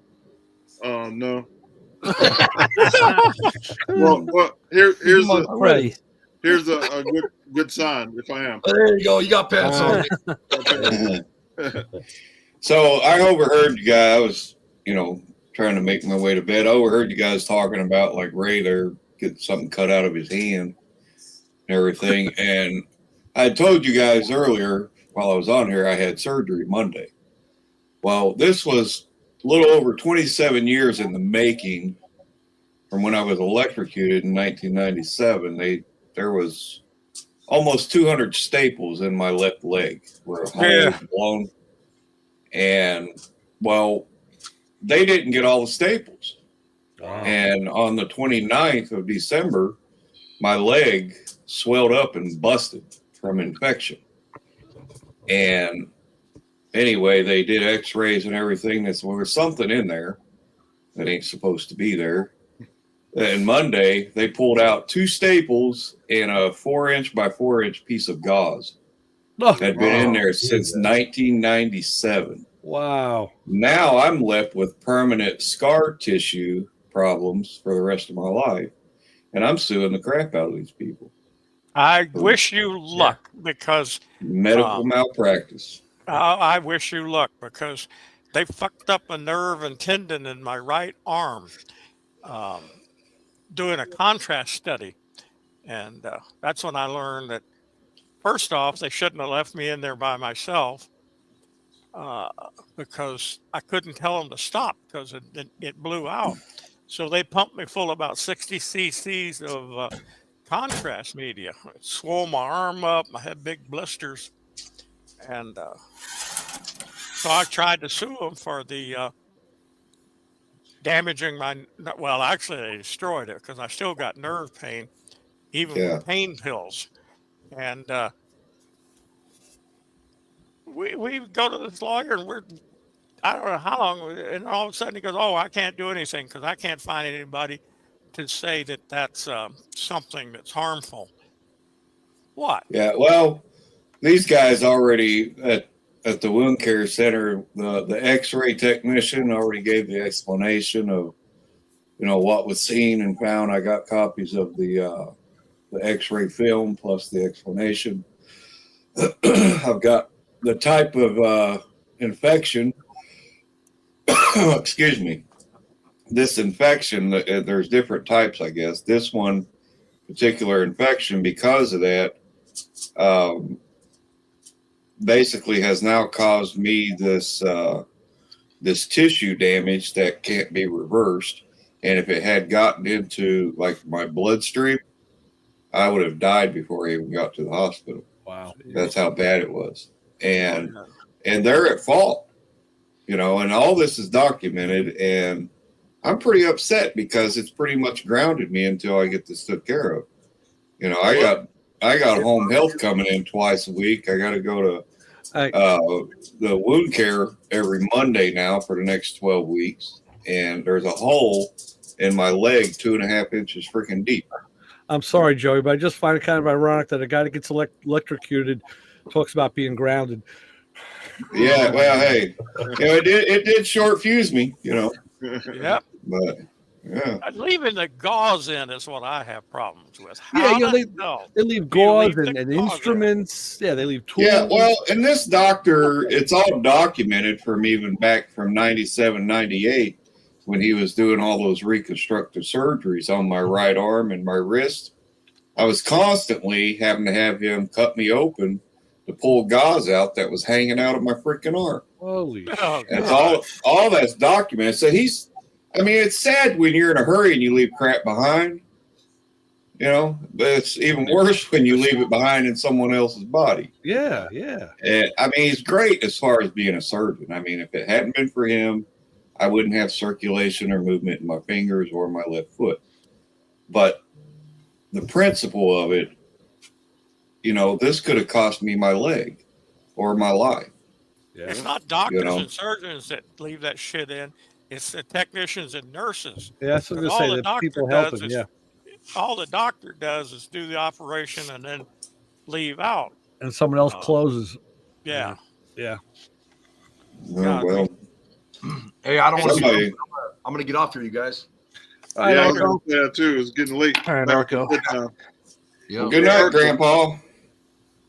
No. well, here's a good sign if I am. Oh, there you go. You got pants on. So I overheard you guys. I was, trying to make my way to bed. I overheard you guys talking about like Ray there getting something cut out of his hand and everything. And I told you guys earlier while I was on here, I had surgery Monday. Well, this was a little over 27 years in the making from when I was electrocuted in 1997. There was almost 200 staples in my left leg where a hole was blown. And well, they didn't get all the staples. And on the 29th of December, my leg swelled up and busted from infection. And anyway, they did x-rays and everything. There was something in there that ain't supposed to be there. And Monday, they pulled out 2 staples and a 4-inch by 4-inch piece of gauze. Had been in there since 1997. Wow. Now I'm left with permanent scar tissue problems for the rest of my life. And I'm suing the crap out of these people. I wish you luck because Medical malpractice. I wish you luck because they fucked up a nerve and tendon in my right arm doing a contrast study. And that's when I learned that, first off, they shouldn't have left me in there by myself because I couldn't tell them to stop because it blew out. So they pumped me full of about 60 cc's of contrast media. It swole my arm up. I had big blisters. And so I tried to sue them for the damaging my, well, actually they destroyed it because I still got nerve pain, even with pain pills. And we go to this lawyer and I don't know how long, and all of a sudden he goes, oh, I can't do anything because I can't find anybody to say that that's something that's harmful. What? Yeah, well, these guys already at the wound care center, the x-ray technician already gave the explanation of, what was seen and found. I got copies of the x-ray film plus the explanation. I've got the type of infection. Excuse me. This infection, there's different types, I guess. This one particular infection, because of that, basically has now caused me this tissue damage that can't be reversed. And if it had gotten into like my bloodstream, I would have died before I even got to the hospital. Wow. That's how bad it was. And they're at fault. And all this is documented, and I'm pretty upset because it's pretty much grounded me until I get this took care of. I got home health coming in twice a week. I got to go to the wound care every Monday now for the next 12 weeks, and there's a hole in my leg 2.5 inches freaking deep. I'm sorry, Joey, but I just find it kind of ironic that a guy that gets electrocuted talks about being grounded. Yeah, well, hey, it did short fuse me, Yep. But yeah, Leaving the gauze in is what I have problems with. They leave gauze leave and the gauze instruments. Yeah, they leave tools. yeah. Well, and this doctor, it's all documented from even back from 97, 98 when he was doing all those reconstructive surgeries on my right arm and my wrist. I was constantly having to have him cut me open to pull gauze out that was hanging out of my freaking arm. Holy And it's all that's documented. So it's sad when you're in a hurry and you leave crap behind, but it's even worse when you leave it behind in someone else's body. Yeah. And, he's great as far as being a surgeon. If it hadn't been for him, I wouldn't have circulation or movement in my fingers or my left foot. But the principle of it, this could have cost me my leg or my life. Yeah. It's not doctors and surgeons that leave that shit in. It's the technicians and nurses. Yeah, that's what I was going to say. The people helping, All the doctor does is do the operation and then leave out. And someone else closes. Yeah. Yeah. Oh, well. Hey, I don't want Somebody- to. I'm going to get off here, you guys. I got that too. It's getting late. All right, Marco. Yeah. Good night, Grandpa.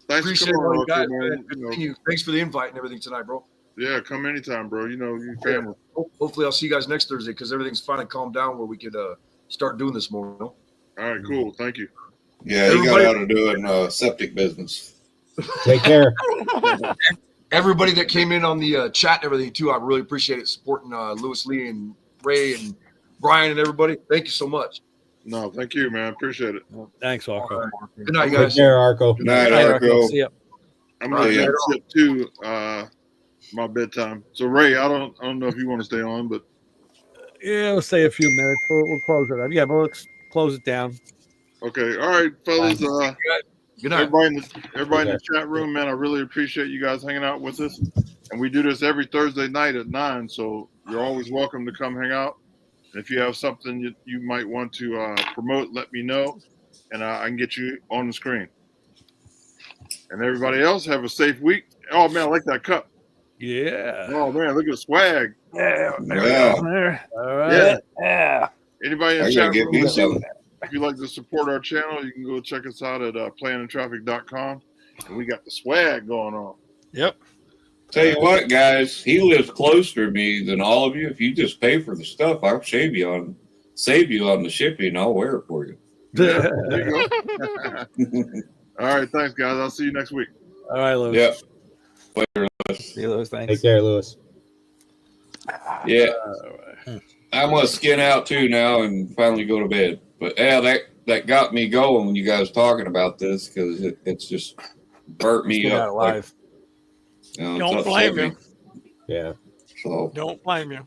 Thanks Appreciate for all coming you on, guys, man. man. Good seeing you. Thanks for the invite and everything tonight, bro. Yeah, come anytime, bro. You family. Hopefully, I'll see you guys next Thursday because everything's finally calmed down where we could start doing this more. All right, cool. Thank you. Yeah, he got out of doing septic business. Take care. Everybody that came in on the chat and everything too, I really appreciate it supporting Lewis Lee and Ray and Brian and everybody. Thank you so much. No, thank you, man. Appreciate it. Thanks, Arco. Good night, Take guys. care, Arco. Good night, Arco. See ya. I'm gonna get to my bedtime. So Ray, I don't know if you want to stay on, but Yeah, we'll stay a few minutes. We'll close it up. Yeah, but let's close it down. Okay. All right, fellas. Good night. Everybody in the chat room, man, I really appreciate you guys hanging out with us. And we do this every Thursday night at 9, so you're always welcome to come hang out. And if you have something you might want to promote, let me know, and I can get you on the screen. And everybody else, have a safe week. Oh, man, I like that cup. Yeah. Oh, man, look at the swag. Yeah. Yeah. All right. Yeah. Anybody in the I chat gotta get room, me some. if you'd like to support our channel, you can go check us out at planandtraffic.com. And we got the swag going on. Yep. Tell you what, guys, he lives closer to me than all of you. If you just pay for the stuff, I'll save you on the shipping. I'll wear it for you. Yeah, there you go. All right, thanks, guys. I'll see you next week. All right, Lewis. Yep. Later. See you, Lewis. Thanks. Take care, Lewis. Yeah. I'm gonna skin out too now and finally go to bed. But yeah, that got me going when you guys talking about this because it's just burnt me Get up. out alive. You know, it's Don't upset blame me. you. Yeah. So Don't blame you.